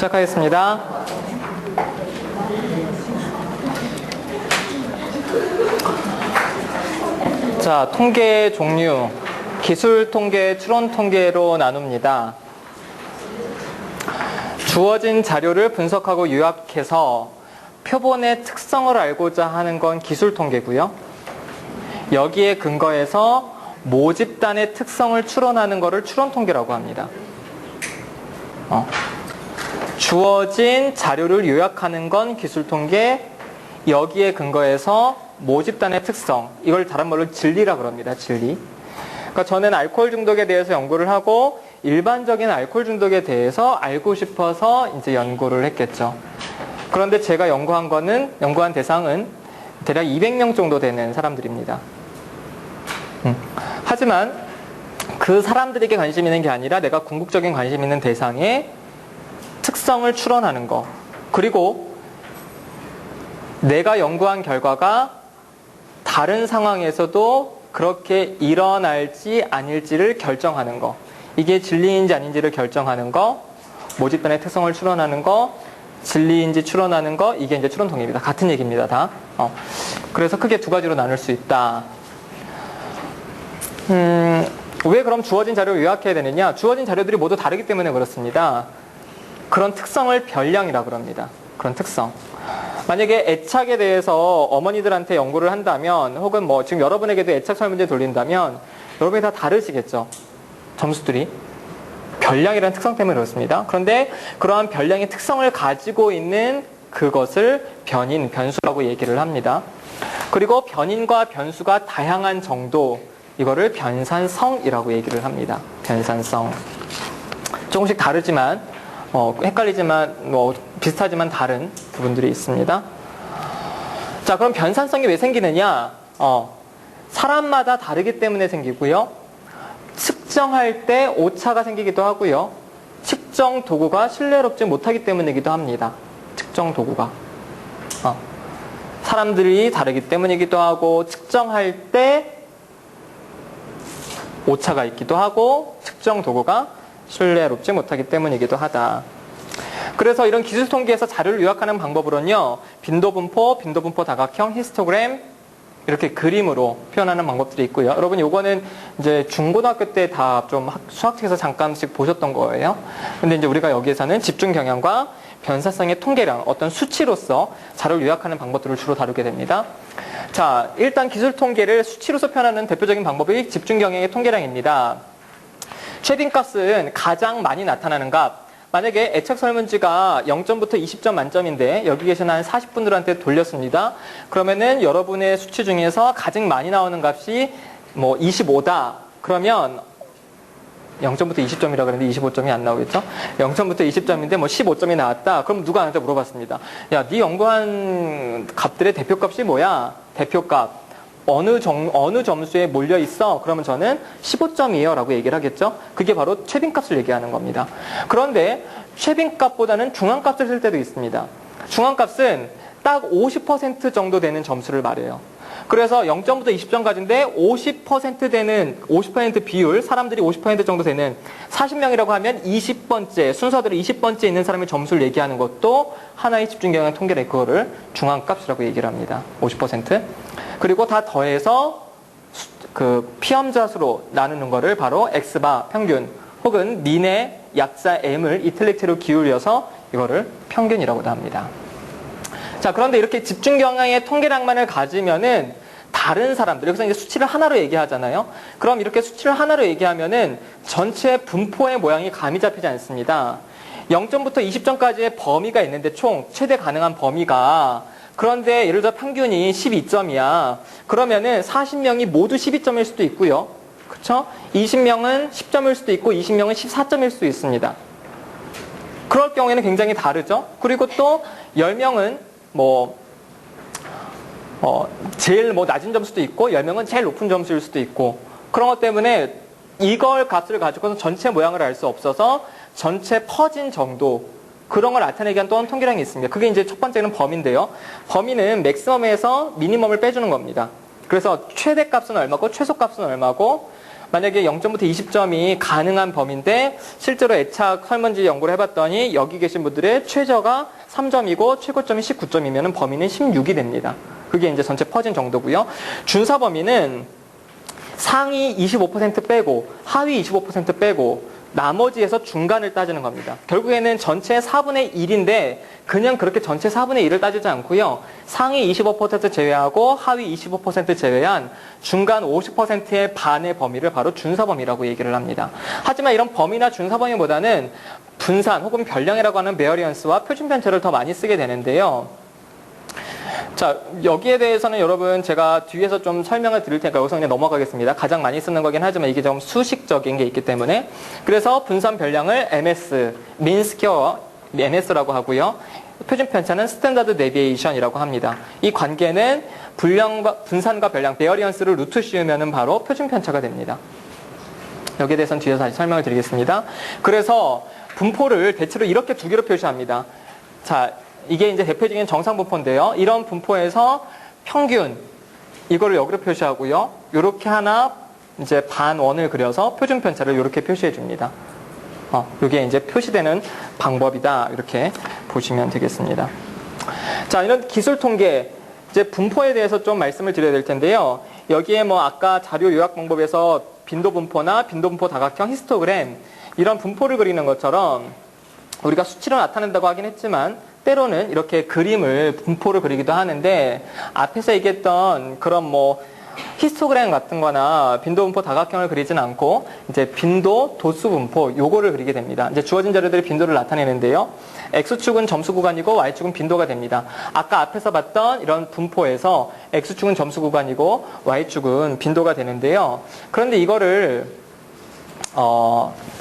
시작하겠습니다. 자, 통계 종류, 기술 통계, 추론 통계로 나눕니다. 주어진 자료를 분석하고 요약해서 표본의 특성을 알고자 하는 건 기술 통계고요. 여기에 근거해서 모집단의 특성을 추론하는 것을 추론 통계라고 합니다. 주어진 자료를 요약하는 건 기술 통계, 여기에 근거해서 모집단의 특성, 이걸 다른 말로 진리라고 합니다. 진리. 그러니까 저는 알코올 중독에 대해서 연구를 하고 일반적인 알코올 중독에 대해서 알고 싶어서 이제 연구를 했겠죠. 그런데 제가 연구한 대상은 대략 200명 정도 되는 사람들입니다. 하지만 그 사람들에게 관심 있는 게 아니라 내가 궁극적인 관심 있는 대상의 특성을 추론하는 거, 그리고 내가 연구한 결과가 다른 상황에서도 그렇게 일어날지 아닐지를 결정하는 거, 이게 진리인지 아닌지를 결정하는 거, 모집단의 특성을 추론하는 거, 진리인지 추론하는 거, 이게 이제 추론 통계입니다. 같은 얘기입니다, 다. 그래서 크게 두 가지로 나눌 수 있다. 왜 그럼 주어진 자료를 요약해야 되느냐? 주어진 자료들이 모두 다르기 때문에 그렇습니다. 그런 특성을 별량이라고 합니다. 그런 특성. 만약에 애착에 대해서 어머니들한테 연구를 한다면, 혹은 뭐 지금 여러분에게도 애착 설문제 돌린다면 여러분이 다 다르시겠죠. 점수들이. 별량이라는 특성 때문에 그렇습니다. 그런데 그러한 별량의 특성을 가지고 있는 그것을 변인, 변수라고 얘기를 합니다. 그리고 변인과 변수가 다양한 정도, 이거를 변산성이라고 얘기를 합니다. 변산성. 조금씩 다르지만, 헷갈리지만, 비슷하지만 다른 부분들이 있습니다. 자, 그럼 변산성이 왜 생기느냐? 사람마다 다르기 때문에 생기고요. 측정할 때 오차가 생기기도 하고요. 측정 도구가 신뢰롭지 못하기 때문이기도 합니다. 측정 도구가. 사람들이 다르기 때문이기도 하고, 측정할 때 오차가 있기도 하고, 측정 도구가 신뢰롭지 못하기 때문이기도 하다. 그래서 이런 기술 통계에서 자료를 요약하는 방법으로는요, 빈도분포, 빈도분포 다각형, 히스토그램, 이렇게 그림으로 표현하는 방법들이 있고요. 여러분, 요거는 이제 중고등학교 때 다 좀 수학책에서 잠깐씩 보셨던 거예요. 근데 이제 우리가 여기에서는 집중 경향과 변사성의 통계량, 어떤 수치로서 자료를 요약하는 방법들을 주로 다루게 됩니다. 자, 일단 기술 통계를 수치로서 표현하는 대표적인 방법이 집중 경향의 통계량입니다. 최빈값은 가장 많이 나타나는 값. 만약에 애착 설문지가 0점부터 20점 만점인데 여기 계신 한 40분들한테 돌렸습니다. 그러면은 여러분의 수치 중에서 가장 많이 나오는 값이 뭐 25다. 그러면 0점부터 20점이라 그랬는데 25점이 안 나오겠죠? 0점부터 20점인데 뭐 15점이 나왔다. 그럼 누가 나한테 물어봤습니다. 야, 네 연구한 값들의 대표값이 뭐야? 대표값. 어느 점수에 몰려 있어? 그러면 저는 15점이에요 라고 얘기를 하겠죠? 그게 바로 최빈값을 얘기하는 겁니다. 그런데 최빈값보다는 중앙값을 쓸 때도 있습니다. 중앙값은 딱 50% 정도 되는 점수를 말해요. 그래서 0점부터 20점까지인데 50% 되는, 50% 비율, 사람들이 50% 정도 되는 40명이라고 하면 20번째, 순서대로 20번째 있는 사람의 점수를 얘기하는 것도 하나의 집중경향 통계래. 그거를 중앙값이라고 얘기를 합니다. 50%. 그리고 다 더해서 그 피험자수로 나누는 거를 바로 X바, 평균, 혹은 민의 약자 M을 이틀리티로 기울여서 이거를 평균이라고도 합니다. 자, 그런데 이렇게 집중 경향의 통계량만을 가지면은 다른 사람들, 여기서 이제 수치를 하나로 얘기하잖아요. 그럼 이렇게 수치를 하나로 얘기하면은 전체 분포의 모양이 감이 잡히지 않습니다. 0점부터 20점까지의 범위가 있는데 총 최대 가능한 범위가, 그런데 예를 들어 평균이 12점이야. 그러면은 40명이 모두 12점일 수도 있고요. 그쵸? 20명은 10점일 수도 있고 20명은 14점일 수도 있습니다. 그럴 경우에는 굉장히 다르죠. 그리고 또 10명은 제일 낮은 점수도 있고 10명은 제일 높은 점수일 수도 있고, 그런 것 때문에 이걸 값을 가지고서 전체 모양을 알 수 없어서 전체 퍼진 정도, 그런 걸 나타내기 위한 또한 통계량이 있습니다. 그게 이제 첫 번째는 범위인데요. 범위는 맥시멈에서 미니멈을 빼주는 겁니다. 그래서 최대값은 얼마고 최소값은 얼마고, 만약에 0점부터 20점이 가능한 범위인데 실제로 애착 설문지 연구를 해봤더니 여기 계신 분들의 최저가 3점이고 최고점이 19점이면 범위는 16이 됩니다. 그게 이제 전체 퍼진 정도고요. 준사 범위는 상위 25% 빼고 하위 25% 빼고 나머지에서 중간을 따지는 겁니다. 결국에는 전체 4분의 1인데 그냥 그렇게 전체 4분의 1을 따지지 않고요. 상위 25% 제외하고 하위 25% 제외한 중간 50%의 반의 범위를 바로 준사 범위라고 얘기를 합니다. 하지만 이런 범위나 준사 범위보다는 분산 혹은 변량이라고 하는 베어리언스와 표준 편차를 더 많이 쓰게 되는데요. 자, 여기에 대해서는 여러분 제가 뒤에서 좀 설명을 드릴 테니까 여기서 그냥 넘어가겠습니다. 가장 많이 쓰는 거긴 하지만 이게 좀 수식적인 게 있기 때문에. 그래서 분산 변량을 MS, mean square, MS라고 하고요. 표준 편차는 스탠다드 데비에이션이라고 합니다. 이 관계는 분산과 변량, 베어리언스를 루트 씌우면 바로 표준 편차가 됩니다. 여기에 대해서는 뒤에서 다시 설명을 드리겠습니다. 그래서 분포를 대체로 이렇게 두 개로 표시합니다. 자, 이게 이제 대표적인 정상 분포인데요. 이런 분포에서 평균 이거를 여기로 표시하고요. 이렇게 하나 이제 반원을 그려서 표준 편차를 이렇게 표시해 줍니다. 이게 이제 표시되는 방법이다. 이렇게 보시면 되겠습니다. 자, 이런 기술 통계 이제 분포에 대해서 좀 말씀을 드려야 될 텐데요. 여기에 뭐 아까 자료 요약 방법에서 빈도 분포나 빈도 분포 다각형 히스토그램 이런 분포를 그리는 것처럼 우리가 수치로 나타낸다고 하긴 했지만 때로는 이렇게 그림을 분포를 그리기도 하는데 앞에서 얘기했던 그런 뭐 히스토그램 같은 거나 빈도 분포 다각형을 그리진 않고 이제 빈도 도수 분포 요거를 그리게 됩니다. 이제 주어진 자료들이 빈도를 나타내는데요. X축은 점수 구간이고 Y축은 빈도가 됩니다. 아까 앞에서 봤던 이런 분포에서 X축은 점수 구간이고 Y축은 빈도가 되는데요. 그런데 이거를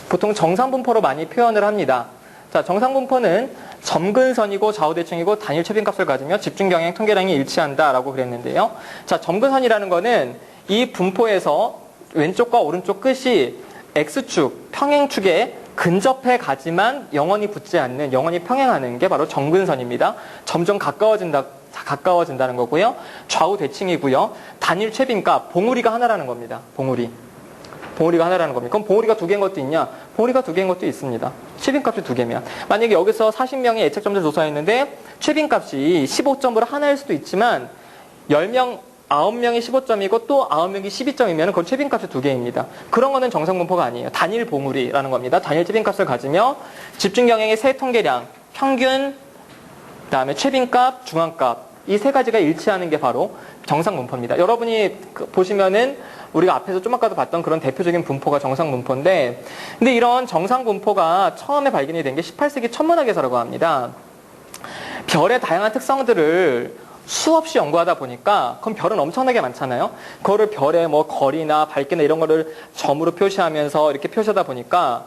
보통 정상 분포로 많이 표현을 합니다. 자, 정상 분포는 점근선이고 좌우대칭이고 단일 최빈값을 가지며 집중경향 통계량이 일치한다라고 그랬는데요. 자, 점근선이라는 거는 이 분포에서 왼쪽과 오른쪽 끝이 X축, 평행축에 근접해 가지만 영원히 붙지 않는, 영원히 평행하는 게 바로 점근선입니다. 점점 가까워진다는 거고요. 좌우대칭이고요. 단일 최빈값, 봉우리가 하나라는 겁니다. 봉우리가 하나라는 겁니다. 그럼 봉우리가 두 개인 것도 있냐? 봉우리가 두 개인 것도 있습니다. 최빈값이 두 개면. 만약에 여기서 40명의 애착점들 조사했는데 최빈값이 15점으로 하나일 수도 있지만 10명, 9명이 15점이고 또 9명이 12점이면 그건 최빈값이 두 개입니다. 그런 거는 정상분포가 아니에요. 단일 봉우리라는 겁니다. 단일 최빈값을 가지며 집중경향의 세 통계량, 평균, 그다음에 최빈값, 중앙값 이 세 가지가 일치하는 게 바로 정상분포입니다. 여러분이 보시면은 우리가 앞에서 좀 아까도 봤던 그런 대표적인 분포가 정상분포인데 근데 이런 정상분포가 처음에 발견이 된 게 18세기 천문학에서라고 합니다. 별의 다양한 특성들을 수없이 연구하다 보니까 그럼 별은 엄청나게 많잖아요. 그거를 별의 뭐 거리나 밝기나 이런 거를 점으로 표시하면서 이렇게 표시하다 보니까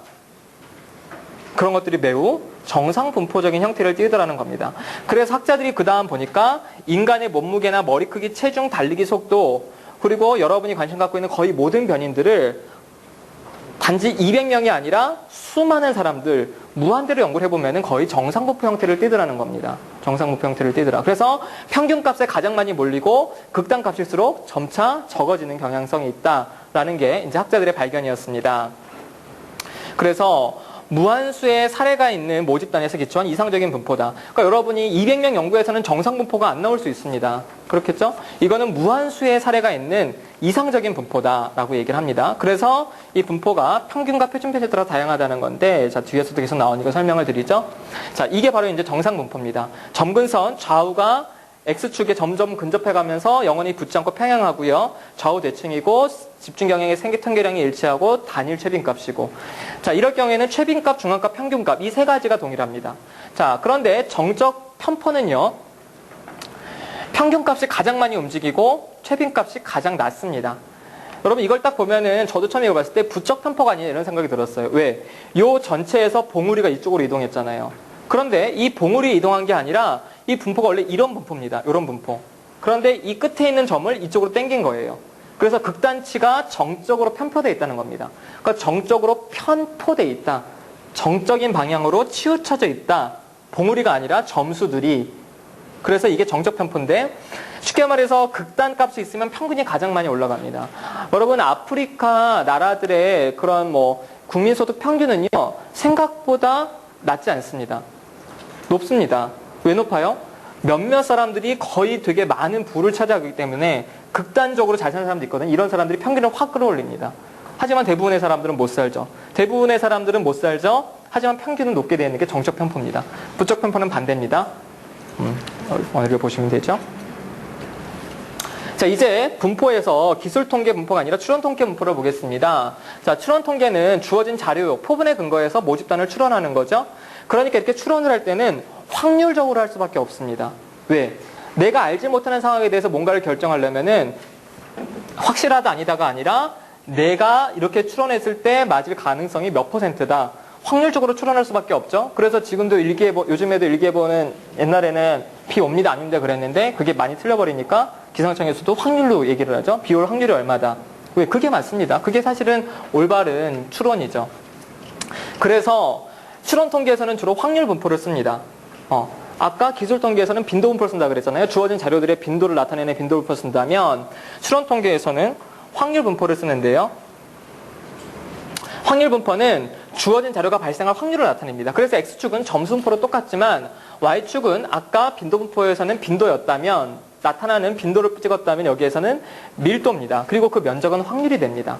그런 것들이 매우 정상분포적인 형태를 띠더라는 겁니다. 그래서 학자들이 그 다음 보니까 인간의 몸무게나 머리 크기, 체중, 달리기 속도 그리고 여러분이 관심 갖고 있는 거의 모든 변인들을 단지 200명이 아니라 수많은 사람들 무한대로 연구를 해보면 거의 정상분포 형태를 띠더라는 겁니다. 정상분포 형태를 띠더라. 그래서 평균값에 가장 많이 몰리고 극단값일수록 점차 적어지는 경향성이 있다라는 게 이제 학자들의 발견이었습니다. 그래서 무한수의 사례가 있는 모집단에서 기초한 이상적인 분포다. 그러니까 여러분이 200명 연구에서는 정상분포가 안 나올 수 있습니다. 그렇겠죠? 이거는 무한수의 사례가 있는 이상적인 분포다라고 얘기를 합니다. 그래서 이 분포가 평균과 표준편에 따라 다양하다는 건데 자, 뒤에서도 계속 나오니까 설명을 드리죠. 자, 이게 바로 이제 정상분포입니다. 점근선 좌우가 X축에 점점 근접해가면서 영원히 붙지 않고 평행하고요. 좌우 대칭이고 집중경향의 생기통계량이 일치하고 단일 최빈값이고 자, 이럴 경우에는 최빈값, 중앙값, 평균값 이 세 가지가 동일합니다. 자, 그런데 정적 편포는요. 평균값이 가장 많이 움직이고 최빈값이 가장 낮습니다. 여러분 이걸 딱 보면은 저도 처음에 이거 봤을 때 부적 편포가 아니냐 이런 생각이 들었어요. 왜? 요 전체에서 봉우리가 이쪽으로 이동했잖아요. 그런데 이 봉우리 이동한 게 아니라 이 분포가 원래 이런 분포입니다. 이런 분포. 그런데 이 끝에 있는 점을 이쪽으로 당긴 거예요. 그래서 극단치가 정적으로 편포되어 있다는 겁니다. 그러니까 정적으로 편포되어 있다. 정적인 방향으로 치우쳐져 있다. 봉우리가 아니라 점수들이 그래서 이게 정적 편포인데 쉽게 말해서 극단값이 있으면 평균이 가장 많이 올라갑니다. 여러분 아프리카 나라들의 그런 뭐 국민소득 평균은요 생각보다 낮지 않습니다. 높습니다. 왜 높아요? 몇몇 사람들이 거의 되게 많은 부를 차지하기 때문에 극단적으로 잘 사는 사람도 있거든요. 이런 사람들이 평균을 확 끌어올립니다. 하지만 대부분의 사람들은 못 살죠. 대부분의 사람들은 못 살죠. 하지만 평균은 높게 되는 게 정적 편포입니다. 부적 편포는 반대입니다. 원리를 보시면 되죠. 자, 이제 분포에서 기술통계 분포가 아니라 추론통계 분포를 보겠습니다. 자, 추론통계는 주어진 자료, 포분에 근거해서 모집단을 추론하는 거죠. 그러니까 이렇게 추론을 할 때는 확률적으로 할 수밖에 없습니다. 왜? 내가 알지 못하는 상황에 대해서 뭔가를 결정하려면은 확실하다 아니다가 아니라 내가 이렇게 추론했을 때 맞을 가능성이 몇 %다. 확률적으로 추론할 수밖에 없죠. 그래서 지금도 일기예보, 요즘에도 일기예보는 옛날에는 비 옵니다 아닙니다 그랬는데 그게 많이 틀려버리니까 기상청에서도 확률로 얘기를 하죠. 비 올 확률이 얼마다. 왜? 그게 맞습니다. 그게 사실은 올바른 추론이죠. 그래서 추론 통계에서는 주로 확률 분포를 씁니다. 아까 기술 통계에서는 빈도 분포를 쓴다 그랬잖아요. 주어진 자료들의 빈도를 나타내는 빈도 분포를 쓴다면 추론 통계에서는 확률 분포를 쓰는데요. 확률 분포는 주어진 자료가 발생할 확률을 나타냅니다. 그래서 X축은 점수 분포로 똑같지만 Y축은 아까 빈도 분포에서는 빈도였다면 나타나는 빈도를 찍었다면 여기에서는 밀도입니다. 그리고 그 면적은 확률이 됩니다.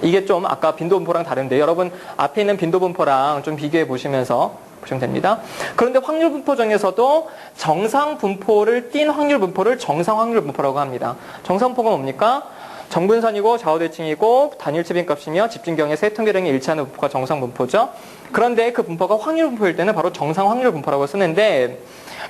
이게 좀 아까 빈도 분포랑 다른데 여러분 앞에 있는 빈도 분포랑 좀 비교해 보시면서 보시면 됩니다. 그런데 확률 분포 중에서도 정상 분포를 띈 확률 분포를 정상 확률 분포라고 합니다. 정상 분포가 뭡니까? 정분선이고 좌우대칭이고 단일 치빈값이며 집중경의 세 통계량이 일치하는 분포가 정상 분포죠. 그런데 그 분포가 확률 분포일 때는 바로 정상 확률 분포라고 쓰는데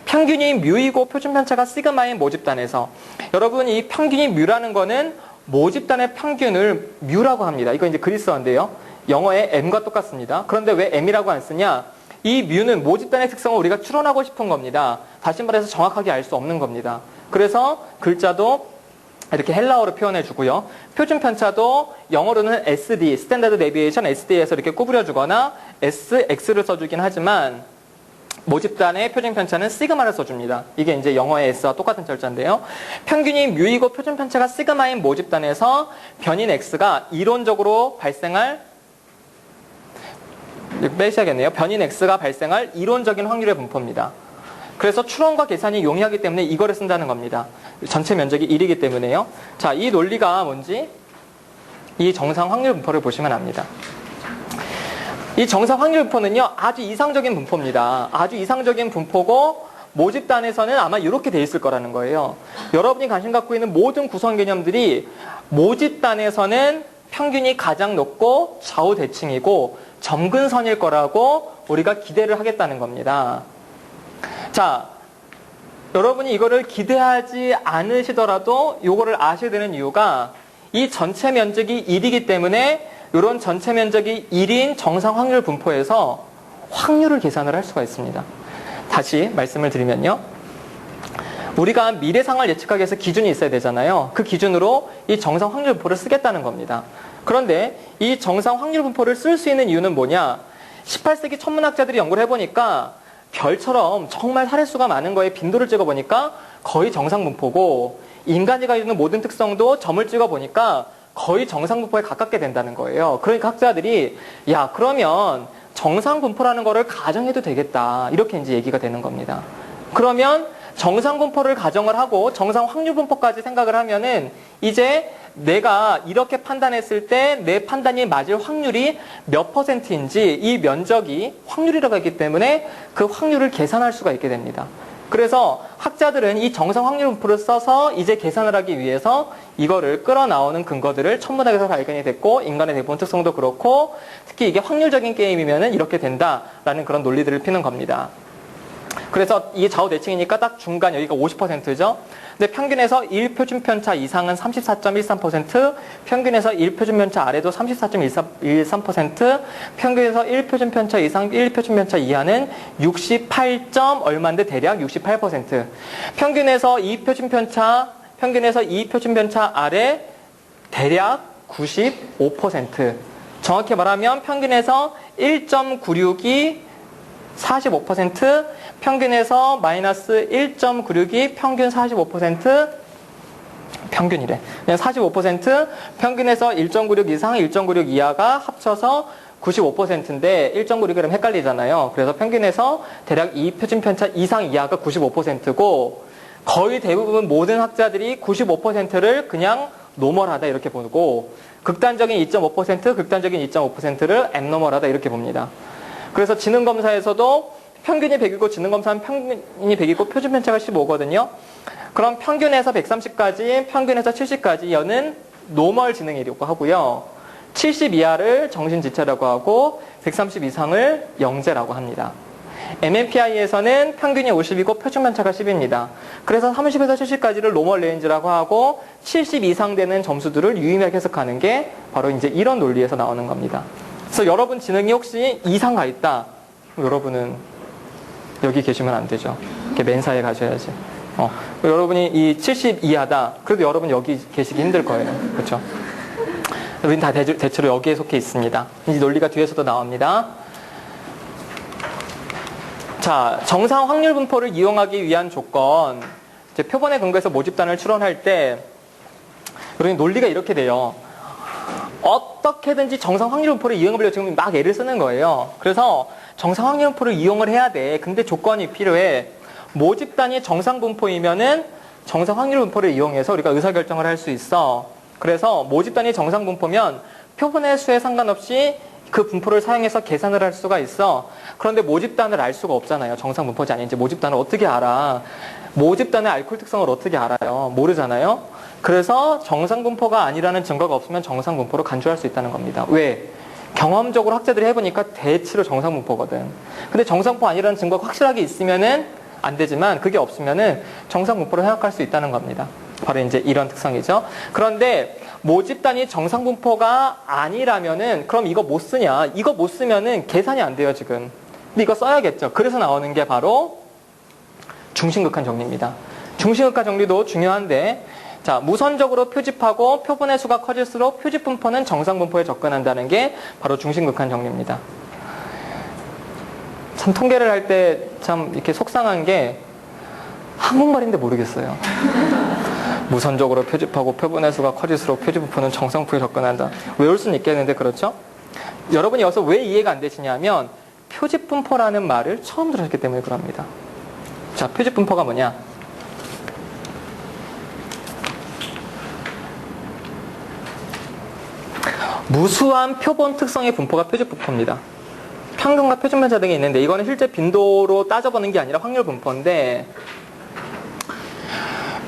평균이 뮤이고 표준 편차가 시그마인 모집단에서 여러분 이 평균이 뮤라는 거는 모집단의 평균을 뮤라고 합니다. 이거 이제 그리스어인데요. 영어의 m과 똑같습니다. 그런데 왜 m이라고 안 쓰냐? 이 뮤는 모집단의 특성을 우리가 추론하고 싶은 겁니다. 다시 말해서 정확하게 알 수 없는 겁니다. 그래서 글자도 이렇게 헬라어로 표현해 주고요. 표준 편차도 영어로는 SD, 스탠다드 데비에이션 SD에서 이렇게 구부려 주거나 SX를 써주긴 하지만 모집단의 표준 편차는 시그마를 써줍니다. 이게 이제 영어의 S와 똑같은 절자인데요. 평균이 뮤이고 표준 편차가 시그마인 모집단에서 변인 X가 이론적으로 발생할 빼셔야겠네요. 변인 X가 발생할 이론적인 확률의 분포입니다. 그래서 추론과 계산이 용이하기 때문에 이거를 쓴다는 겁니다. 전체 면적이 1이기 때문에요. 자, 이 논리가 뭔지 이 정상 확률 분포를 보시면 압니다. 이 정상 확률 분포는요, 아주 이상적인 분포입니다. 아주 이상적인 분포고 모집단에서는 아마 이렇게 돼 있을 거라는 거예요. 여러분이 관심 갖고 있는 모든 구성 개념들이 모집단에서는 평균이 가장 높고 좌우대칭이고 점근선일 거라고 우리가 기대를 하겠다는 겁니다. 자, 여러분이 이거를 기대하지 않으시더라도 이거를 아셔야 되는 이유가 이 전체 면적이 1이기 때문에 이런 전체 면적이 1인 정상 확률 분포에서 확률을 계산을 할 수가 있습니다. 다시 말씀을 드리면요. 우리가 미래 상황을 예측하기 위해서 기준이 있어야 되잖아요. 그 기준으로 이 정상 확률 분포를 쓰겠다는 겁니다. 그런데 이 정상 확률 분포를 쓸 수 있는 이유는 뭐냐? 18세기 천문학자들이 연구를 해보니까 별처럼 정말 사례수가 많은 거에 빈도를 찍어보니까 거의 정상 분포고 인간이 가지고 있는 모든 특성도 점을 찍어보니까 거의 정상 분포에 가깝게 된다는 거예요. 그러니까 학자들이 야 그러면 정상 분포라는 거를 가정해도 되겠다 이렇게 이제 얘기가 되는 겁니다. 그러면 정상 분포를 가정을 하고 정상 확률 분포까지 생각을 하면은 이제 내가 이렇게 판단했을 때 내 판단이 맞을 확률이 몇 %인지 이 면적이 확률이라고 했기 때문에 그 확률을 계산할 수가 있게 됩니다. 그래서 학자들은 이 정상 확률 분포를 써서 이제 계산을 하기 위해서 이거를 끌어나오는 근거들을 천문학에서 발견이 됐고 인간의 대부분 특성도 그렇고 특히 이게 확률적인 게임이면은 이렇게 된다라는 그런 논리들을 피는 겁니다. 그래서 이게 좌우대칭이니까 딱 중간 여기가 50%죠. 근데 평균에서 1표준 편차 이상은 34.13%, 평균에서 1표준 편차 아래도 34.13%, 평균에서 1표준 편차 이상, 1표준 편차 이하는 68. 얼마인데 대략 68%. 평균에서 2표준 편차 아래 대략 95%. 정확히 말하면 평균에서 1.96이 45% 평균에서 마이너스 1.96이 평균 45% 평균이래. 그냥 45% 평균에서 1.96 이상, 1.96 이하가 합쳐서 95%인데 1.96이라면 헷갈리잖아요. 그래서 평균에서 대략 이 표준편차 이상 이하가 95%고 거의 대부분 모든 학자들이 95%를 그냥 노멀하다 이렇게 보고 극단적인 2.5%, 극단적인 2.5%를 앱노멀하다 이렇게 봅니다. 그래서 지능검사에서도 평균이 100이고 지능검사는 평균이 100이고 표준편차가 15거든요. 그럼 평균에서 130까지, 평균에서 70까지 여는 노멀 지능이라고 하고요. 70 이하를 정신지체라고 하고 130 이상을 영재라고 합니다. MMPI에서는 평균이 50이고 표준편차가 10입니다. 그래서 30에서 70까지를 노멀 레인지라고 하고 70 이상 되는 점수들을 유의미하게 해석하는 게 바로 이제 이런 논리에서 나오는 겁니다. 그래서 여러분 지능이 혹시 이상 가 있다. 여러분은 여기 계시면 안 되죠. 이렇게 맨사에 가셔야지. 여러분이 이 70 이하다. 그래도 여러분 여기 계시기 힘들 거예요. 그렇죠? 우리는 다 대체로 여기에 속해 있습니다. 이 논리가 뒤에서도 나옵니다. 자, 정상 확률 분포를 이용하기 위한 조건. 이제 표본에 근거해서 모집단을 추론할 때 우리는 논리가 이렇게 돼요. 어떻게든지 정상 확률 분포를 이용해보려고 지금 막 애를 쓰는 거예요. 그래서 정상 확률 분포를 이용을 해야 돼. 근데 조건이 필요해. 모집단이 정상 분포이면은 정상 확률 분포를 이용해서 우리가 의사결정을 할 수 있어. 그래서 모집단이 정상 분포면 표본의 수에 상관없이 그 분포를 사용해서 계산을 할 수가 있어. 그런데 모집단을 알 수가 없잖아요. 정상 분포지 아닌지. 모집단을 어떻게 알아? 모집단의 알코올 특성을 어떻게 알아요? 모르잖아요. 그래서 정상 분포가 아니라는 증거가 없으면 정상 분포로 간주할 수 있다는 겁니다. 왜? 경험적으로 학자들이 해보니까 대체로 정상 분포거든. 근데 정상 분포 아니라는 증거가 확실하게 있으면은 안 되지만 그게 없으면은 정상 분포로 생각할 수 있다는 겁니다. 바로 이제 이런 특성이죠. 그런데 모집단이 정상 분포가 아니라면은 그럼 이거 못 쓰냐? 이거 못 쓰면은 계산이 안 돼요, 지금. 근데 이거 써야겠죠. 그래서 나오는 게 바로 중심극한 정리입니다. 중심극한 정리도 중요한데 자, 무선적으로 표집하고 표본의 수가 커질수록 표집 분포는 정상 분포에 접근한다는 게 바로 중심극한 정리입니다. 참 통계를 할 때 참 이렇게 속상한 게 한국말인데 모르겠어요. 무선적으로 표집하고 표본의 수가 커질수록 표집 분포는 정상 분포에 접근한다. 외울 수는 있겠는데 그렇죠? 여러분이 여기서 왜 이해가 안 되시냐면 표집 분포라는 말을 처음 들으셨기 때문에 그럽니다. 자, 표집 분포가 뭐냐? 무수한 표본 특성의 분포가 표집 분포입니다. 평균과 표준편차 등이 있는데 이거는 실제 빈도로 따져보는 게 아니라 확률 분포인데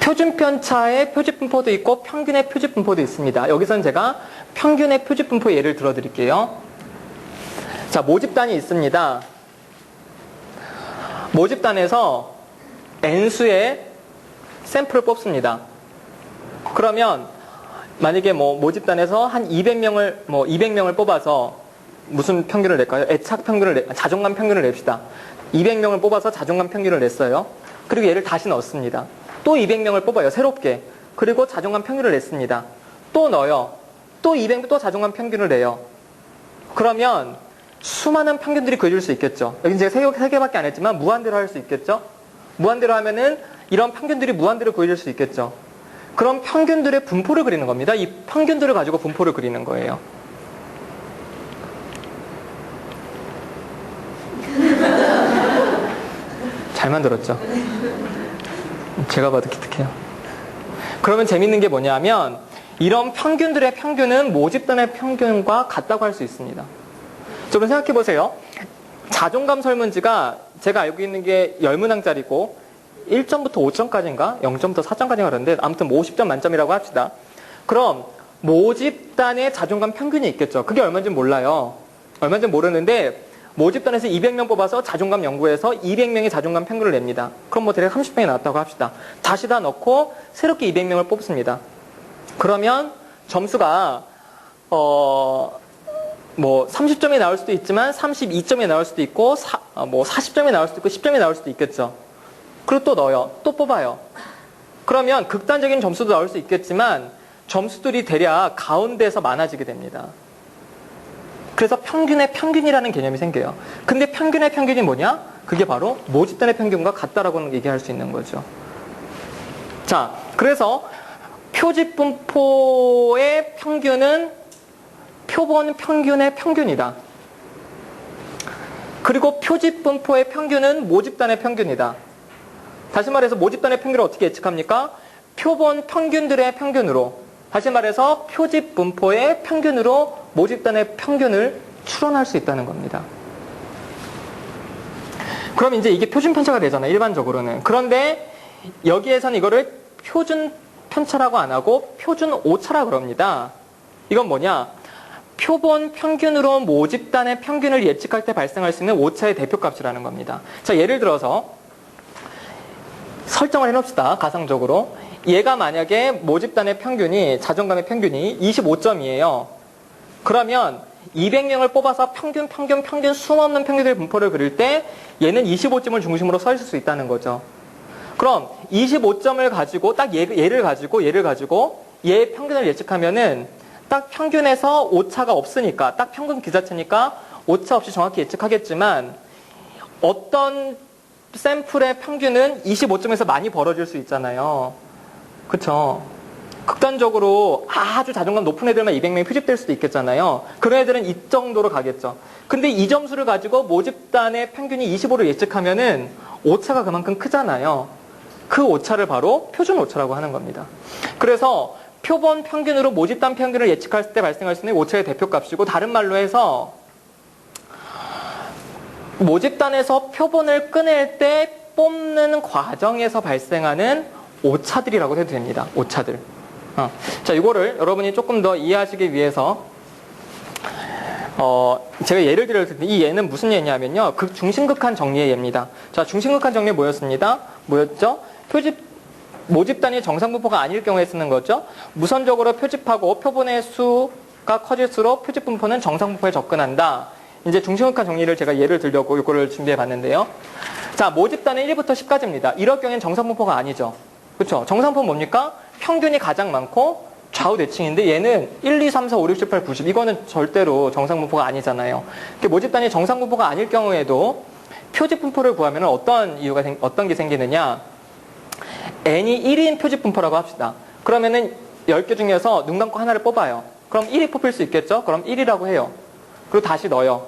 표준편차의 표집 분포도 있고 평균의 표집 분포도 있습니다. 여기서는 제가 평균의 표집 분포 예를 들어 드릴게요. 자, 모집단이 있습니다. 모집단에서 N수의 샘플을 뽑습니다. 그러면 만약에 모집단에서 한 200명을 뽑아서 무슨 평균을 낼까요? 애착 평균을 자존감 평균을 냅시다. 200명을 뽑아서 자존감 평균을 냈어요. 그리고 얘를 다시 넣습니다. 또 200명을 뽑아요. 새롭게. 그리고 자존감 평균을 냈습니다. 또 넣어요. 또 200명 또 자존감 평균을 내요. 그러면 수많은 평균들이 그려질 수 있겠죠. 여기 제가 3개밖에 안 했지만 무한대로 할 수 있겠죠. 무한대로 하면은 이런 평균들이 무한대로 그려질 수 있겠죠. 그럼 평균들의 분포를 그리는 겁니다. 이 평균들을 가지고 분포를 그리는 거예요. 잘 만들었죠? 제가 봐도 기특해요. 그러면 재밌는 게 뭐냐면 이런 평균들의 평균은 모집단의 평균과 같다고 할 수 있습니다. 여러분 생각해 보세요. 자존감 설문지가 제가 알고 있는 게 10문항짜리고 1점부터 5점까지인가? 0점부터 4점까지인가 그러는데 아무튼 50점 만점이라고 합시다. 그럼 모집단의 자존감 평균이 있겠죠. 그게 얼마인지 몰라요. 얼마인지 모르는데 모집단에서 200명 뽑아서 자존감 연구해서 200명의 자존감 평균을 냅니다. 그럼 대략 30명이 나왔다고 합시다. 다시 다 넣고 새롭게 200명을 뽑습니다. 그러면 점수가 30점이 나올 수도 있지만 32점이 나올 수도 있고 40점이 나올 수도 있고 10점이 나올 수도 있겠죠. 그리고 또 넣어요. 또 뽑아요. 그러면 극단적인 점수도 나올 수 있겠지만 점수들이 대략 가운데에서 많아지게 됩니다. 그래서 평균의 평균이라는 개념이 생겨요. 근데 평균의 평균이 뭐냐? 그게 바로 모집단의 평균과 같다라고 얘기할 수 있는 거죠. 자, 그래서 표집분포의 평균은 표본 평균의 평균이다. 그리고 표집분포의 평균은 모집단의 평균이다. 다시 말해서 모집단의 평균을 어떻게 예측합니까? 표본 평균들의 평균으로, 다시 말해서 표집분포의 평균으로 모집단의 평균을 추론할 수 있다는 겁니다. 그럼 이제 이게 표준 편차가 되잖아요, 일반적으로는. 그런데 여기에선 이거를 표준 편차라고 안 하고 표준 오차라고 그럽니다. 이건 뭐냐? 표본 평균으로 모집단의 평균을 예측할 때 발생할 수 있는 오차의 대표값이라는 겁니다. 자, 예를 들어서 설정을 해놓읍시다. 가상적으로. 얘가 만약에 모집단의 평균이, 자존감의 평균이 25점이에요. 그러면 200명을 뽑아서 평균 수없는 평균들의 분포를 그릴 때 얘는 25점을 중심으로 서 있을 수 있다는 거죠. 그럼 25점을 가지고 딱 얘를 가지고 얘의 평균을 예측하면은 딱 평균에서 오차가 없으니까, 딱 평균 그 자체니까 오차 없이 정확히 예측하겠지만 어떤 샘플의 평균은 25점에서 많이 벌어질 수 있잖아요. 그쵸? 극단적으로 아주 자존감 높은 애들만 200명이 표집될 수도 있겠잖아요. 그런 애들은 이 정도로 가겠죠. 근데 이 점수를 가지고 모집단의 평균이 25를 예측하면은 오차가 그만큼 크잖아요. 그 오차를 바로 표준 오차라고 하는 겁니다. 그래서 표본 평균으로 모집단 평균을 예측할 때 발생할 수 있는 오차의 대표값이고, 다른 말로 해서 모집단에서 표본을 꺼낼 때 뽑는 과정에서 발생하는 오차들이라고 해도 됩니다. 오차들. 자, 이거를 여러분이 조금 더 이해하시기 위해서 제가 예를 들을 텐데, 이 예는 무슨 예냐면요, 중심극한 정리의 예입니다. 자, 중심극한 정리 뭐였죠? 모집단이 정상분포가 아닐 경우에 쓰는 거죠. 무선적으로 표집하고 표본의 수가 커질수록 표집분포는 정상분포에 접근한다. 이제 중심극한 정리를 제가 예를 들려고 이거를 준비해 봤는데요. 자, 모집단은 1부터 10까지입니다. 이럴 경우엔 정상분포가 아니죠. 그렇죠? 정상분포는 뭡니까? 평균이 가장 많고 좌우 대칭인데 얘는 1, 2, 3, 4, 5, 6, 7, 8, 90. 이거는 절대로 정상분포가 아니잖아요. 모집단이 정상분포가 아닐 경우에도 표집분포를 구하면 어떤 게 생기느냐? n이 1인 표집분포라고 합시다. 그러면은 10개 중에서 눈 감고 하나를 뽑아요. 그럼 1이 뽑힐 수 있겠죠? 그럼 1이라고 해요. 그리고 다시 넣어요.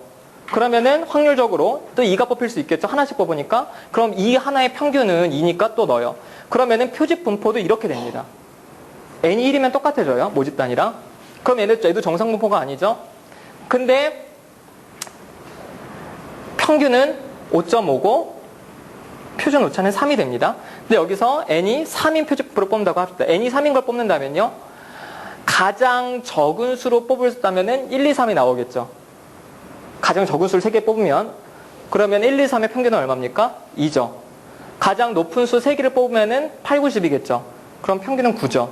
그러면은 확률적으로 또 2가 뽑힐 수 있겠죠? 하나씩 뽑으니까. 그럼 이 하나의 평균은 2니까 또 넣어요. 그러면은 표집분포도 이렇게 됩니다. n이 1이면 똑같아져요. 모집단이랑. 그럼 얘도 정상분포가 아니죠? 근데 평균은 5.5고 표준 오차는 3이 됩니다. 근데 여기서 n이 3인 표집분포를 뽑는다고 합시다. n이 3인 걸 뽑는다면요, 가장 적은 수로 뽑을다면은 1, 2, 3이 나오겠죠. 가장 적은 수를 3개 뽑으면, 그러면 1, 2, 3의 평균은 얼마입니까? 2죠. 가장 높은 수 3개를 뽑으면은 8, 90이겠죠. 그럼 평균은 9죠.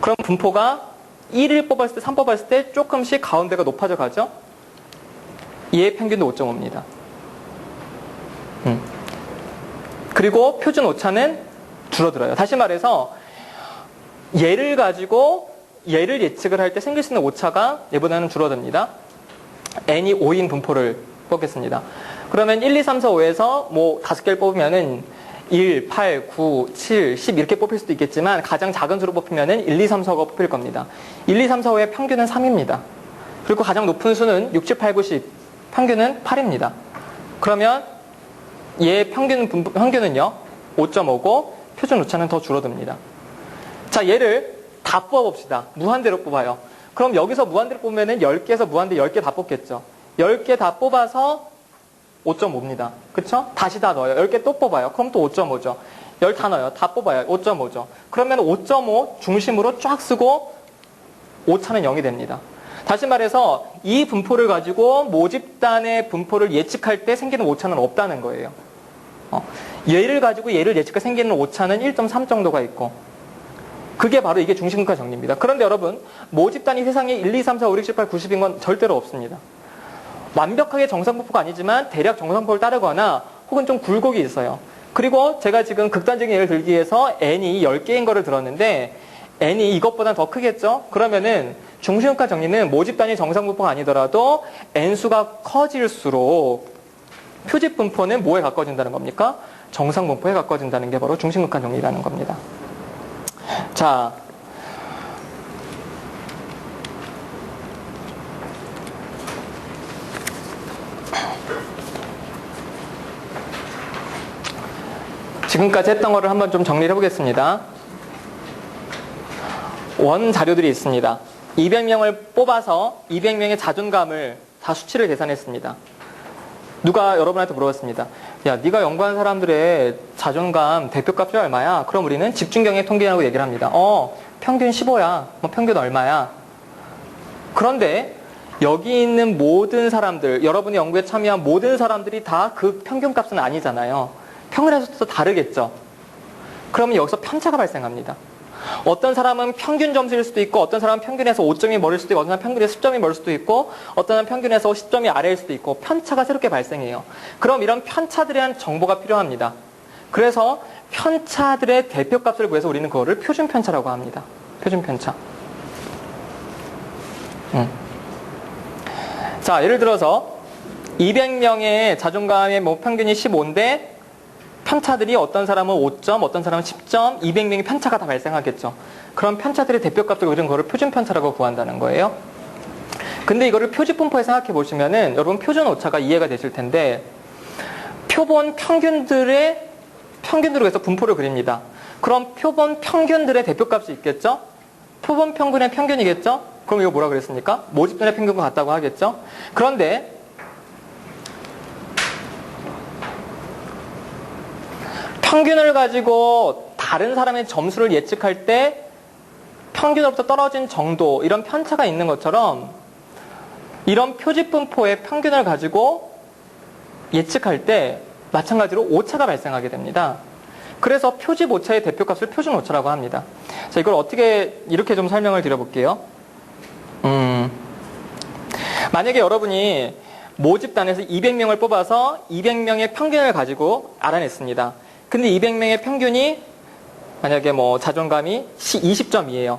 그럼 분포가 1을 뽑았을 때, 3 뽑았을 때 조금씩 가운데가 높아져 가죠. 얘의 평균도 5.5입니다. 그리고 표준 오차는 줄어들어요. 다시 말해서 얘를 가지고 얘를 예측을 할 때 생길 수 있는 오차가 얘보다는 줄어듭니다. n이 5인 분포를 뽑겠습니다. 그러면 1, 2, 3, 4, 5에서 뭐 5개를 뽑으면은 1, 8, 9, 7, 10 이렇게 뽑힐 수도 있겠지만 가장 작은 수로 뽑히면은 1, 2, 3, 4가 뽑힐 겁니다. 1, 2, 3, 4, 5의 평균은 3입니다. 그리고 가장 높은 수는 6, 7, 8, 9, 10. 평균은 8입니다. 그러면 얘의 평균은요 5.5고 표준 오차는 더 줄어듭니다. 자, 얘를 다 뽑아봅시다. 무한대로 뽑아요. 그럼 여기서 무한대로 뽑으면은 10개에서 무한대 10개 다 뽑겠죠. 10개 다 뽑아서 5.5입니다. 그쵸? 다시 다 넣어요. 10개 또 뽑아요. 그럼 또 5.5죠. 10 다 넣어요. 다 뽑아요. 5.5죠. 그러면 5.5 중심으로 쫙 쓰고 오차는 0이 됩니다. 다시 말해서 이 분포를 가지고 모집단의 분포를 예측할 때 생기는 오차는 없다는 거예요. 얘를 가지고 얘를 예측할 때 생기는 오차는 1.3 정도가 있고, 그게 바로 이게 중심극한 정리입니다. 그런데 여러분, 모집단이 세상에 1, 2, 3, 4, 5, 6, 7, 8, 90인 건 절대로 없습니다. 완벽하게 정상분포가 아니지만 대략 정상분포를 따르거나 혹은 좀 굴곡이 있어요. 그리고 제가 지금 극단적인 예를 들기 위해서 n이 10개인 거를 들었는데 n이 이것보다 더 크겠죠? 그러면은 중심각화 정리는 모집 단위 정상분포가 아니더라도 n수가 커질수록 표집 분포는 뭐에 가까워진다는 겁니까? 정상분포에 가까워진다는 게 바로 중심각화 정리라는 겁니다. 자, 지금까지 했던 거를 한번 좀 정리를 해보겠습니다. 원 자료들이 있습니다. 200명을 뽑아서 200명의 자존감을 다 수치를 계산했습니다. 누가 여러분한테 물어봤습니다. 야, 네가 연구한 사람들의 자존감 대표값이 얼마야? 그럼 우리는 집중경의 통계라고 얘기를 합니다. 평균 15야. 뭐 평균 얼마야? 그런데 여기 있는 모든 사람들, 여러분이 연구에 참여한 모든 사람들이 다 그 평균값은 아니잖아요. 평균에서도 다르겠죠. 그러면 여기서 편차가 발생합니다. 어떤 사람은 평균 점수일 수도 있고, 어떤 사람은 평균에서 5점이 멀을 수도 있고, 어떤 사람은 평균에서 10점이 멀을 수도 있고, 어떤 사람은 평균에서 10점이 아래일 수도 있고, 편차가 새롭게 발생해요. 그럼 이런 편차들에 대한 정보가 필요합니다. 그래서 편차들의 대표값을 구해서 우리는 그거를 표준편차라고 합니다. 표준편차. 자, 예를 들어서 200명의 자존감의 평균이 15인데 편차들이 어떤 사람은 5점, 어떤 사람은 10점, 200명의 편차가 다 발생하겠죠. 그럼 편차들의 대표값을 우리는 그거를 표준편차라고 구한다는 거예요. 근데 이거를 표집분포에 생각해 보시면은 여러분 표준 오차가 이해가 되실 텐데, 표본 평균들을 해서 분포를 그립니다. 그럼 표본 평균들의 대표값이 있겠죠? 표본 평균의 평균이겠죠? 그럼 이거 뭐라 그랬습니까? 모집단의 평균과 같다고 하겠죠? 그런데 평균을 가지고 다른 사람의 점수를 예측할 때 평균으로부터 떨어진 정도, 이런 편차가 있는 것처럼 이런 표집분포의 평균을 가지고 예측할 때 마찬가지로 오차가 발생하게 됩니다. 그래서 표집 오차의 대표값을 표준 오차라고 합니다. 자, 이걸 어떻게 이렇게 좀 설명을 드려볼게요. 만약에 여러분이 모집단에서 200명을 뽑아서 200명의 평균을 가지고 알아냈습니다. 근데 200명의 평균이 만약에 자존감이 20점이에요.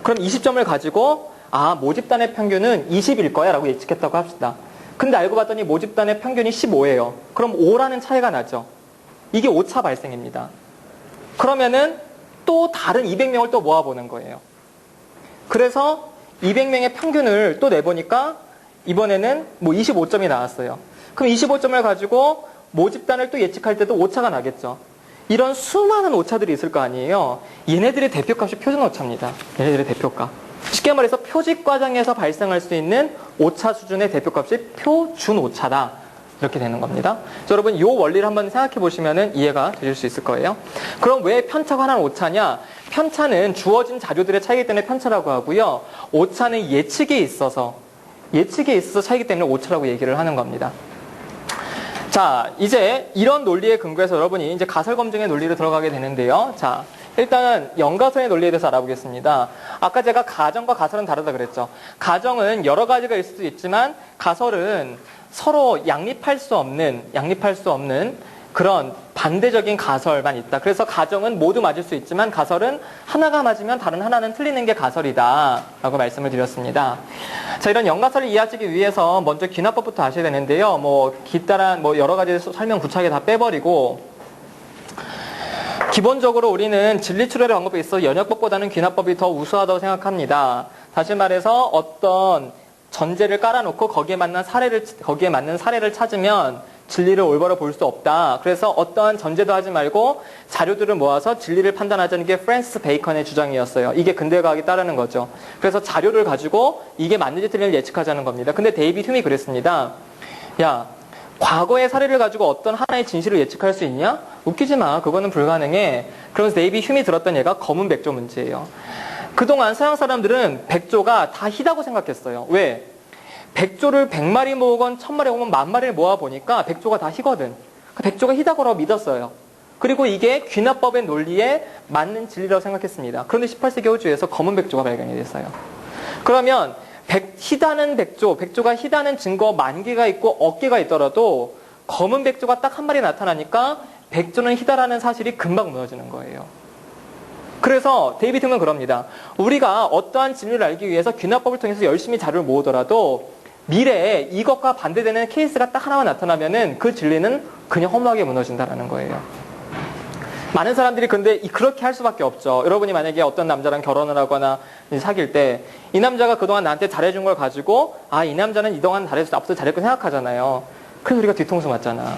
그럼 20점을 가지고 모집단의 평균은 20일 거야 라고 예측했다고 합시다. 근데 알고 봤더니 모집단의 평균이 15예요. 그럼 5라는 차이가 나죠. 이게 오차 발생입니다. 그러면은 또 다른 200명을 또 모아보는 거예요. 그래서 200명의 평균을 또 내보니까 이번에는 25점이 나왔어요. 그럼 25점을 가지고 모집단을 또 예측할 때도 오차가 나겠죠. 이런 수많은 오차들이 있을 거 아니에요. 얘네들의 대표값이 표준 오차입니다. 얘네들의 대표값. 쉽게 말해서 표집 과정에서 발생할 수 있는 오차 수준의 대표값이 표준 오차다. 이렇게 되는 겁니다. 여러분 이 원리를 한번 생각해 보시면 이해가 되실 수 있을 거예요. 그럼 왜 편차가 하나는 오차냐? 편차는 주어진 자료들의 차이기 때문에 편차라고 하고요. 오차는 예측에 있어서 차이기 때문에 오차라고 얘기를 하는 겁니다. 자, 이제 이런 논리에 근거해서 여러분이 이제 가설 검증의 논리로 들어가게 되는데요. 자, 일단 연가설의 논리에 대해서 알아보겠습니다. 아까 제가 가정과 가설은 다르다 그랬죠. 가정은 여러 가지가 있을 수 있지만 가설은 서로 양립할 수 없는 그런 반대적인 가설만 있다. 그래서 가정은 모두 맞을 수 있지만 가설은 하나가 맞으면 다른 하나는 틀리는 게 가설이다 라고 말씀을 드렸습니다. 자, 이런 연가설을 이해하기 위해서 먼저 귀납법부터 아셔야 되는데요. 기타란 여러 가지 설명 구차하게 다 빼버리고, 기본적으로 우리는 진리추론의 방법에 있어 연역법보다는 귀납법이 더 우수하다고 생각합니다. 다시 말해서 어떤 전제를 깔아놓고 거기에 맞는 사례를 찾으면 진리를 올바로 볼 수 없다. 그래서 어떠한 전제도 하지 말고 자료들을 모아서 진리를 판단하자는 게 프랜시스 베이컨의 주장이었어요. 이게 근대과학이 따르는 거죠. 그래서 자료를 가지고 이게 맞는지 틀린지 예측하자는 겁니다. 근데 데이비드 휴미 그랬습니다. 야, 과거의 사례를 가지고 어떤 하나의 진실을 예측할 수 있냐? 웃기지 마. 그거는 불가능해. 그러면서 데이비드 휴미 들었던 얘가 검은 백조 문제예요. 그동안 서양 사람들은 백조가 다 희다고 생각했어요. 왜? 백조를 100마리 모으건 1000마리 모으건 10,000마리를 모아보니까 백조가 다 희거든. 백조가 희다고 믿었어요. 그리고 이게 귀납법의 논리에 맞는 진리라고 생각했습니다. 그런데 18세기 호주에서 검은 백조가 발견이 됐어요. 그러면 희다는 백조가 희다는 증거 10,000개가 있고 10,000개가 있더라도 검은 백조가 딱 한 마리 나타나니까 백조는 희다라는 사실이 금방 무너지는 거예요. 그래서 데이비드 휴먼은 그럽니다. 우리가 어떠한 진리를 알기 위해서 귀납법을 통해서 열심히 자료를 모으더라도 미래에 이것과 반대되는 케이스가 딱 하나만 나타나면은 그 진리는 그냥 허무하게 무너진다라는 거예요. 많은 사람들이 근데 그렇게 할 수밖에 없죠. 여러분이 만약에 어떤 남자랑 결혼을 하거나 사귈 때 이 남자가 그동안 나한테 잘해준 걸 가지고 아, 이 남자는 이동안 잘해서 앞으로 잘할 거 생각하잖아요. 그래서 우리가 뒤통수 맞잖아.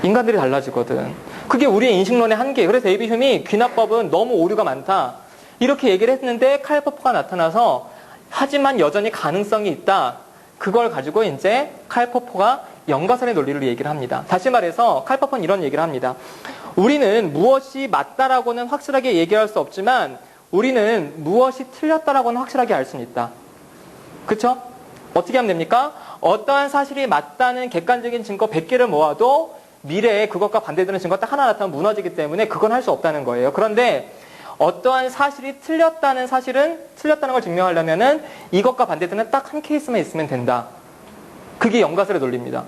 인간들이 달라지거든. 그게 우리의 인식론의 한계. 그래서 데이비드 휴먼이 귀납법은 너무 오류가 많다. 이렇게 얘기를 했는데 칼 포퍼가 나타나서 하지만 여전히 가능성이 있다. 그걸 가지고 이제 칼 포퍼가 연가설의 논리를 얘기를 합니다. 다시 말해서 칼 포퍼는 이런 얘기를 합니다. 우리는 무엇이 맞다라고는 확실하게 얘기할 수 없지만 우리는 무엇이 틀렸다라고는 확실하게 알 수는 있다. 그쵸? 어떻게 하면 됩니까? 어떠한 사실이 맞다는 객관적인 증거 100개를 모아도 미래에 그것과 반대되는 증거 딱 하나 나타나면 무너지기 때문에 그건 할 수 없다는 거예요. 그런데 어떠한 사실이 틀렸다는 사실은 틀렸다는 걸 증명하려면은 이것과 반대되는 딱 한 케이스만 있으면 된다. 그게 연가설의 논리입니다.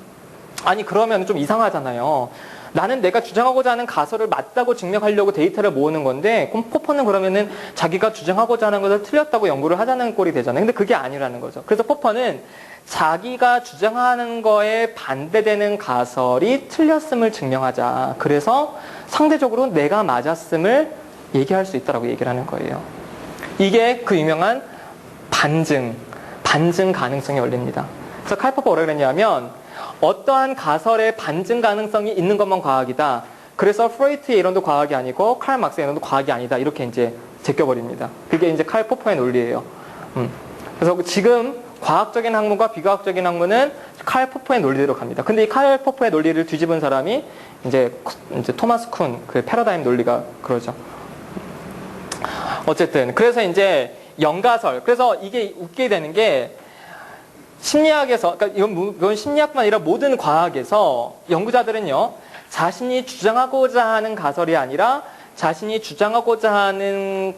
아니 그러면 좀 이상하잖아요. 나는 내가 주장하고자 하는 가설을 맞다고 증명하려고 데이터를 모으는 건데 그럼 포퍼는 그러면은 자기가 주장하고자 하는 것을 틀렸다고 연구를 하자는 꼴이 되잖아요. 근데 그게 아니라는 거죠. 그래서 포퍼는 자기가 주장하는 거에 반대되는 가설이 틀렸음을 증명하자. 그래서 상대적으로 내가 맞았음을 얘기할 수 있다라고 얘기를 하는 거예요. 이게 그 유명한 반증 가능성의 원리입니다. 그래서 칼 포퍼가 뭐라 그랬냐면 어떠한 가설의 반증 가능성이 있는 것만 과학이다. 그래서 프로이트의 이론도 과학이 아니고 칼 막스의 이론도 과학이 아니다. 이렇게 이제 제껴버립니다. 그게 이제 칼 포퍼의 논리예요. 그래서 지금 과학적인 학문과 비과학적인 학문은 칼 포퍼의 논리대로 갑니다. 근데 이 칼 포퍼의 논리를 뒤집은 사람이 이제 토마스 쿤, 그 패러다임 논리가 그러죠. 어쨌든 그래서 이제 연가설. 그래서 이게 웃게 되는 게 심리학에서, 그러니까 이건 심리학만 아니라 모든 과학에서 연구자들은요, 자신이 주장하고자 하는 가설이 아니라 자신이 주장하고자 하는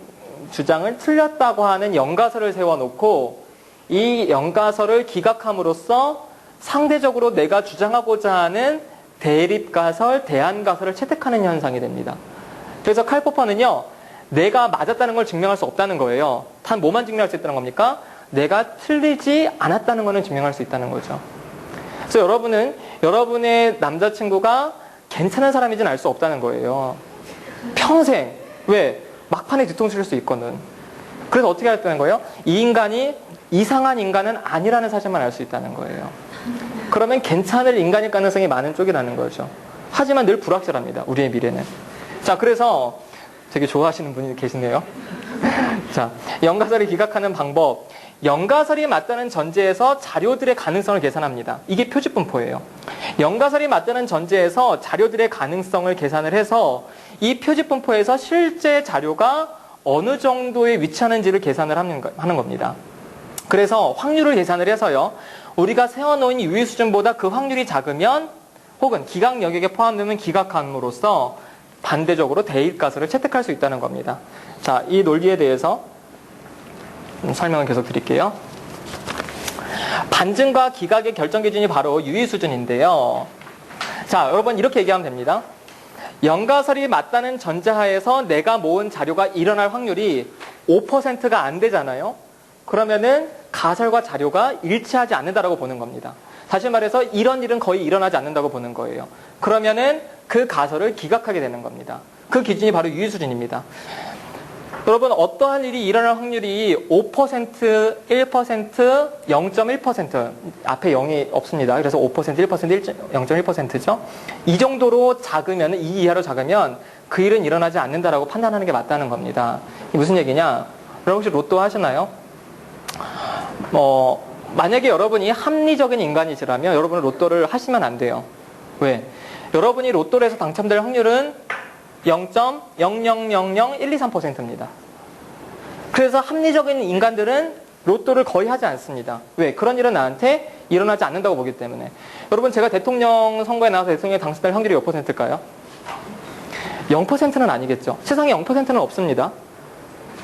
주장을 틀렸다고 하는 연가설을 세워놓고 이 연가설을 기각함으로써 상대적으로 내가 주장하고자 하는 대립가설, 대안가설을 채택하는 현상이 됩니다. 그래서 칼 포퍼는요, 내가 맞았다는 걸 증명할 수 없다는 거예요. 단 뭐만 증명할 수 있다는 겁니까? 내가 틀리지 않았다는 것은 증명할 수 있다는 거죠. 그래서 여러분은 여러분의 남자친구가 괜찮은 사람인지는 알 수 없다는 거예요. 평생. 왜? 막판에 뒤통수를 수 있거든. 그래서 어떻게 했다는 거예요? 이 인간이 이상한 인간은 아니라는 사실만 알 수 있다는 거예요. 그러면 괜찮을 인간일 가능성이 많은 쪽이라는 거죠. 하지만 늘 불확실합니다. 우리의 미래는. 자, 그래서 되게 좋아하시는 분이 계시네요. 자, 연가설을 기각하는 방법. 연가설이 맞다는 전제에서 자료들의 가능성을 계산합니다. 이게 표집분포예요. 연가설이 맞다는 전제에서 자료들의 가능성을 계산을 해서 이 표집분포에서 실제 자료가 어느 정도에 위치하는지를 계산을 하는 겁니다. 그래서 확률을 계산을 해서요. 우리가 세워놓은 유의 수준보다 그 확률이 작으면 혹은 기각 영역에 포함되면 기각함으로써 반대적으로 대입가설을 채택할 수 있다는 겁니다. 자, 이 논리에 대해서 설명을 계속 드릴게요. 반증과 기각의 결정 기준이 바로 유의 수준인데요. 자, 여러분 이렇게 얘기하면 됩니다. 연가설이 맞다는 전제하에서 내가 모은 자료가 일어날 확률이 5%가 안 되잖아요. 그러면은 가설과 자료가 일치하지 않는다라고 보는 겁니다. 다시 말해서 이런 일은 거의 일어나지 않는다고 보는 거예요. 그러면은 그 가설을 기각하게 되는 겁니다. 그 기준이 바로 유의 수준입니다. 여러분 어떠한 일이 일어날 확률이 5%, 1%, 0.1% 앞에 0이 없습니다. 그래서 5%, 1%, 0.1%죠. 이 정도로 작으면, 이 이하로 작으면 그 일은 일어나지 않는다라고 판단하는 게 맞다는 겁니다. 이게 무슨 얘기냐? 여러분 혹시 로또 하시나요? 만약에 여러분이 합리적인 인간이시라면 여러분은 로또를 하시면 안 돼요. 왜? 여러분이 로또를 해서 당첨될 확률은 0.0000123%입니다. 그래서 합리적인 인간들은 로또를 거의 하지 않습니다. 왜? 그런 일은 나한테 일어나지 않는다고 보기 때문에. 여러분 제가 대통령 선거에 나와서 대통령에 당선될 확률이 몇 %일까요? 0%는 아니겠죠. 세상에 0%는 없습니다.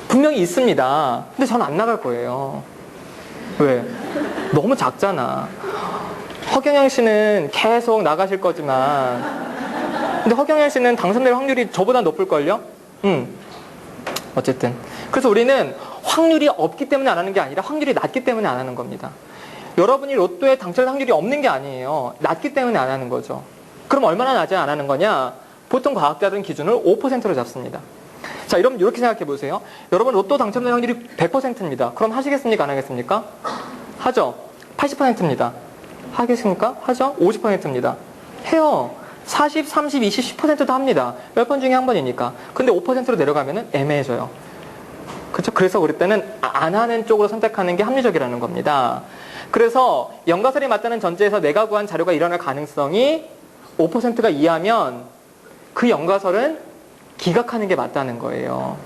분명히 있습니다. 근데 저는 안 나갈 거예요. 왜? 너무 작잖아. 허경영 씨는 계속 나가실 거지만 근데 허경영 씨는 당선될 확률이 저보다 높을걸요? 어쨌든. 그래서 우리는 확률이 없기 때문에 안 하는 게 아니라 확률이 낮기 때문에 안 하는 겁니다. 여러분이 로또에 당첨될 확률이 없는 게 아니에요. 낮기 때문에 안 하는 거죠. 그럼 얼마나 낮아야 안 하는 거냐? 보통 과학자들은 기준을 5%로 잡습니다. 자, 여러분 이렇게 생각해 보세요. 여러분 로또 당첨될 확률이 100%입니다. 그럼 하시겠습니까? 안 하겠습니까? 하죠. 80%입니다. 하겠습니까? 하죠. 50%입니다. 해요. 40, 30, 20, 10%도 합니다. 몇 번 중에 한 번이니까. 근데 5%로 내려가면은 애매해져요. 그렇죠? 그래서 우리 때는 안 하는 쪽으로 선택하는 게 합리적이라는 겁니다. 그래서 연가설이 맞다는 전제에서 내가 구한 자료가 일어날 가능성이 5%가 이하면 그 연가설은 기각하는 게 맞다는 거예요.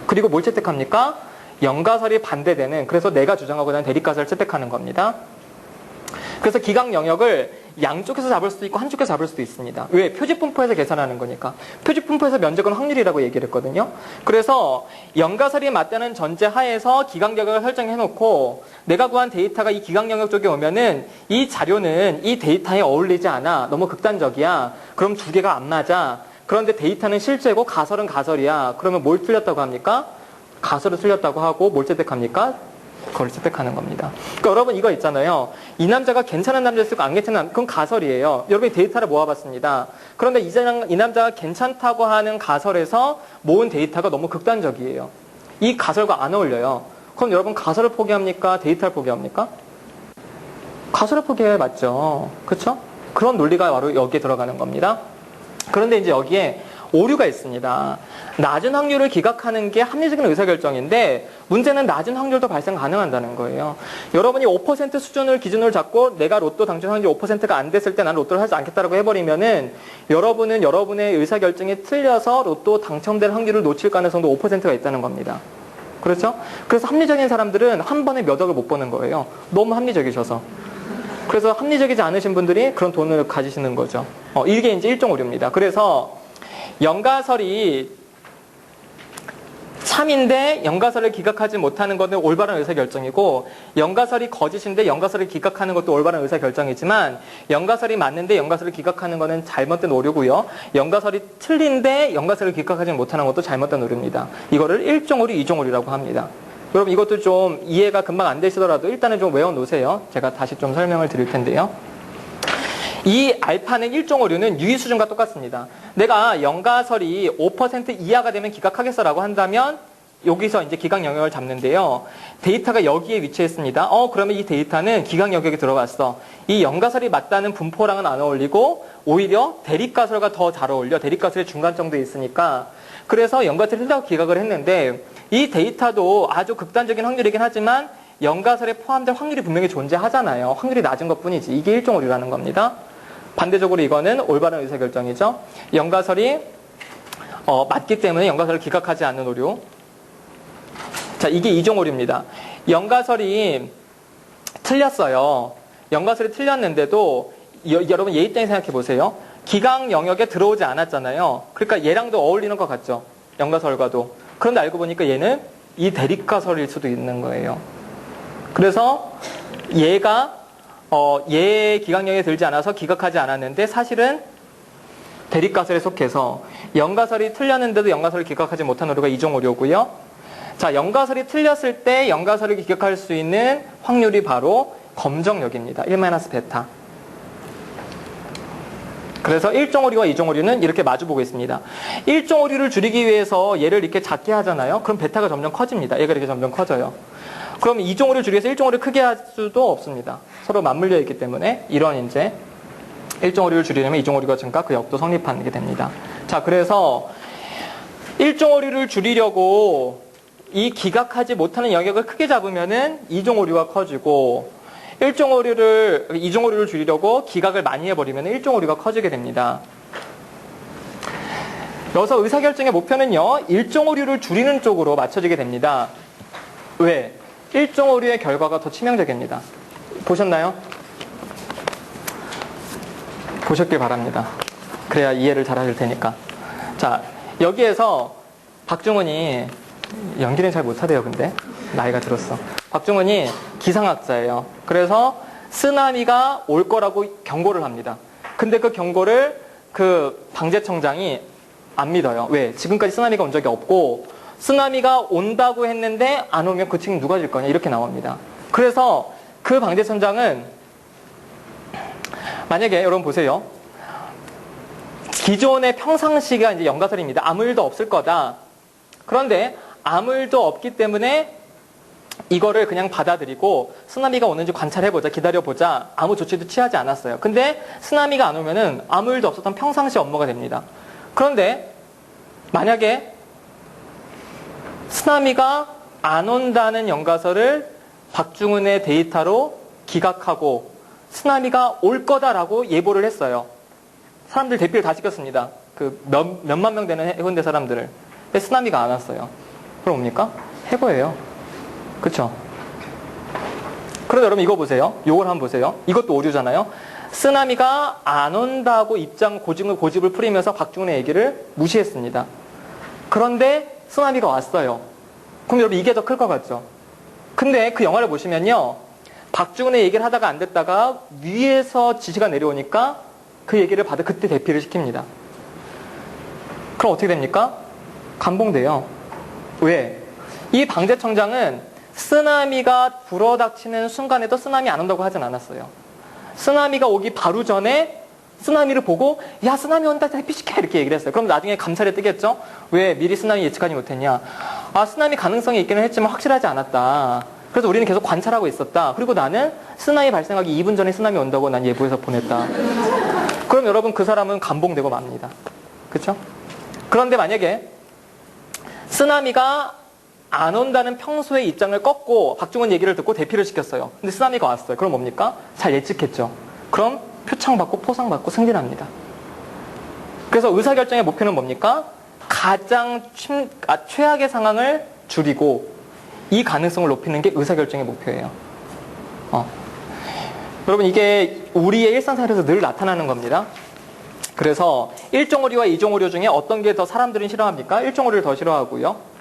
그리고 뭘 채택합니까? 연가설이 반대되는, 그래서 내가 주장하고자 하는 대립가설을 채택하는 겁니다. 그래서 기각 영역을 양쪽에서 잡을 수도 있고 한쪽에서 잡을 수도 있습니다. 왜? 표집분포에서 계산하는 거니까. 표집분포에서 면적은 확률이라고 얘기를 했거든요. 그래서 연가설이 맞다는 전제 하에서 기각 영역을 설정해놓고 내가 구한 데이터가 이 기각 영역 쪽에 오면은 이 자료는 이 데이터에 어울리지 않아. 너무 극단적이야. 그럼 두 개가 안 맞아. 그런데 데이터는 실제고 가설은 가설이야. 그러면 뭘 틀렸다고 합니까? 가설을 틀렸다고 하고 뭘 채택합니까? 그걸 채택하는 겁니다. 그러니까 여러분 이거 있잖아요. 이 남자가 괜찮은 남자였고 안 괜찮은 남자, 그건 가설이에요. 여러분이 데이터를 모아봤습니다. 그런데 이 남자가 괜찮다고 하는 가설에서 모은 데이터가 너무 극단적이에요. 이 가설과 안 어울려요. 그럼 여러분 가설을 포기합니까? 데이터를 포기합니까? 가설을 포기해야 맞죠. 그렇죠? 그런 논리가 바로 여기에 들어가는 겁니다. 그런데 이제 여기에 오류가 있습니다. 낮은 확률을 기각하는 게 합리적인 의사결정인데 문제는 낮은 확률도 발생 가능한다는 거예요. 여러분이 5% 수준을 기준으로 잡고 내가 로또 당첨 확률이 5%가 안 됐을 때 나는 로또를 하지 않겠다라고 해버리면은 여러분은 여러분의 의사결정이 틀려서 로또 당첨될 확률을 놓칠 가능성도 5%가 있다는 겁니다. 그렇죠? 그래서 합리적인 사람들은 한 번에 몇 억을 못 버는 거예요. 너무 합리적이셔서. 그래서 합리적이지 않으신 분들이 그런 돈을 가지시는 거죠. 이게 이제 일종 오류입니다. 그래서 연가설이 참인데 연가설을 기각하지 못하는 것은 올바른 의사결정이고 연가설이 거짓인데 연가설을 기각하는 것도 올바른 의사결정이지만 연가설이 맞는데 연가설을 기각하는 것은 잘못된 오류고요. 연가설이 틀린데 연가설을 기각하지 못하는 것도 잘못된 오류입니다. 이거를 1종 오류, 2종 오류라고 합니다. 여러분 이것도 좀 이해가 금방 안 되시더라도 일단은 좀 외워놓으세요. 제가 다시 좀 설명을 드릴 텐데요. 이 알파는 1종 오류는 유의 수준과 똑같습니다. 내가 연가설이 5% 이하가 되면 기각하겠어라고 한다면 여기서 이제 기각 영역을 잡는데요. 데이터가 여기에 위치했습니다. 그러면 이 데이터는 기각 영역에 들어갔어. 이 연가설이 맞다는 분포랑은 안 어울리고 오히려 대립가설과 더 잘 어울려. 대립가설의 중간 정도에 있으니까. 그래서 연가설이 틀리다고 기각을 했는데 이 데이터도 아주 극단적인 확률이긴 하지만 연가설에 포함될 확률이 분명히 존재하잖아요. 확률이 낮은 것뿐이지. 이게 1종 오류라는 겁니다. 반대적으로 이거는 올바른 의사결정이죠. 연가설이 맞기 때문에 연가설을 기각하지 않는 오류. 자, 이게 2종 오류입니다. 연가설이 틀렸어요. 연가설이 틀렸는데도 여러분 얘 입장에 생각해 보세요. 기각 영역에 들어오지 않았잖아요. 그러니까 얘랑도 어울리는 것 같죠. 연가설과도. 그런데 알고 보니까 얘는 이 대립가설일 수도 있는 거예요. 그래서 얘가 얘의 기각력에 들지 않아서 기각하지 않았는데 사실은 대립가설에 속해서 연가설이 틀렸는데도 연가설을 기각하지 못한 오류가 2종 오류고요. 자, 연가설이 틀렸을 때 연가설을 기각할 수 있는 확률이 바로 검정력입니다. 1-베타. 그래서 1종 오류와 2종 오류는 이렇게 마주보고 있습니다. 1종 오류를 줄이기 위해서 얘를 이렇게 작게 하잖아요. 그럼 베타가 점점 커집니다. 얘가 이렇게 점점 커져요. 그럼 2종 오류를 줄이기 위해서 1종 오류를 크게 할 수도 없습니다. 서로 맞물려 있기 때문에 이런 이제 1종 오류를 줄이려면 2종 오류가 증가, 그 역도 성립하게 됩니다. 자, 그래서 1종 오류를 줄이려고 이 기각하지 못하는 영역을 크게 잡으면은 2종 오류가 커지고 2종 오류를 줄이려고 기각을 많이 해버리면 1종 오류가 커지게 됩니다. 여기서 의사결정의 목표는요, 1종 오류를 줄이는 쪽으로 맞춰지게 됩니다. 왜? 1종 오류의 결과가 더 치명적입니다. 보셨나요? 보셨길 바랍니다. 그래야 이해를 잘 하실 테니까. 자, 여기에서 박중훈이 연기는 잘 못하대요. 근데 나이가 들었어. 박중훈이 기상학자예요. 그래서 쓰나미가 올 거라고 경고를 합니다. 근데 그 경고를 그 방재청장이 안 믿어요. 왜? 지금까지 쓰나미가 온 적이 없고 쓰나미가 온다고 했는데 안 오면 그 책임 누가 질 거냐 이렇게 나옵니다. 그래서 그 방제천장은 만약에 여러분 보세요. 기존의 평상시가 이제 영가설입니다. 아무 일도 없을 거다. 그런데 아무 일도 없기 때문에 이거를 그냥 받아들이고 쓰나미가 오는지 관찰해보자, 기다려보자, 아무 조치도 취하지 않았어요. 근데 쓰나미가 안 오면은 아무 일도 없었던 평상시 업무가 됩니다. 그런데 만약에 쓰나미가 안 온다는 영가설을 박중훈의 데이터로 기각하고 쓰나미가 올 거다라고 예보를 했어요. 사람들 대피를 다 시켰습니다. 그 몇만 명 되는 해운대 사람들을. 근데 쓰나미가 안 왔어요. 그럼 뭡니까? 해고예요. 그쵸? 그래서 여러분 이거 보세요. 요걸 한번 보세요. 이것도 오류잖아요. 쓰나미가 안 온다고 고집을 풀이면서 박중훈의 얘기를 무시했습니다. 그런데 쓰나미가 왔어요. 그럼 여러분 이게 더 클 것 같죠? 근데 그 영화를 보시면요. 박중훈의 얘기를 하다가 안 됐다가 위에서 지시가 내려오니까 그 얘기를 받아 그때 대피를 시킵니다. 그럼 어떻게 됩니까? 감봉돼요. 왜? 이 방제청장은 쓰나미가 불어닥치는 순간에도 쓰나미 안 온다고 하진 않았어요. 쓰나미가 오기 바로 전에 쓰나미를 보고 야 쓰나미 온다 대피시켜 이렇게 얘기를 했어요. 그럼 나중에 감찰에 뜨겠죠? 왜 미리 쓰나미 예측하지 못했냐? 아 쓰나미 가능성이 있기는 했지만 확실하지 않았다. 그래서 우리는 계속 관찰하고 있었다. 그리고 나는 쓰나미 발생하기 2분 전에 쓰나미 온다고 난 예보해서 보냈다. 그럼 여러분 그 사람은 감봉되고 맙니다. 그렇죠? 그런데 만약에 쓰나미가 안 온다는 평소의 입장을 꺾고 박중훈 얘기를 듣고 대피를 시켰어요. 근데 쓰나미가 왔어요. 그럼 뭡니까? 잘 예측했죠. 그럼 표창받고 포상받고 승진합니다. 그래서 의사결정의 목표는 뭡니까? 가장 최악의 상황을 줄이고 이 가능성을 높이는 게 의사결정의 목표예요. 여러분 이게 우리의 일상생활에서 늘 나타나는 겁니다. 그래서 1종 오류와 2종 오류 중에 어떤 게 더 사람들은 싫어합니까? 1종 오류를 더 싫어하고요.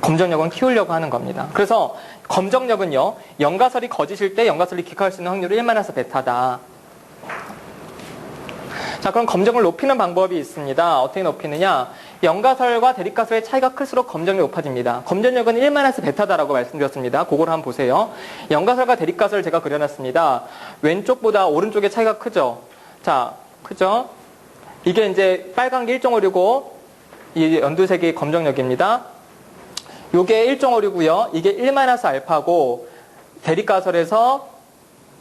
검정력은 키우려고 하는 겁니다. 그래서 검정력은요. 영가설이 거짓일 때 영가설이 기각할 수 있는 확률이 1-베타다. 자, 그럼 검정을 높이는 방법이 있습니다. 어떻게 높이느냐? 영가설과 대립가설의 차이가 클수록 검정력이 높아집니다. 검정력은 1-베타다라고 말씀드렸습니다. 그걸 한번 보세요. 영가설과 대립가설을 제가 그려놨습니다. 왼쪽보다 오른쪽의 차이가 크죠? 자, 크죠? 이게 이제 빨간 게 1종 오류고 이 연두색이 검정력입니다. 요게 1종 오류고요. 이게 1-알파고 대립가설에서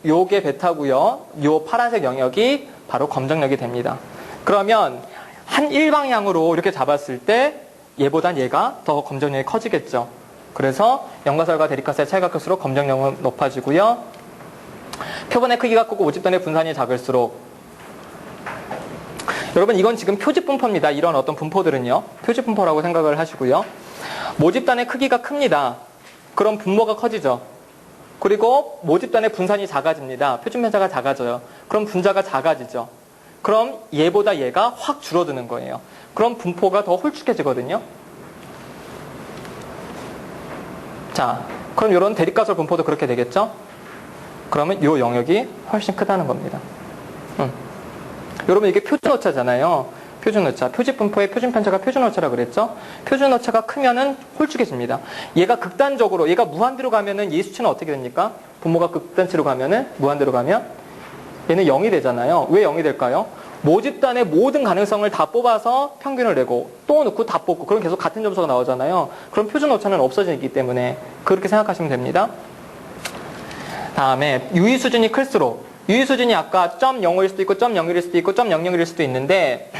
요게 베타고요. 요 파란색 영역이 바로 검정력이 됩니다. 그러면 한 일방향으로 이렇게 잡았을 때 얘보단 얘가 더 검정력이 커지겠죠. 그래서 영가설과 대립가설의 차이가 클수록 검정력은 높아지고요. 표본의 크기가 크고 모집단의 분산이 작을수록 여러분 이건 지금 표집 분포입니다. 이런 어떤 분포들은요. 표집 분포라고 생각을 하시고요. 모집단의 크기가 큽니다. 그럼 분모가 커지죠. 그리고 모집단의 분산이 작아집니다. 표준 편차가 작아져요. 그럼 분자가 작아지죠. 그럼 얘보다 얘가 확 줄어드는 거예요. 그럼 분포가 더 홀쭉해지거든요. 자, 그럼 이런 대립가설 분포도 그렇게 되겠죠? 그러면 이 영역이 훨씬 크다는 겁니다. 여러분 이게 표준오차잖아요. 표준오차. 표집분포의 표준편차가 표준오차라 그랬죠? 표준오차가 크면은 홀쭉해집니다. 얘가 극단적으로, 얘가 무한대로 가면은 이 수치는 어떻게 됩니까? 분모가 극단치로 가면은, 무한대로 가면 얘는 0이 되잖아요. 왜 0이 될까요? 모집단의 모든 가능성을 다 뽑아서 평균을 내고 또 넣고 다 뽑고 그럼 계속 같은 점수가 나오잖아요. 그럼 표준오차는 없어지기 때문에 그렇게 생각하시면 됩니다. 다음에 유의수준이 클수록 유의수준이 아까 0.05일 수도 있고 0.01일 수도 있고 0.00일 수도 있는데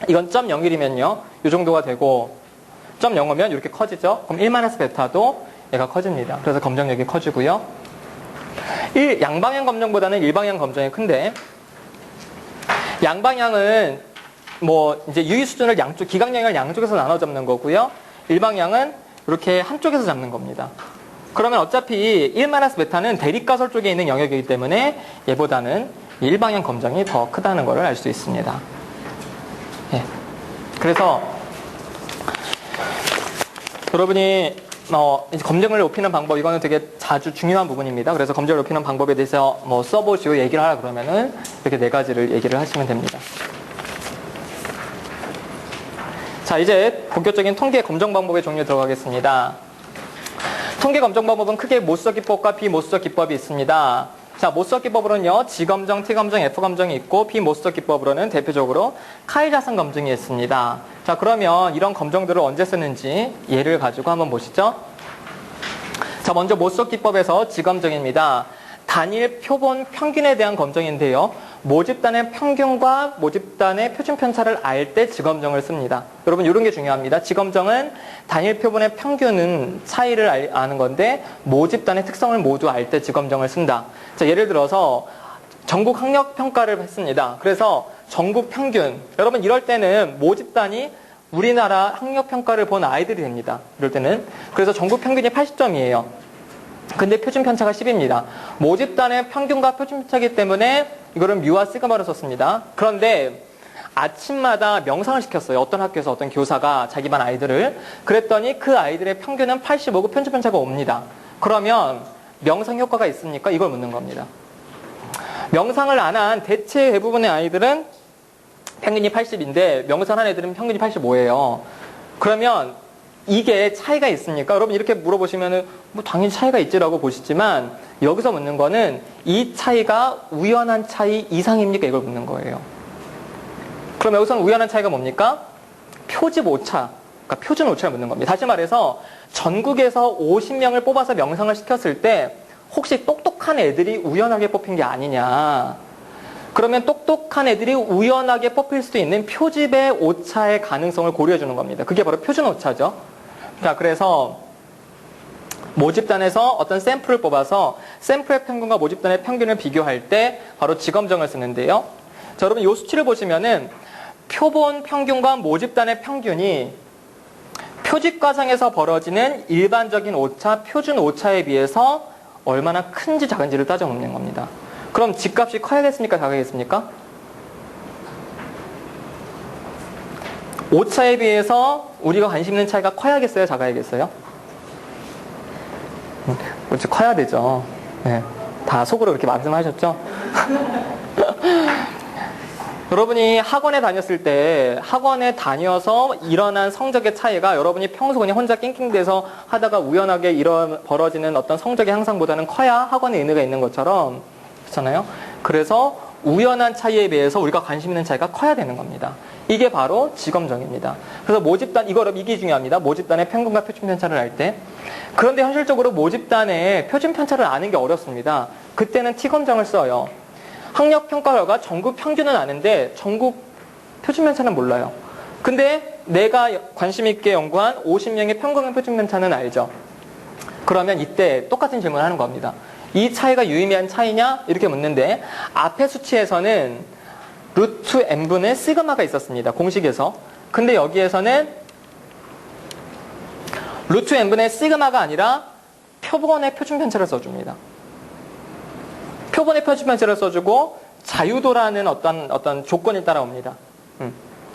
이건 0.01이면요. 이 정도가 되고 0.05면 이렇게 커지죠. 그럼 1-베타도 얘가 커집니다. 그래서 검정력이 커지고요. 양방향 검정보다는 일방향 검정이 큰데 양방향은 뭐 이제 유의 수준을 양쪽 기각량을 양쪽에서 나눠 잡는 거고요. 일방향은 이렇게 한쪽에서 잡는 겁니다. 그러면 어차피 1-베타는 대립가설 쪽에 있는 영역이기 때문에 얘보다는 일방향 검정이 더 크다는 것을 알 수 있습니다. 예. 그래서 여러분이 이제 검정을 높이는 방법 이거는 되게 자주 중요한 부분입니다. 그래서 검정을 높이는 방법에 대해서 뭐 써보시고 얘기를 하라 그러면은 이렇게 4가지를 얘기를 하시면 됩니다. 자. 자, 이제 본격적인 통계 검정 방법의 종류 들어가겠습니다. 통계 검정 방법은 크게 모수적 기법과 비모수적 기법이 있습니다. 자, 모수적 기법으로는요, 지검정, T검정, F검정이 있고, 비모수적 기법으로는 대표적으로 카이자산 검증이 있습니다. 자, 그러면 이런 검정들을 언제 쓰는지 예를 가지고 한번 보시죠. 자, 먼저 모수적 기법에서 지검정입니다. 단일 표본 평균에 대한 검정인데요. 모집단의 평균과 모집단의 표준 편차를 알 때 지검정을 씁니다. 여러분, 이런 게 중요합니다. 지검정은 단일 표본의 평균은 차이를 아는 건데 모집단의 특성을 모두 알 때 지검정을 쓴다. 자, 예를 들어서 전국 학력 평가를 했습니다. 그래서 전국 평균, 여러분 이럴 때는 모집단이 우리나라 학력 평가를 본 아이들이 됩니다. 이럴 때는. 그래서 전국 평균이 80점이에요. 근데 표준 편차가 10입니다. 모집단의 평균과 표준 편차이기 때문에 이거를 뮤와 시그마로 썼습니다. 그런데 아침마다 명상을 시켰어요. 어떤 학교에서 어떤 교사가 자기 반 아이들을. 그랬더니 그 아이들의 평균은 85고 표준 편차가 옵니다. 그러면 명상 효과가 있습니까? 이걸 묻는 겁니다. 명상을 안 한 대체 대부분의 아이들은 평균이 80인데 명상한 애들은 평균이 85예요. 그러면 이게 차이가 있습니까? 여러분 이렇게 물어보시면은 뭐 당연히 차이가 있지라고 보시지만 여기서 묻는 거는 이 차이가 우연한 차이 이상입니까? 이걸 묻는 거예요. 그럼 여기서는 우연한 차이가 뭡니까? 표집 오차, 그러니까 표준 오차를 묻는 겁니다. 다시 말해서 전국에서 50명을 뽑아서 명상을 시켰을 때 혹시 똑똑한 애들이 우연하게 뽑힌 게 아니냐. 그러면 똑똑한 애들이 우연하게 뽑힐 수 있는 표집의 오차의 가능성을 고려해 주는 겁니다. 그게 바로 표준 오차죠. 자, 그래서 모집단에서 어떤 샘플을 뽑아서 샘플의 평균과 모집단의 평균을 비교할 때 바로 지검정을 쓰는데요. 자, 여러분 이 수치를 보시면은 표본 평균과 모집단의 평균이 표집 과정에서 벌어지는 일반적인 오차, 표준 오차에 비해서 얼마나 큰지 작은지를 따져 묻는 겁니다. 그럼 집값이 커야겠습니까? 작아야겠습니까? 오차에 비해서 우리가 관심 있는 차이가 커야겠어요? 작아야겠어요? 그렇지, 커야 되죠. 네, 다 속으로 그렇게 말씀하셨죠? 여러분이 학원에 다녔을 때 학원에 다녀서 일어난 성적의 차이가 여러분이 평소 그냥 혼자 낑낑대서 하다가 우연하게 벌어지는 어떤 성적의 향상보다는 커야 학원에 의미가 있는 것처럼 그렇잖아요. 그래서 우연한 차이에 비해서 우리가 관심 있는 차이가 커야 되는 겁니다. 이게 바로 지검정입니다. 그래서 모집단, 이게 중요합니다. 모집단의 평균과 표준 편차를 알 때. 그런데 현실적으로 모집단의 표준 편차를 아는 게 어렵습니다. 그때는 T검정을 써요. 학력 평가 결과 전국 평균은 아는데 전국 표준 편차는 몰라요. 근데 내가 관심 있게 연구한 50명의 평균 표준 편차는 알죠. 그러면 이때 똑같은 질문을 하는 겁니다. 이 차이가 유의미한 차이냐? 이렇게 묻는데 앞의 수치에서는 루트 n분의 시그마가 있었습니다. 공식에서. 근데 여기에서는 루트 n분의 시그마가 아니라 표본의 표준 편차를 써줍니다. 표본의 표준 편차를 써주고 자유도라는 어떤 조건이 따라옵니다.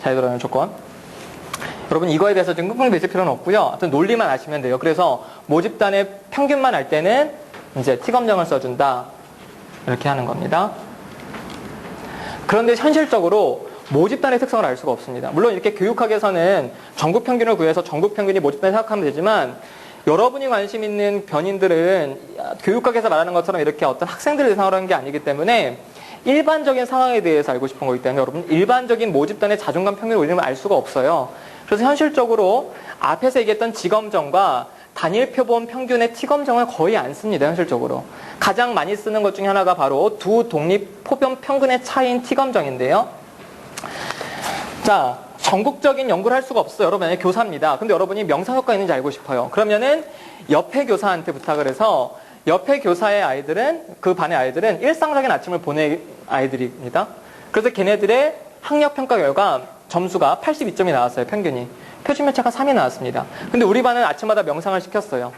자유도라는 조건. 여러분 이거에 대해서 지금 끙끙 대실 필요는 없고요. 하여튼 논리만 아시면 돼요. 그래서 모집단의 평균만 알 때는 이제 T검정을 써준다. 이렇게 하는 겁니다. 그런데 현실적으로 모집단의 특성을 알 수가 없습니다. 물론 이렇게 교육학에서는 전국 평균을 구해서 전국 평균이 모집단을 생각하면 되지만 여러분이 관심 있는 변인들은 교육학에서 말하는 것처럼 이렇게 어떤 학생들을 대상으로 하는 게 아니기 때문에 일반적인 상황에 대해서 알고 싶은 거기 때문에 여러분 일반적인 모집단의 자존감 평균을 올리면 알 수가 없어요. 그래서 현실적으로 앞에서 얘기했던 지검정과 단일 표본 평균의 T검정을 거의 안 씁니다. 현실적으로. 가장 많이 쓰는 것 중에 하나가 바로 두 독립 표본 평균의 차이인 T검정인데요. 자, 전국적인 연구를 할 수가 없어요. 여러분, 교사입니다. 근데 여러분이 명상효과 있는지 알고 싶어요. 그러면은 옆에 교사한테 부탁을 해서 옆에 교사의 아이들은, 그 반의 아이들은 일상적인 아침을 보낸 아이들입니다. 그래서 걔네들의 학력평가 결과 점수가 82점이 나왔어요. 평균이. 표준편차가 3이 나왔습니다. 근데 우리 반은 아침마다 명상을 시켰어요.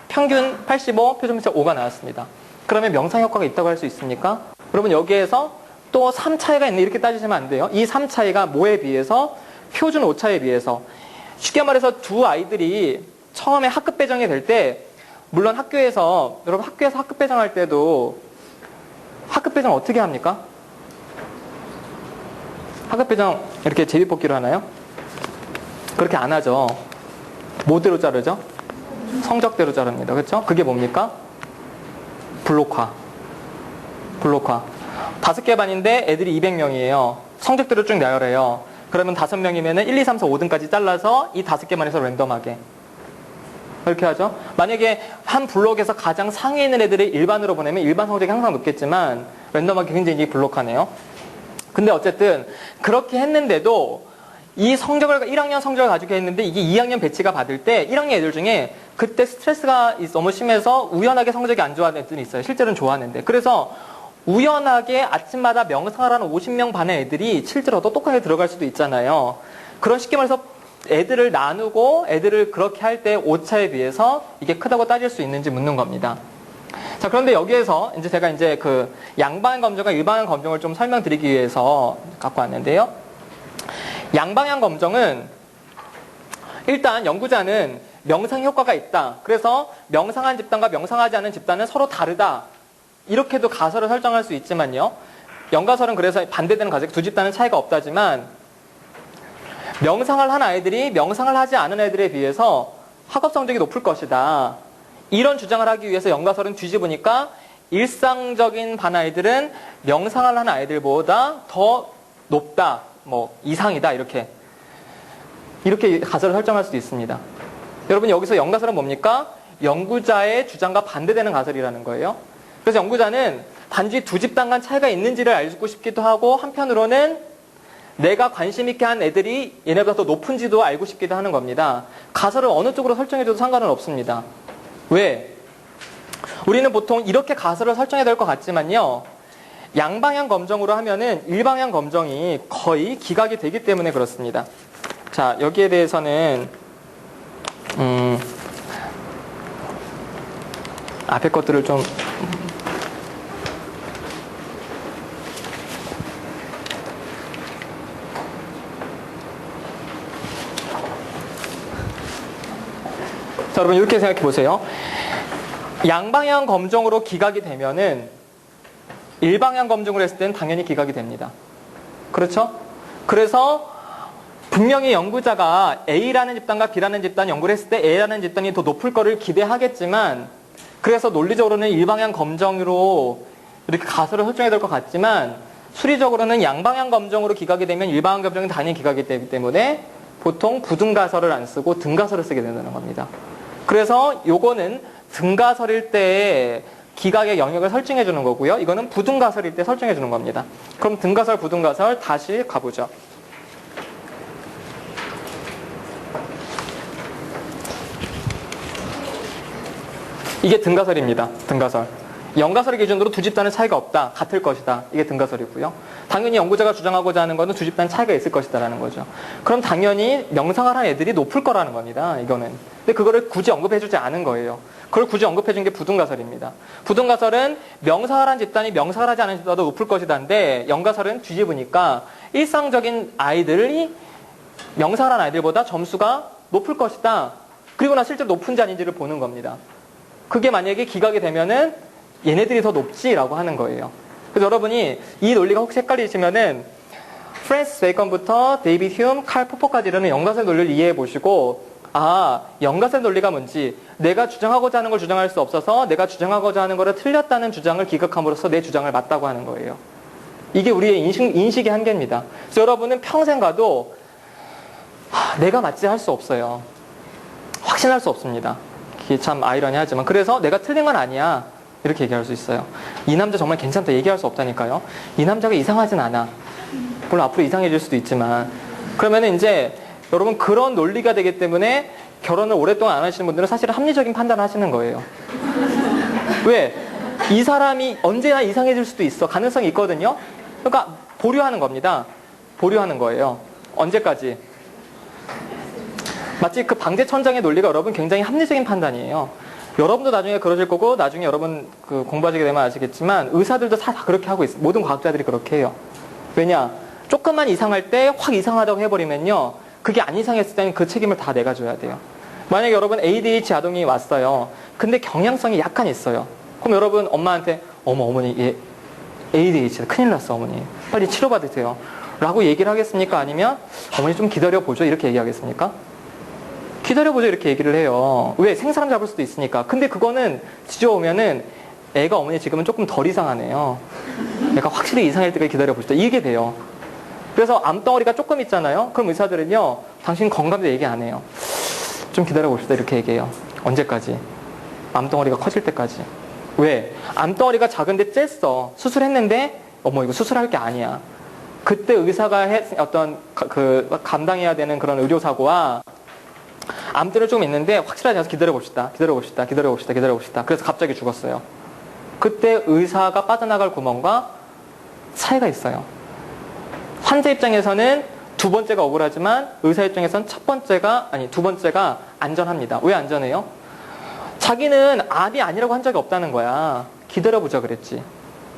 평균 85, 표준편차 5가 나왔습니다. 그러면 명상 효과가 있다고 할 수 있습니까? 여러분 여기에서 또 3 차이가 있네 이렇게 따지시면 안 돼요. 이 3 차이가 뭐에 비해서? 표준 오차에 비해서. 쉽게 말해서 두 아이들이 처음에 학급 배정이 될 때 물론 학교에서 여러분 학교에서 학급 배정할 때도 학급 배정 어떻게 합니까? 학급 배정 이렇게 제비뽑기로 하나요? 그렇게 안 하죠. 뭐대로 자르죠? 성적대로 자릅니다. 그렇죠? 그게 뭡니까? 블록화. 5개 반인데 애들이 200명이에요. 성적대로 쭉 나열해요. 그러면 5명이면은 1, 2, 3, 4, 5등까지 잘라서 이 5개 반에서 랜덤하게. 그렇게 하죠. 만약에 한 블록에서 가장 상위에 있는 애들을 일반으로 보내면 일반 성적이 항상 높겠지만 랜덤하게 굉장히 블록하네요. 근데 어쨌든 그렇게 했는데도 이 성적을 1학년 성적을 가지고 했는데 이게 2학년 배치가 받을 때 1학년 애들 중에 그때 스트레스가 너무 심해서 우연하게 성적이 안 좋아하는 애들이 있어요. 실제로는 좋아하는데. 그래서 우연하게 아침마다 명상을 하는 50명 반의 애들이 실제로도 똑같이 들어갈 수도 있잖아요. 그런 쉽게 말해서 애들을 나누고 애들을 그렇게 할 때 오차에 비해서 이게 크다고 따질 수 있는지 묻는 겁니다. 자, 그런데 여기에서 이제 제가 이제 그 양방향 검정과 일방향 검정을 좀 설명드리기 위해서 갖고 왔는데요. 양방향 검정은 일단 연구자는 명상 효과가 있다. 그래서 명상한 집단과 명상하지 않은 집단은 서로 다르다. 이렇게도 가설을 설정할 수 있지만요. 연가설은 그래서 반대되는 가설이 두 집단은 차이가 없다지만 명상을 한 아이들이 명상을 하지 않은 애들에 비해서 학업 성적이 높을 것이다. 이런 주장을 하기 위해서 연가설은 뒤집으니까 일상적인 반 아이들은 명상을 한 아이들보다 더 높다. 뭐 이상이다. 이렇게 가설을 설정할 수도 있습니다. 여러분 여기서 연가설은 뭡니까? 연구자의 주장과 반대되는 가설이라는 거예요. 그래서 연구자는 단지 두 집단 간 차이가 있는지를 알고 싶기도 하고 한편으로는 내가 관심 있게 한 애들이 얘네보다 더 높은지도 알고 싶기도 하는 겁니다. 가설을 어느 쪽으로 설정해줘도 상관은 없습니다. 왜? 우리는 보통 이렇게 가설을 설정해야 될 것 같지만요. 양방향 검정으로 하면은 일방향 검정이 거의 기각이 되기 때문에 그렇습니다. 자, 여기에 대해서는 앞에 것들을 좀 자, 여러분 이렇게 생각해 보세요. 양방향 검정으로 기각이 되면은 일방향 검정을 했을 때는 당연히 기각이 됩니다. 그렇죠? 그래서 분명히 연구자가 A라는 집단과 B라는 집단 연구를 했을 때 A라는 집단이 더 높을 거를 기대하겠지만 그래서 논리적으로는 일방향 검정으로 이렇게 가설을 설정해야 될 것 같지만 수리적으로는 양방향 검정으로 기각이 되면 일방향 검정은 당연히 기각이 되기 때문에 보통 부등가설을 안 쓰고 등가설을 쓰게 된다는 겁니다. 그래서 요거는 등가설일 때 기각의 영역을 설정해 주는 거고요. 이거는 부등가설일 때 설정해 주는 겁니다. 그럼 등가설, 부등가설 다시 가보죠. 이게 등가설입니다. 등가설. 연가설의 기준으로 두 집단은 차이가 없다. 같을 것이다. 이게 등가설이고요. 당연히 연구자가 주장하고자 하는 것은 두 집단 차이가 있을 것이다라는 거죠. 그럼 당연히 명상을 한 애들이 높을 거라는 겁니다. 이거는. 근데 그거를 굳이 언급해주지 않은 거예요. 그걸 굳이 언급해준 게 부등가설입니다. 부등가설은 명상을 한 집단이 명상을 하지 않은 집단보다 높을 것이다인데 연가설은 뒤집으니까 일상적인 아이들이 명상을 한 아이들보다 점수가 높을 것이다. 그리고 나 실제로 높은지 아닌지를 보는 겁니다. 그게 만약에 기각이 되면은 얘네들이 더 높지라고 하는 거예요. 그래서 여러분이 이 논리가 혹시 헷갈리시면은 프랜시스 베이컨부터 데이비드 휴me, 칼 포퍼까지 이르는 연가설 논리를 이해해 보시고 연가설 논리가 뭔지 내가 주장하고자 하는 걸 주장할 수 없어서 내가 주장하고자 하는 거를 틀렸다는 주장을 기각함으로써 내 주장을 맞다고 하는 거예요. 이게 우리의 인식의 한계입니다. 그래서 여러분은 평생 가도 내가 맞지 할 수 없어요. 확신할 수 없습니다. 이게 참 아이러니하지만 그래서 내가 틀린 건 아니야 이렇게 얘기할 수 있어요. 이 남자 정말 괜찮다 얘기할 수 없다니까요. 이 남자가 이상하진 않아. 물론 앞으로 이상해질 수도 있지만 그러면은 이제 여러분 그런 논리가 되기 때문에 결혼을 오랫동안 안 하시는 분들은 사실은 합리적인 판단을 하시는 거예요. 왜? 이 사람이 언제나 이상해질 수도 있어. 가능성이 있거든요. 그러니까 보류하는 겁니다. 보류하는 거예요. 언제까지? 마치 그 방제천장의 논리가 여러분 굉장히 합리적인 판단이에요. 여러분도 나중에 그러실 거고 나중에 여러분 그 공부하시게 되면 아시겠지만 의사들도 다 그렇게 하고 있어요. 모든 과학자들이 그렇게 해요. 왜냐? 조금만 이상할 때 확 이상하다고 해버리면요. 그게 안 이상했을 때는 그 책임을 다 내가 줘야 돼요. 만약에 여러분 ADHD 아동이 왔어요. 근데 경향성이 약간 있어요. 그럼 여러분 엄마한테 어머니 얘 ADHD 큰일 났어 어머니. 빨리 치료받으세요. 라고 얘기를 하겠습니까? 아니면 어머니 좀 기다려보죠. 이렇게 얘기하겠습니까? 기다려보자 이렇게 얘기를 해요. 왜? 생사람 잡을 수도 있으니까. 근데 그거는 지져오면은 애가 어머니 지금은 조금 덜 이상하네요. 애가 확실히 이상할 때까지 기다려보시다. 이게 돼요. 그래서 암덩어리가 조금 있잖아요. 그럼 의사들은요, 당신 건강도 얘기 안 해요. 좀 기다려봅시다 이렇게 얘기해요. 언제까지? 암덩어리가 커질 때까지. 왜? 암덩어리가 작은데 쬐어. 수술했는데 어머 이거 수술할 게 아니야. 그때 의사가 어떤 감당해야 되는 그런 의료사고와 암들은 좀 있는데 확실하지 않아서 기다려봅시다. 그래서 갑자기 죽었어요. 그때 의사가 빠져나갈 구멍과 차이가 있어요. 환자 입장에서는 두 번째가 억울하지만 의사 입장에서는 두 번째가 안전합니다. 왜 안전해요? 자기는 암이 아니라고 한 적이 없다는 거야. 기다려보자 그랬지.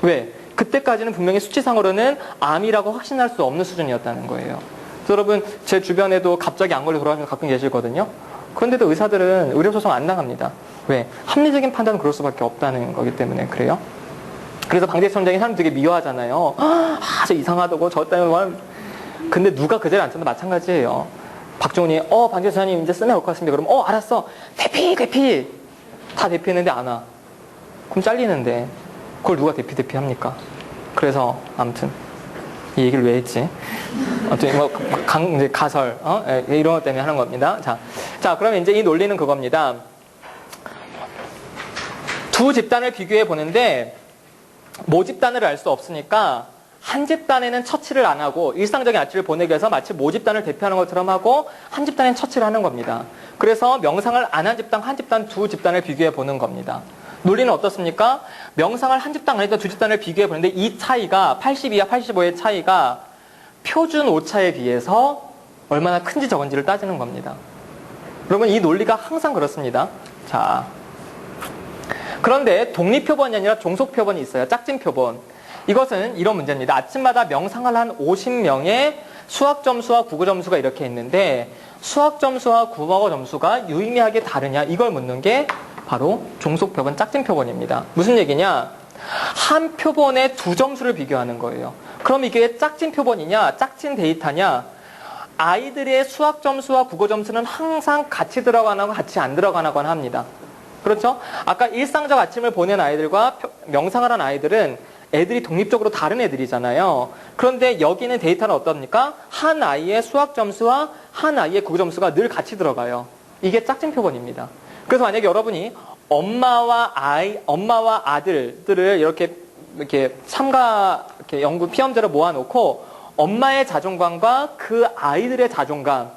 왜? 그때까지는 분명히 수치상으로는 암이라고 확신할 수 없는 수준이었다는 거예요. 그래서 여러분 제 주변에도 갑자기 암 걸려 돌아가시는 분 가끔 계시거든요. 그런데도 의사들은 의료소송 안 나갑니다. 왜? 합리적인 판단은 그럴 수밖에 없다는 거기 때문에 그래요. 그래서 방재청장이 사람 되게 미워하잖아요. 저 이상하다고 저 때문에 근데 누가 그 자리에 앉혀도 마찬가지예요. 박종훈이 방재청장님 이제 쓰내 올 것 같습니다. 그러면 알았어. 대피 다 대피했는데 안 와. 그럼 잘리는데 그걸 누가 대피 합니까? 그래서 아무튼 이 얘기를 왜 했지? 아무튼 이제 가설 이런 것 때문에 하는 겁니다. 자 그러면 이제 이 논리는 그겁니다. 두 집단을 비교해 보는데 모집단을 알 수 없으니까 한 집단에는 처치를 안 하고 일상적인 아치를 보내기 위해서 마치 모집단을 대표하는 것처럼 하고 한 집단에는 처치를 하는 겁니다. 그래서 명상을 안 한 집단, 한 집단, 두 집단을 비교해 보는 겁니다. 논리는 어떻습니까? 명상을 한 집단 아니다 두 집단을 비교해 보는데 이 차이가 82와 85의 차이가 표준 오차에 비해서 얼마나 큰지 적은지를 따지는 겁니다. 여러분 이 논리가 항상 그렇습니다. 자, 그런데 독립표본이 아니라 종속표본이 있어요. 짝짓표본. 이것은 이런 문제입니다. 아침마다 명상을 한 50명의 수학점수와 국어점수가 이렇게 있는데 수학점수와 국어점수가 유의미하게 다르냐 이걸 묻는 게 바로 종속표본 짝짓표본입니다. 무슨 얘기냐? 한 표본에 두 점수를 비교하는 거예요. 그럼 이게 짝짓표본이냐 짝짓 데이터냐? 아이들의 수학점수와 국어점수는 항상 같이 들어가거나 같이 안 들어가거나 합니다. 그렇죠? 아까 일상적 아침을 보낸 아이들과 명상을 한 아이들은 애들이 독립적으로 다른 애들이잖아요. 그런데 여기는 데이터는 어떻습니까? 한 아이의 수학 점수와 한 아이의 국어 점수가 늘 같이 들어가요. 이게 짝짓표본입니다. 그래서 만약에 여러분이 엄마와 아들들을 이렇게 연구 피험자를 모아놓고 엄마의 자존감과 그 아이들의 자존감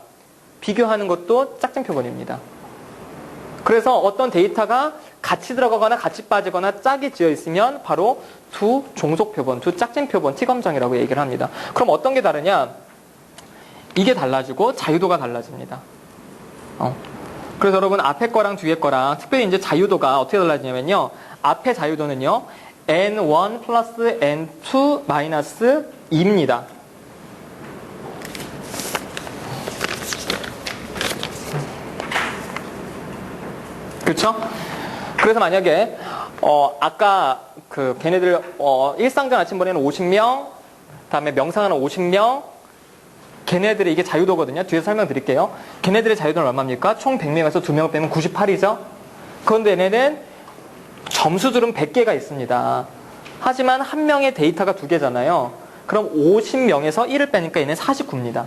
비교하는 것도 짝짓표본입니다. 그래서 어떤 데이터가 같이 들어가거나 같이 빠지거나 짝이 지어 있으면 바로 두 종속표본, 두 짝짓표본, T검정이라고 얘기를 합니다. 그럼 어떤 게 다르냐? 이게 달라지고 자유도가 달라집니다. 그래서 여러분 앞에 거랑 뒤에 거랑 특별히 이제 자유도가 어떻게 달라지냐면요. 앞에 자유도는요. N1 플러스 N2 마이너스 2입니다. 그렇죠? 그래서 만약에 아까 걔네들 일상적 아침 보내는 50명, 다음에 명상하는 50명, 걔네들이 이게 자유도거든요. 뒤에서 설명드릴게요. 걔네들의 자유도는 얼마입니까? 총 100명에서 2명 빼면 98이죠. 그런데 얘네는 점수들은 100개가 있습니다. 하지만 한 명의 데이터가 2개잖아요. 그럼 50명에서 1을 빼니까 얘는 49입니다.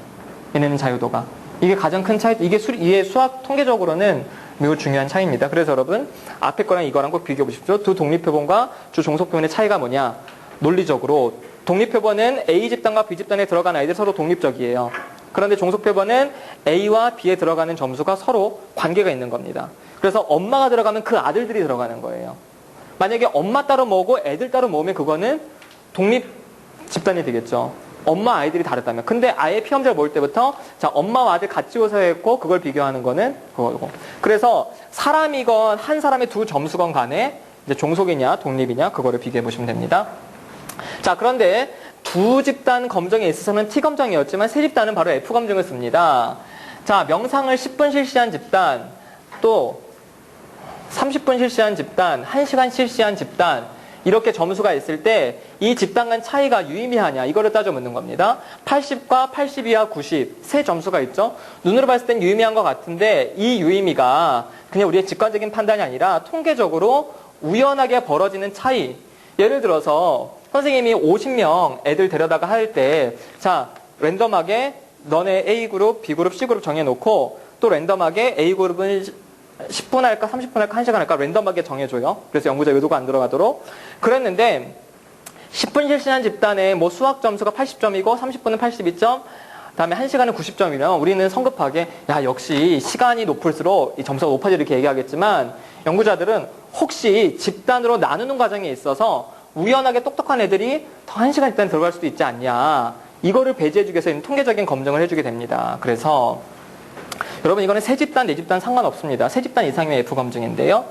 얘네는 자유도가. 이게 가장 큰 차이, 이게 수학 통계적으로는 매우 중요한 차이입니다. 그래서 여러분 앞에 거랑 이거랑 꼭 비교해 보십시오. 두 독립표본과 두 종속표본의 차이가 뭐냐? 논리적으로 독립표본은 A 집단과 B 집단에 들어간 아이들 서로 독립적이에요. 그런데 종속표본은 A와 B에 들어가는 점수가 서로 관계가 있는 겁니다. 그래서 엄마가 들어가면 그 아들들이 들어가는 거예요. 만약에 엄마 따로 모으고 애들 따로 모으면 그거는 독립 집단이 되겠죠. 엄마 아이들이 다르다면. 근데 아예 피험자를 모을 때부터 자 엄마와 아들 같이 오서했고 그걸 비교하는 거는 그거고. 그래서 사람이건 한 사람의 두 점수건 간에 이제 종속이냐 독립이냐 그거를 비교해 보시면 됩니다. 자 그런데 두 집단 검정에 있어서는 T검정이었지만 세 집단은 바로 F검정을 씁니다. 자 명상을 10분 실시한 집단 또 30분 실시한 집단 1시간 실시한 집단 이렇게 점수가 있을 때 이 집단 간 차이가 유의미하냐 이거를 따져 묻는 겁니다. 80과 82와 90 세 점수가 있죠. 눈으로 봤을 땐 유의미한 것 같은데 이 유의미가 그냥 우리의 직관적인 판단이 아니라 통계적으로 우연하게 벌어지는 차이. 예를 들어서 선생님이 50명 애들 데려다가 할 때 자 랜덤하게 너네 A그룹, B그룹, C그룹 정해놓고 또 랜덤하게 A그룹은 10분 할까 30분 할까 1시간 할까 랜덤하게 정해줘요. 그래서 연구자 의도가 안 들어가도록. 그랬는데 10분 실시한 집단에 뭐 수학 점수가 80점이고 30분은 82점 그다음에 1시간은 90점이면 우리는 성급하게 야 역시 시간이 높을수록 이 점수가 높아지 이렇게 얘기하겠지만 연구자들은 혹시 집단으로 나누는 과정에 있어서 우연하게 똑똑한 애들이 더 1시간 집단 들어갈 수도 있지 않냐 이거를 배제해주기 위해서 통계적인 검증을 해주게 됩니다. 그래서 여러분 이거는 세 집단, 네 집단 상관없습니다. 세 집단 이상이면 F 검증인데요.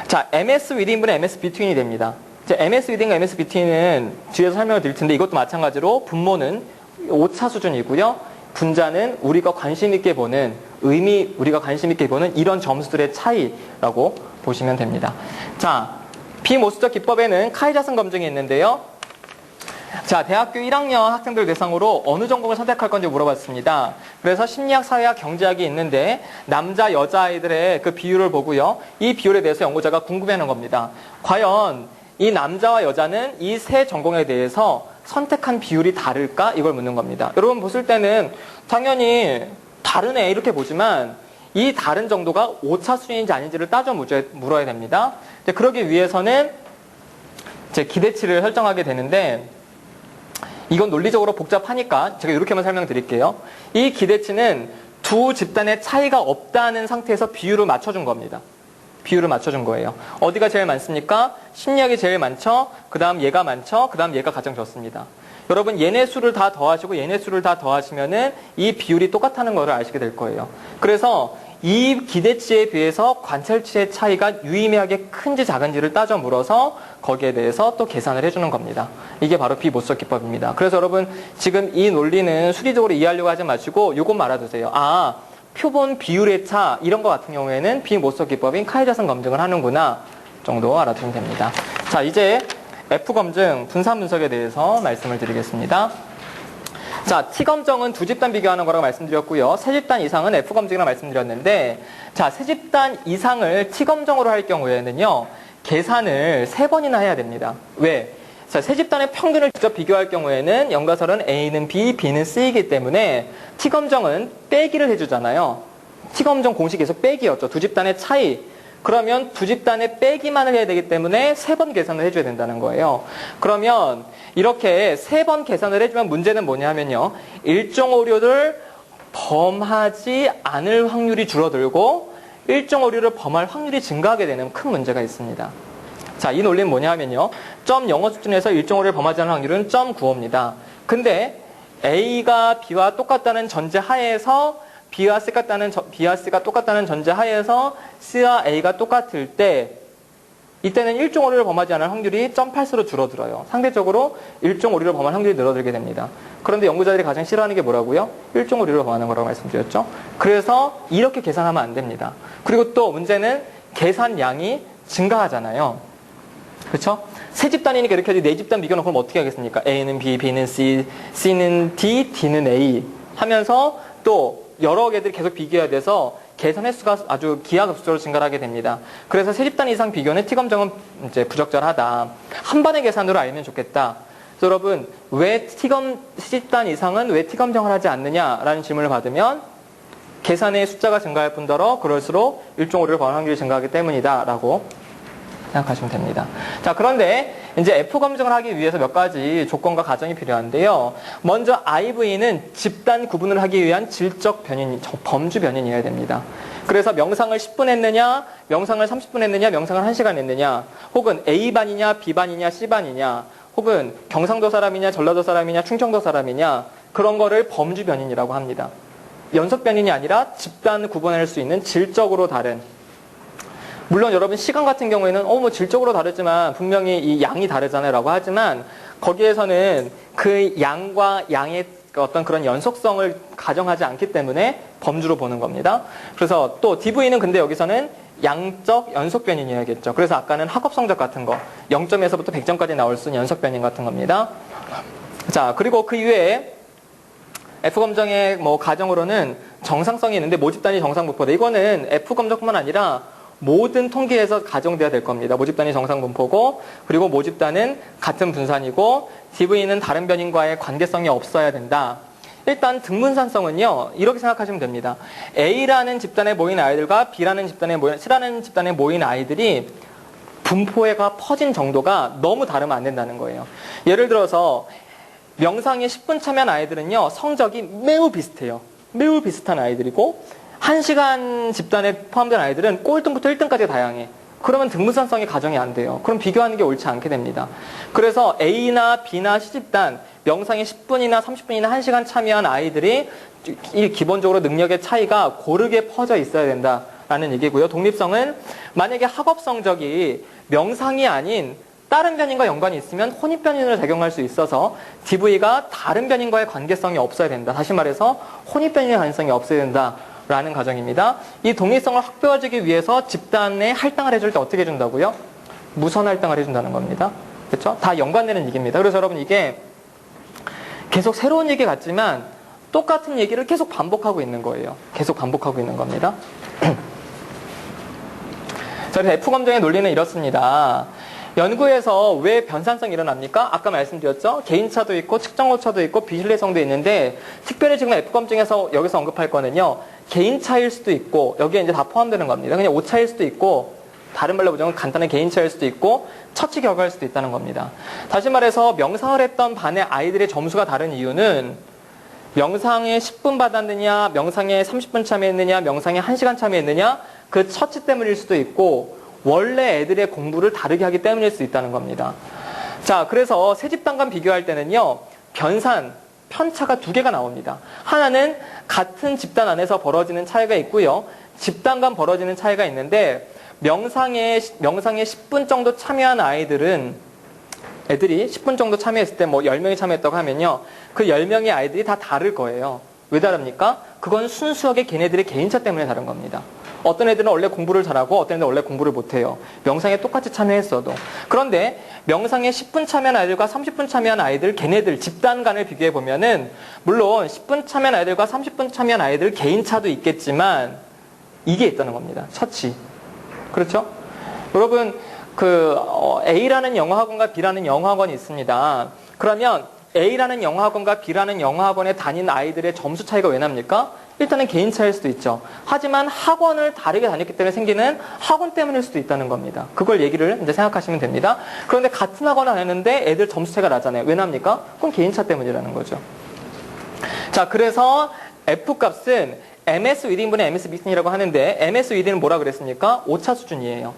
자, MS within분의 MS between이 됩니다. 자, MS within과 MS between은 뒤에서 설명을 드릴 텐데 이것도 마찬가지로 분모는 오차 수준이고요. 분자는 우리가 관심 있게 보는 우리가 관심 있게 보는 이런 점수들의 차이라고 보시면 됩니다. 자, 비모수적 기법에는 카이자슨 검증이 있는데요. 자, 대학교 1학년 학생들 대상으로 어느 전공을 선택할 건지 물어봤습니다. 그래서 심리학, 사회학, 경제학이 있는데 남자, 여자아이들의 그 비율을 보고요. 이 비율에 대해서 연구자가 궁금해하는 겁니다. 과연 이 남자와 여자는 이 세 전공에 대해서 선택한 비율이 다를까? 이걸 묻는 겁니다. 여러분 보실 때는 당연히 다르네 이렇게 보지만 이 다른 정도가 오차 수준인지 아닌지를 따져 물어야 됩니다. 그러기 위해서는 이제 기대치를 설정하게 되는데 이건 논리적으로 복잡하니까 제가 이렇게만 설명드릴게요. 이 기대치는 두 집단의 차이가 없다는 상태에서 비율을 맞춰준 겁니다. 비율을 맞춰준 거예요. 어디가 제일 많습니까? 심리학이 제일 많죠? 그 다음 얘가 많죠? 그 다음 얘가 가장 적습니다. 여러분 얘네 수를 다 더하시고 얘네 수를 다 더하시면은 이 비율이 똑같다는 것을 아시게 될 거예요. 그래서 이 기대치에 비해서 관찰치의 차이가 유의미하게 큰지 작은지를 따져 물어서 거기에 대해서 또 계산을 해주는 겁니다. 이게 바로 비모수적 기법입니다. 그래서 여러분 지금 이 논리는 수리적으로 이해하려고 하지 마시고 이것만 알아두세요. 아, 표본 비율의 차 이런 것 같은 경우에는 비모수적 기법인 카이자슨 검증을 하는구나 정도 알아두면 됩니다. 자, 이제 F검증 분산 분석에 대해서 말씀을 드리겠습니다. 자, T검정은 두 집단 비교하는 거라고 말씀드렸고요. 세 집단 이상은 F검증이라고 말씀드렸는데 자, 세 집단 이상을 T검정으로 할 경우에는요. 계산을 3번이나 해야 됩니다. 왜? 자, 세 집단의 평균을 직접 비교할 경우에는 연가설은 A는 B, B는 C이기 때문에 T검정은 빼기를 해주잖아요. T검정 공식에서 빼기였죠. 두 집단의 차이. 그러면 두 집단의 빼기만을 해야 되기 때문에 3번 계산을 해줘야 된다는 거예요. 그러면 이렇게 3번 계산을 해주면 문제는 뭐냐 하면요. 일정 오류를 범하지 않을 확률이 줄어들고 일정 오류를 범할 확률이 증가하게 되는 큰 문제가 있습니다. 자, 이 논리는 뭐냐 하면요. 0.05 수준에서 일정 오류를 범하지 않을 확률은 0.95입니다. 근데 A가 B와 똑같다는 전제 하에서 B와 C가 똑같다는 전제 하에서 C와 A가 똑같을 때 이때는 일종 오류를 범하지 않을 확률이 0.84로 줄어들어요. 상대적으로 일종 오류를 범할 확률이 늘어들게 됩니다. 그런데 연구자들이 가장 싫어하는 게 뭐라고요? 일종 오류를 범하는 거라고 말씀드렸죠. 그래서 이렇게 계산하면 안 됩니다. 그리고 또 문제는 계산량이 증가하잖아요. 그렇죠? 세 집단이니까 이렇게 해도 네 집단 비교는 그럼 어떻게 하겠습니까? A는 B, B는 C, C는 D, D는 A 하면서 또 여러 개들이 계속 비교해야 돼서 계산 횟수가 아주 기하급수적으로 증가를 하게 됩니다. 그래서 세 집단 이상 비교는 T검정은 이제 부적절하다. 한 번의 계산으로 알면 좋겠다. 그래서 여러분 왜 세 집단 이상은 왜 T검정을 하지 않느냐라는 질문을 받으면 계산의 숫자가 증가할 뿐더러 그럴수록 일종 오류를 범할 확률이 증가하기 때문이다라고 생각하시면 됩니다. 자, 그런데 이제 F 검증을 하기 위해서 몇 가지 조건과 가정이 필요한데요. 먼저 IV는 집단 구분을 하기 위한 질적 변인, 범주 변인이어야 됩니다. 그래서 명상을 10분 했느냐, 명상을 30분 했느냐, 명상을 1시간 했느냐, 혹은 A반이냐, B반이냐, C반이냐, 혹은 경상도 사람이냐, 전라도 사람이냐, 충청도 사람이냐, 그런 거를 범주 변인이라고 합니다. 연속 변인이 아니라 집단 구분할 수 있는 질적으로 다른, 물론 여러분 시간 같은 경우에는 뭐 질적으로 다르지만 분명히 이 양이 다르잖아요 라고 하지만 거기에서는 그 양과 양의 어떤 그런 연속성을 가정하지 않기 때문에 범주로 보는 겁니다. 그래서 또 DV는 근데 여기서는 양적 연속 변인이어야겠죠. 그래서 아까는 학업 성적 같은 거 0점에서부터 100점까지 나올 수 있는 연속 변인 같은 겁니다. 자, 그리고 그 이외에 F검정의 뭐 가정으로는 정상성이 있는데 모집단위 정상분포다. 이거는 F검정뿐만 아니라 모든 통계에서 가정돼야 될 겁니다. 모집단위 정상분포고, 그리고 모집단은 같은 분산이고, DV는 다른 변인과의 관계성이 없어야 된다. 일단 등분산성은요, 이렇게 생각하시면 됩니다. A라는 집단에 모인 아이들과 B라는 집단에 모인, C라는 집단에 모인 아이들이 분포가 퍼진 정도가 너무 다르면 안 된다는 거예요. 예를 들어서 명상에 10분 참여한 아이들은요, 성적이 매우 비슷해요. 매우 비슷한 아이들이고, 1시간 집단에 포함된 아이들은 꼴등부터 1등까지 다양해. 그러면 등분산성이 가정이 안 돼요. 그럼 비교하는 게 옳지 않게 됩니다. 그래서 A나 B나 C집단, 명상에 10분이나 30분이나 1시간 참여한 아이들이 기본적으로 능력의 차이가 고르게 퍼져 있어야 된다라는 얘기고요. 독립성은 만약에 학업 성적이 명상이 아닌 다른 변인과 연관이 있으면 혼입 변인을 작용할 수 있어서 DV가 다른 변인과의 관계성이 없어야 된다. 다시 말해서 혼입 변인의 가능성이 없어야 된다라는 가정입니다. 이 독립성을 확보하기 위해서 집단에 할당을 해줄 때 어떻게 해준다고요? 무선 할당을 해준다는 겁니다. 그렇죠? 다 연관되는 얘기입니다. 그래서 여러분 이게 계속 새로운 얘기 같지만 똑같은 얘기를 계속 반복하고 있는 거예요. 계속 반복하고 있는 겁니다. 자, 그래서 F검정의 논리는 이렇습니다. 연구에서 왜 변산성이 일어납니까? 아까 말씀드렸죠? 개인차도 있고 측정오차도 있고 비신뢰성도 있는데 특별히 지금 F검증에서 여기서 언급할 거는요. 개인차일 수도 있고 여기에 이제 다 포함되는 겁니다. 그냥 오차일 수도 있고 다른 말로 보자면 간단한 개인차일 수도 있고 처치 결과일 수도 있다는 겁니다. 다시 말해서 명상을 했던 반의 아이들의 점수가 다른 이유는 명상에 10분 받았느냐, 명상에 30분 참여했느냐, 명상에 1시간 참여했느냐 그 처치 때문일 수도 있고 원래 애들의 공부를 다르게 하기 때문일 수 있다는 겁니다. 자, 그래서 세 집단 간 비교할 때는요. 변산, 편차가 두 개가 나옵니다. 하나는 같은 집단 안에서 벌어지는 차이가 있고요. 집단 간 벌어지는 차이가 있는데 명상에 10분 정도 참여한 애들이 10분 정도 참여했을 때 뭐 10명이 참여했다고 하면요. 그 10명의 아이들이 다 다를 거예요. 왜 다릅니까? 그건 순수하게 걔네들의 개인차 때문에 다른 겁니다. 어떤 애들은 원래 공부를 잘하고 어떤 애들은 원래 공부를 못해요. 명상에 똑같이 참여했어도. 그런데 명상에 10분 참여한 아이들과 30분 참여한 아이들, 걔네들 집단 간을 비교해 보면은 물론 10분 참여한 아이들과 30분 참여한 아이들 개인차도 있겠지만 이게 있다는 겁니다. 처치. 그렇죠? 여러분 A라는 영어학원과 B라는 영어학원이 있습니다. 그러면 A라는 영어학원과 B라는 영어학원에 다닌 아이들의 점수 차이가 왜 납니까? 일단은 개인 차일 수도 있죠. 하지만 학원을 다르게 다녔기 때문에 생기는 학원 때문일 수도 있다는 겁니다. 그걸 얘기를 이제 생각하시면 됩니다. 그런데 같은 학원을 다녔는데 애들 점수 차이가 나잖아요. 왜 납니까? 그건 개인차 때문이라는 거죠. 자, 그래서 F값은 MS within분의 MS between이라고 하는데 MS within은 뭐라 그랬습니까? 오차 수준이에요.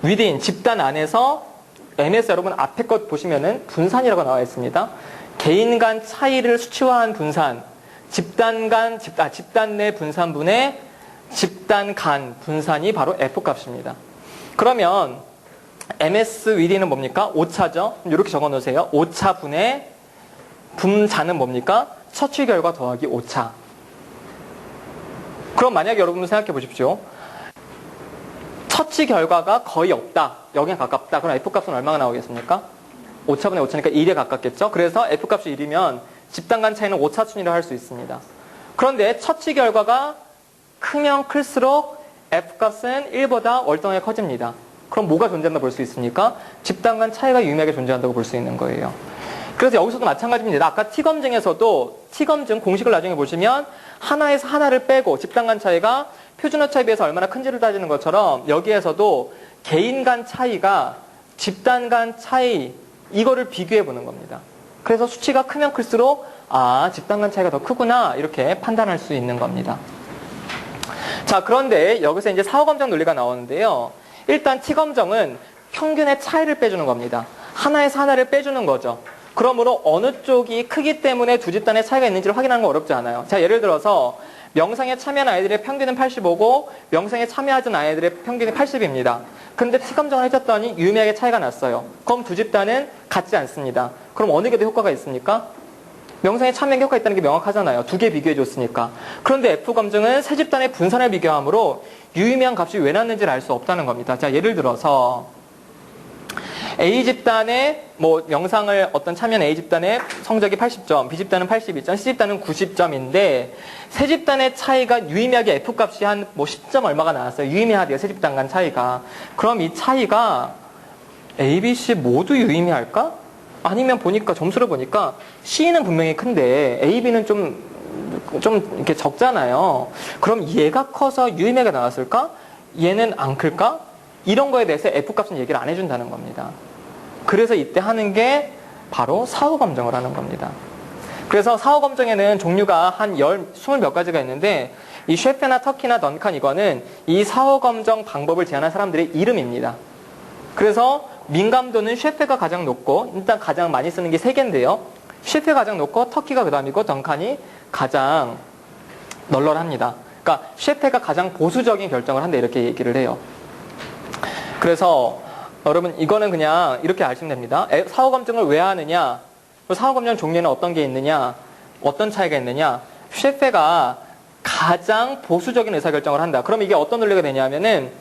within, 집단 안에서 MS 여러분 앞에 것 보시면은 분산이라고 나와 있습니다. 개인 간 차이를 수치화한 분산, 집단 내 분산분의 집단 간 분산이 바로 F값입니다. 그러면 MS within은 뭡니까? 오차죠? 이렇게 적어 놓으세요. 오차분의 분자는 뭡니까? 처치 결과 더하기 오차. 그럼 만약에 여러분 생각해 보십시오. 처치 결과가 거의 없다. 여기에 가깝다. 그럼 F값은 얼마가 나오겠습니까? 오차분의 오차니까 1에 가깝겠죠? 그래서 F값이 1이면 집단 간 차이는 오차순위로 할 수 있습니다. 그런데 처치 결과가 크면 클수록 F값은 1보다 월등하게 커집니다. 그럼 뭐가 존재한다고 볼 수 있습니까? 집단 간 차이가 유의미하게 존재한다고 볼 수 있는 거예요. 그래서 여기서도 마찬가지입니다. 아까 T검증에서도 T검증 공식을 나중에 보시면 하나에서 하나를 빼고 집단 간 차이가 표준 오차에 비해서 얼마나 큰지를 따지는 것처럼 여기에서도 개인 간 차이가 집단 간 차이 이거를 비교해 보는 겁니다. 그래서 수치가 크면 클수록 집단 간 차이가 더 크구나 이렇게 판단할 수 있는 겁니다. 자, 그런데 여기서 이제 사후검정 논리가 나오는데요. 일단 T검정은 평균의 차이를 빼주는 겁니다. 하나에서 하나를 빼주는 거죠. 그러므로 어느 쪽이 크기 때문에 두 집단의 차이가 있는지를 확인하는 건 어렵지 않아요. 자, 예를 들어서 명상에 참여한 아이들의 평균은 85고 명상에 참여하지 않은 아이들의 평균이 80입니다. 근데 T검정을 해줬더니 유의미하게 차이가 났어요. 그럼 두 집단은 같지 않습니다. 그럼 어느 게 더 효과가 있습니까? 명상에 참여한 효과가 있다는 게 명확하잖아요. 두 개 비교해 줬으니까. 그런데 F검증은 세 집단의 분산을 비교하므로 유의미한 값이 왜 났는지를 알 수 없다는 겁니다. 자, 예를 들어서 A집단의 명상을 어떤 참여한 A집단의 성적이 80점, B집단은 82점, C집단은 90점인데 세 집단의 차이가 유의미하게 F값이 한 10점 얼마가 나왔어요. 유의미하대요. 세 집단 간 차이가. 그럼 이 차이가 A, B, C 모두 유의미할까? 아니면 점수를 보니까 C는 분명히 큰데 A, B는 좀 이렇게 적잖아요. 그럼 얘가 커서 유의미하게 나왔을까? 얘는 안 클까? 이런 거에 대해서 F값은 얘기를 안 해준다는 겁니다. 그래서 이때 하는 게 바로 사후 검증을 하는 겁니다. 그래서 사후 검증에는 종류가 한 20몇 가지가 있는데 이 셰페나 터키나 던칸 이거는 이 사후 검증 방법을 제안한 사람들의 이름입니다. 그래서 민감도는 셰페가 가장 높고 일단 가장 많이 쓰는 게 세 개인데요. 셰페가 가장 높고 터키가 그 다음이고 던칸이 가장 널널합니다. 그러니까 셰페가 가장 보수적인 결정을 한다 이렇게 얘기를 해요. 그래서 여러분 이거는 그냥 이렇게 아시면 됩니다. 사후 검증을 왜 하느냐? 사후 검증 종류는 어떤 게 있느냐? 어떤 차이가 있느냐? 셰페가 가장 보수적인 의사결정을 한다. 그럼 이게 어떤 논리가 되냐면은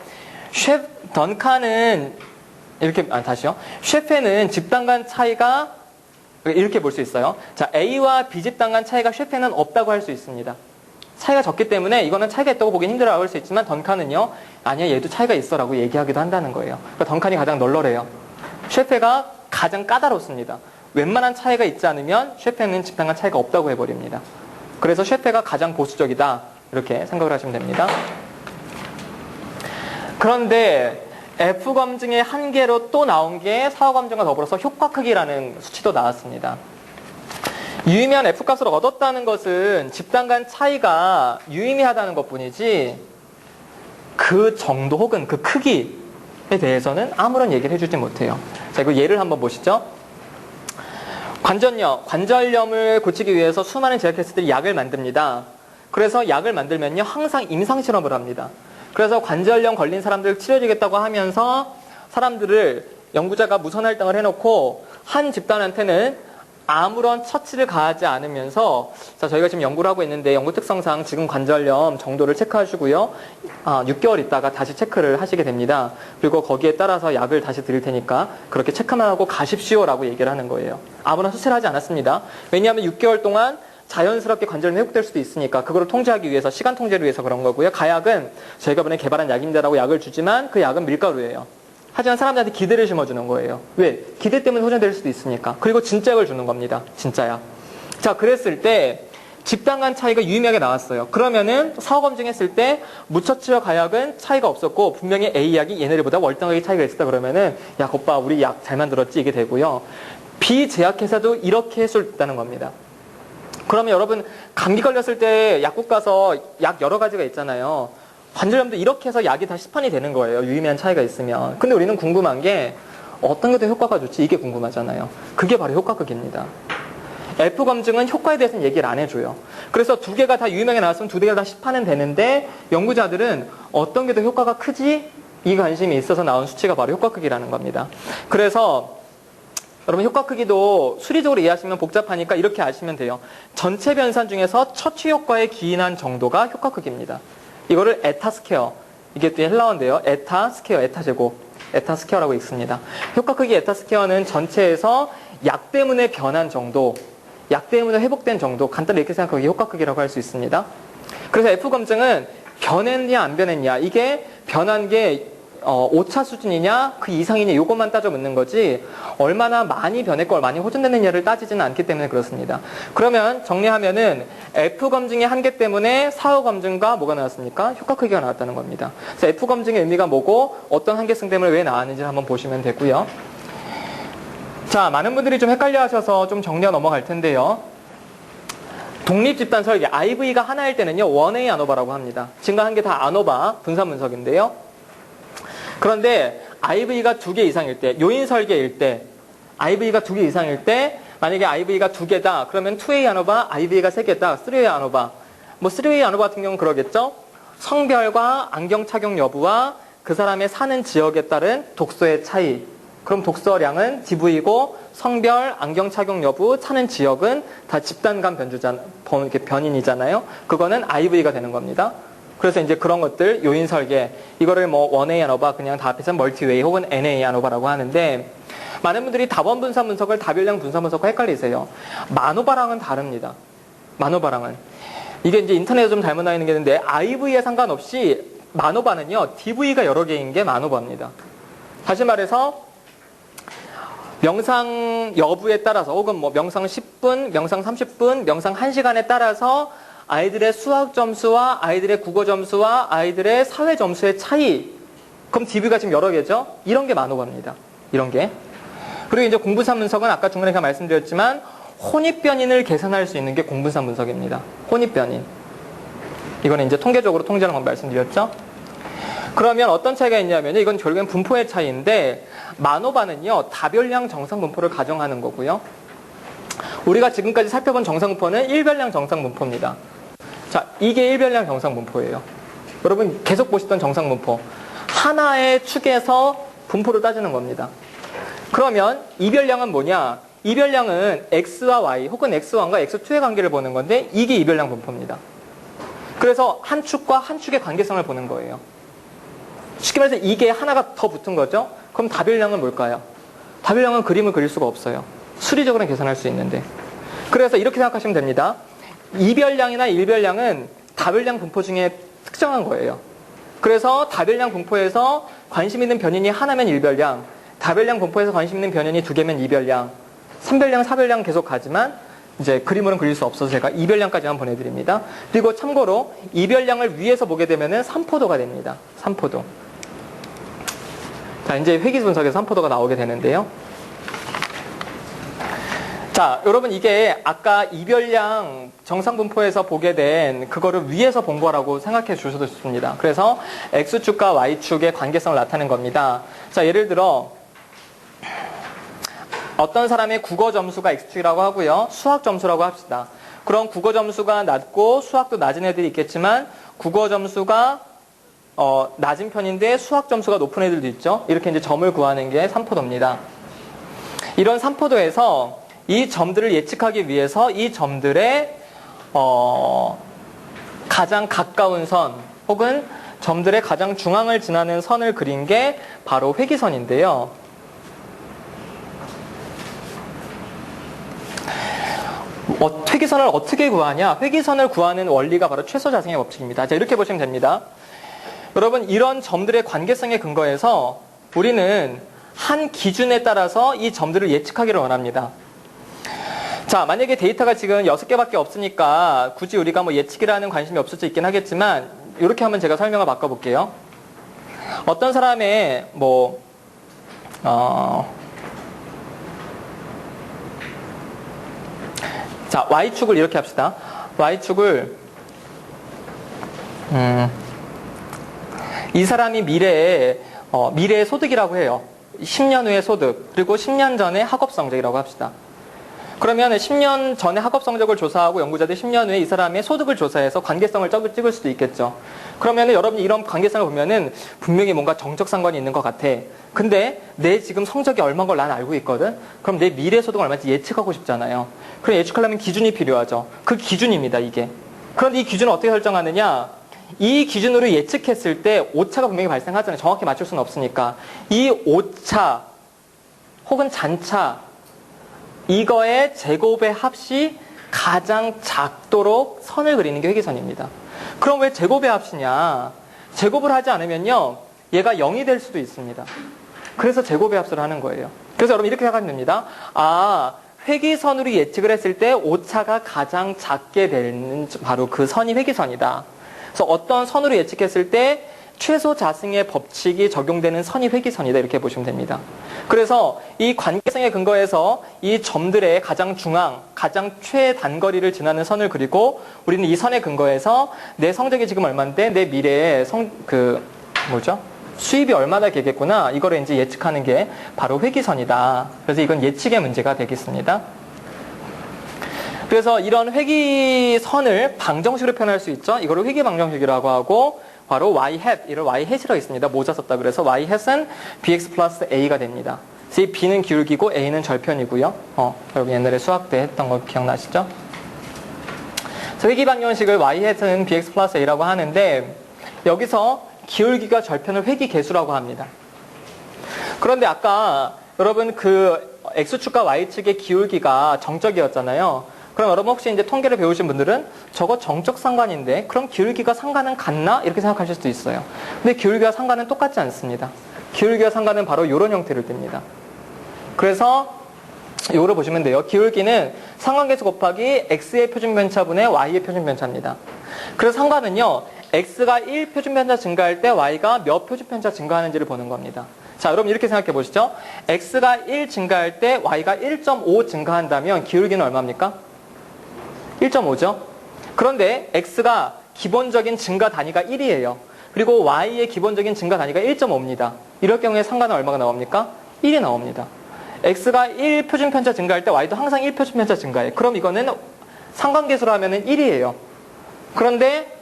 던칸은 다시요. 셰페는 집단 간 차이가 이렇게 볼 수 있어요. 자, A와 B 집단 간 차이가 셰페는 없다고 할 수 있습니다. 차이가 적기 때문에 이거는 차이가 있다고 보기 힘들어할 수 있지만 던칸은요. 아니야 얘도 차이가 있어라고 얘기하기도 한다는 거예요. 그러니까 던칸이 가장 널널해요. 셰페가 가장 까다롭습니다. 웬만한 차이가 있지 않으면 셰페는 집단 간 차이가 없다고 해버립니다. 그래서 셰페가 가장 보수적이다 이렇게 생각을 하시면 됩니다. 그런데 F검증의 한계로 또 나온 게 사후검증과 더불어서 효과 크기라는 수치도 나왔습니다. 유의미한 F값을 얻었다는 것은 집단 간 차이가 유의미하다는 것뿐이지 그 정도 혹은 그 크기에 대해서는 아무런 얘기를 해주지 못해요. 자, 이거 예를 한번 보시죠. 관절염을 고치기 위해서 수많은 제약회사들이 약을 만듭니다. 그래서 약을 만들면요 항상 임상실험을 합니다. 그래서 관절염 걸린 사람들을 치료해주겠다고 하면서 사람들을 연구자가 무선할당을 해놓고 한 집단한테는 아무런 처치를 가하지 않으면서 자 저희가 지금 연구를 하고 있는데 연구 특성상 지금 관절염 정도를 체크하시고요. 6개월 있다가 다시 체크를 하시게 됩니다. 그리고 거기에 따라서 약을 다시 드릴 테니까 그렇게 체크만 하고 가십시오라고 얘기를 하는 거예요. 아무런 수치를 하지 않았습니다. 왜냐하면 6개월 동안 자연스럽게 관절염이 회복될 수도 있으니까 그거를 통제하기 위해서 시간 통제를 위해서 그런 거고요. 가약은 저희가 이번에 개발한 약입니다라고 약을 주지만 그 약은 밀가루예요. 하지만 사람들한테 기대를 심어주는 거예요. 왜? 기대 때문에 호전될 수도 있으니까. 그리고 진짜 약을 주는 겁니다. 진짜 약. 자, 그랬을 때 집단 간 차이가 유의미하게 나왔어요. 그러면은 사후 검증했을 때 무처치와 가약은 차이가 없었고 분명히 A 약이 얘네들보다 월등하게 차이가 있었다 그러면은 야, 오빠 우리 약 잘 만들었지 이게 되고요. B 제약회사도 이렇게 했을 수 있다는 겁니다. 그러면 여러분 감기 걸렸을 때 약국 가서 약 여러 가지가 있잖아요. 관절염도 이렇게 해서 약이 다 시판이 되는 거예요. 유의미한 차이가 있으면. 근데 우리는 궁금한 게 어떤 게 더 효과가 좋지? 이게 궁금하잖아요. 그게 바로 효과극입니다. F검증은 효과에 대해서는 얘기를 안 해줘요. 그래서 두 개가 다 유의미하게 나왔으면 두 개가 다 시판은 되는데 연구자들은 어떤 게 더 효과가 크지? 이 관심이 있어서 나온 수치가 바로 효과극이라는 겁니다. 그래서 여러분 효과 크기도 수리적으로 이해하시면 복잡하니까 이렇게 아시면 돼요. 전체 변산 중에서 처치 효과에 기인한 정도가 효과 크기입니다. 이거를 에타 스퀘어, 이게 또 헬라어인데요. 에타 스퀘어, 에타 제곱, 에타 스퀘어라고 읽습니다. 효과 크기 에타 스퀘어는 전체에서 약 때문에 변한 정도, 약 때문에 회복된 정도, 간단히 이렇게 생각하기 효과 크기라고 할 수 있습니다. 그래서 F검증은 변했냐 안 변했냐, 이게 변한 게 오차 수준이냐 그 이상이냐 이것만 따져 묻는 거지 얼마나 많이 변했고 얼마나 많이 호전됐느냐를 따지지는 않기 때문에 그렇습니다. 그러면 정리하면은 F검증의 한계 때문에 사후검증과 뭐가 나왔습니까? 효과 크기가 나왔다는 겁니다. 그래서 F검증의 의미가 뭐고 어떤 한계성 때문에 왜 나왔는지 한번 보시면 되고요. 자, 많은 분들이 좀 헷갈려 하셔서 좀 정리가 넘어갈 텐데요. 독립집단 설계 IV가 하나일 때는요 1A 아노바라고 합니다. 지금 한 게 다 아노바 분산 분석인데요. 그런데 IV가 2개 이상일 때, 요인 설계일 때, IV가 2개 이상일 때, 만약에 IV가 2개다, 그러면 2A 아노바, IV가 3개다, 3A 아노바. 3A 아노바 같은 경우는 그러겠죠? 성별과 안경 착용 여부와 그 사람의 사는 지역에 따른 독서의 차이. 그럼 독서량은 DV고 성별, 안경 착용 여부, 사는 지역은 다 집단 간 변인이잖아요. 그거는 IV가 되는 겁니다. 그래서 이제 그런 것들, 요인 설계, 이거를 뭐 원웨이 아노바 그냥 다 합해서 멀티웨이 혹은 NA 아노바라고 하는데, 많은 분들이 다원 분산 분석을 다별량 분산 분석과 헷갈리세요. 마노바랑은 다릅니다. 마노바랑은. 이게 이제 인터넷에 좀 잘못 나와 있는 게 있는데, IV에 상관없이 마노바는요, DV가 여러 개인 게 마노바입니다. 다시 말해서, 명상 여부에 따라서, 혹은 뭐 명상 10분, 명상 30분, 명상 1시간에 따라서 아이들의 수학 점수와 아이들의 국어 점수와 아이들의 사회 점수의 차이. 그럼 DV가 지금 여러 개죠? 이런 게 마노바입니다. 이런 게. 그리고 이제 공분산 분석은 아까 중간에 제가 말씀드렸지만 혼입변인을 계산할 수 있는 게 공분산 분석입니다. 혼입변인. 이거는 이제 통계적으로 통제하는 건 말씀드렸죠? 그러면 어떤 차이가 있냐면 이건 결국엔 분포의 차이인데 마노바는요. 다별량 정상 분포를 가정하는 거고요. 우리가 지금까지 살펴본 정상 분포는 일별량 정상 분포입니다. 자, 이게 일별량 정상 분포예요. 여러분 계속 보시던 정상 분포. 하나의 축에서 분포를 따지는 겁니다. 그러면 이별량은 뭐냐? 이별량은 x와 y 혹은 x1과 x2의 관계를 보는 건데 이게 이별량 분포입니다. 그래서 한 축과 한 축의 관계성을 보는 거예요. 쉽게 말해서 이게 하나가 더 붙은 거죠? 그럼 다별량은 뭘까요? 다별량은 그림을 그릴 수가 없어요. 수리적으로는 계산할 수 있는데. 그래서 이렇게 생각하시면 됩니다. 이별량이나 일별량은 다별량 분포 중에 특정한 거예요. 그래서 다별량 분포에서 관심 있는 변인이 하나면 일별량, 다별량 분포에서 관심 있는 변인이 두 개면 이별량, 3별량, 4별량 계속 가지만 이제 그림으로는 그릴 수 없어서 제가 이별량까지만 보내드립니다. 그리고 참고로 이별량을 위에서 보게 되면은 3포도가 됩니다. 3포도. 자, 이제 회귀 분석에서 3포도가 나오게 되는데요. 자, 여러분 이게 아까 이별량 정상 분포에서 보게 된 그거를 위에서 본 거라고 생각해 주셔도 좋습니다. 그래서 X축과 Y축의 관계성을 나타낸 겁니다. 자, 예를 들어 어떤 사람의 국어 점수가 X축이라고 하고요. 수학 점수라고 합시다. 그럼 국어 점수가 낮고 수학도 낮은 애들이 있겠지만 국어 점수가 낮은 편인데 수학 점수가 높은 애들도 있죠. 이렇게 이제 점을 구하는 게 3포도입니다. 이런 3포도에서 이 점들을 예측하기 위해서 이 점들의 가장 가까운 선 혹은 점들의 가장 중앙을 지나는 선을 그린 게 바로 회기선인데요. 회기선을 어떻게 구하냐? 회기선을 구하는 원리가 바로 최소자승의 법칙입니다. 자, 이렇게 보시면 됩니다. 여러분, 이런 점들의 관계성에 근거해서 우리는 한 기준에 따라서 이 점들을 예측하기를 원합니다. 자, 만약에 데이터가 지금 6개밖에 없으니까 굳이 우리가 뭐 예측이라는 관심이 없을 수 있긴 하겠지만 이렇게 한번 제가 설명을 바꿔볼게요. 어떤 사람의 자, Y축을 이렇게 합시다. Y축을 이 사람이 미래의 소득이라고 해요. 10년 후의 소득, 그리고 10년 전의 학업 성적이라고 합시다. 그러면 10년 전에 학업 성적을 조사하고 연구자들이 10년 후에 이 사람의 소득을 조사해서 관계성을 찍을 수도 있겠죠. 그러면 여러분이 이런 관계성을 보면은 분명히 뭔가 정적 상관이 있는 것 같아. 근데 내 지금 성적이 얼마인 걸 난 알고 있거든? 그럼 내 미래 소득은 얼마인지 예측하고 싶잖아요. 그럼 예측하려면 기준이 필요하죠. 그 기준입니다, 이게. 그런데 이 기준을 어떻게 설정하느냐? 이 기준으로 예측했을 때 오차가 분명히 발생하잖아요. 정확히 맞출 수는 없으니까. 이 오차 혹은 잔차 이거의 제곱의 합이 가장 작도록 선을 그리는 게 회기선입니다. 그럼 왜 제곱의 합이냐? 제곱을 하지 않으면요. 얘가 0이 될 수도 있습니다. 그래서 제곱의 합을 하는 거예요. 그래서 여러분 이렇게 생각하면 됩니다. 회기선으로 예측을 했을 때 오차가 가장 작게 되는 바로 그 선이 회기선이다. 그래서 어떤 선으로 예측했을 때 최소 자승의 법칙이 적용되는 선이 회기선이다. 이렇게 보시면 됩니다. 그래서 이 관계성에 근거해서 이 점들의 가장 중앙, 가장 최단거리를 지나는 선을 그리고 우리는 이 선에 근거해서 내 성적이 지금 얼마인데 내 미래의 수입이 얼마나 되겠구나. 이거를 이제 예측하는 게 바로 회기선이다. 그래서 이건 예측의 문제가 되겠습니다. 그래서 이런 회기선을 방정식으로 표현할 수 있죠. 이거를 회기방정식이라고 하고 바로 y hat, 이를 y hat이라고 있습니다. 모자 썼다 그래서 y hat은 bx 플러스 a가 됩니다. 그래서 이 B는 기울기고 A는 절편이고요. 여러분 옛날에 수학 때 했던 거 기억나시죠? 그래서 회귀 방정식을 y-는 bx 플러스 a라고 하는데 여기서 기울기가 절편을 회귀 계수라고 합니다. 그런데 아까 여러분 그 x축과 y축의 기울기가 정적이었잖아요. 그럼 여러분 혹시 이제 통계를 배우신 분들은 저거 정적 상관인데 그럼 기울기가 상관은 같나? 이렇게 생각하실 수도 있어요. 근데 기울기와 상관은 똑같지 않습니다. 기울기와 상관은 바로 이런 형태를 띱니다. 그래서 이거를 보시면 돼요. 기울기는 상관계수 곱하기 x의 표준편차분의 y의 표준편차입니다. 그래서 상관은요. x가 1 표준편차 증가할 때 y가 몇 표준편차 증가하는지를 보는 겁니다. 자, 여러분 이렇게 생각해 보시죠. x가 1 증가할 때 y가 1.5 증가한다면 기울기는 얼마입니까? 1.5죠. 그런데 x가 기본적인 증가 단위가 1이에요. 그리고 y의 기본적인 증가 단위가 1.5입니다. 이럴 경우에 상관은 얼마가 나옵니까? 1이 나옵니다. x가 1 표준편차 증가할 때 y도 항상 1 표준편차 증가해. 그럼 이거는 상관계수로 하면은 1이에요. 그런데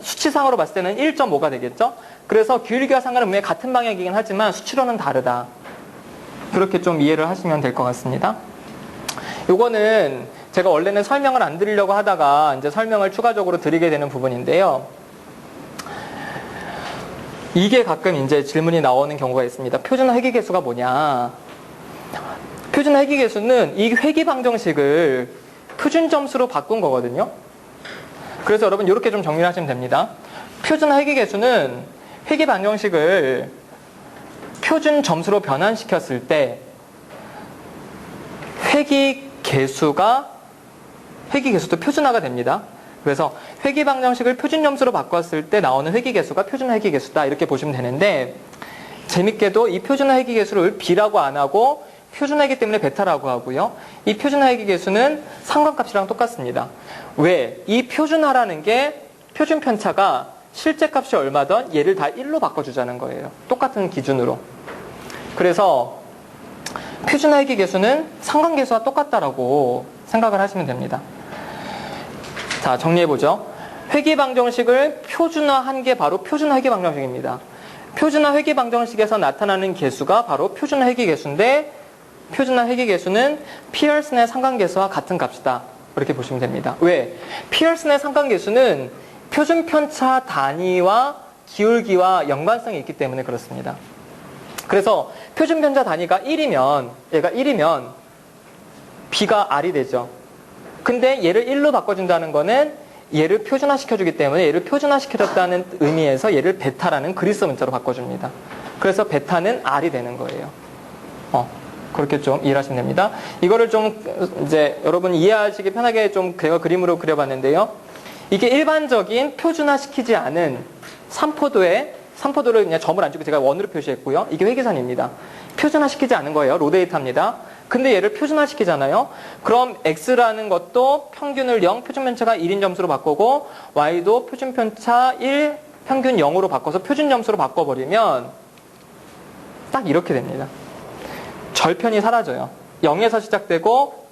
수치상으로 봤을 때는 1.5가 되겠죠? 그래서 기울기와 상관은 분명히 같은 방향이긴 하지만 수치로는 다르다. 그렇게 좀 이해를 하시면 될 것 같습니다. 요거는 제가 원래는 설명을 안 드리려고 하다가 이제 설명을 추가적으로 드리게 되는 부분인데요. 이게 가끔 이제 질문이 나오는 경우가 있습니다. 표준화 회귀계수가 뭐냐? 표준화 회귀계수는 이 회귀 방정식을 표준 점수로 바꾼 거거든요. 그래서 여러분 이렇게 좀 정리를 하시면 됩니다. 표준화 회귀계수는 회귀 방정식을 표준 점수로 변환시켰을 때 회귀계수도 표준화가 됩니다. 그래서 회귀 방정식을 표준 점수로 바꿨을 때 나오는 회귀계수가 표준화 회귀계수다 이렇게 보시면 되는데 재밌게도 이 표준화 회귀계수를 B라고 안 하고 표준화이기 때문에 베타라고 하고요. 이 표준화 회귀계수는 상관값이랑 똑같습니다. 왜? 이 표준화라는 게 표준 편차가 실제 값이 얼마든 얘를 다 1로 바꿔주자는 거예요. 똑같은 기준으로. 그래서 표준화 회귀계수는 상관계수와 똑같다라고 생각을 하시면 됩니다. 자, 정리해보죠. 회귀 방정식을 표준화한 게 바로 표준화 회귀 방정식입니다. 표준화 회귀 방정식에서 나타나는 계수가 바로 표준화 회귀 계수인데 표준화 회귀 계수는 피어슨의 상관계수와 같은 값이다. 이렇게 보시면 됩니다. 왜? 피어슨의 상관계수는 표준 편차 단위와 기울기와 연관성이 있기 때문에 그렇습니다. 그래서 표준 편차 단위가 1이면 얘가 1이면 B가 R이 되죠. 근데 얘를 1로 바꿔준다는 거는 얘를 표준화시켜주기 때문에 얘를 표준화시켜줬다는 의미에서 얘를 베타라는 그리스 문자로 바꿔줍니다. 그래서 베타는 R이 되는 거예요. 그렇게 좀 이해하시면 됩니다. 이거를 좀 이제 여러분 이해하시기 편하게 좀 제가 그림으로 그려봤는데요. 이게 일반적인 표준화시키지 않은 삼포도를 그냥 점을 안 찍고 제가 원으로 표시했고요. 이게 회계선입니다. 표준화시키지 않은 거예요. 로데이터입니다. 근데 얘를 표준화시키잖아요. 그럼 x라는 것도 평균을 0, 표준편차가 1인 점수로 바꾸고 y도 표준편차 1, 평균 0으로 바꿔서 표준 점수로 바꿔버리면 딱 이렇게 됩니다. 절편이 사라져요. 0에서 시작되고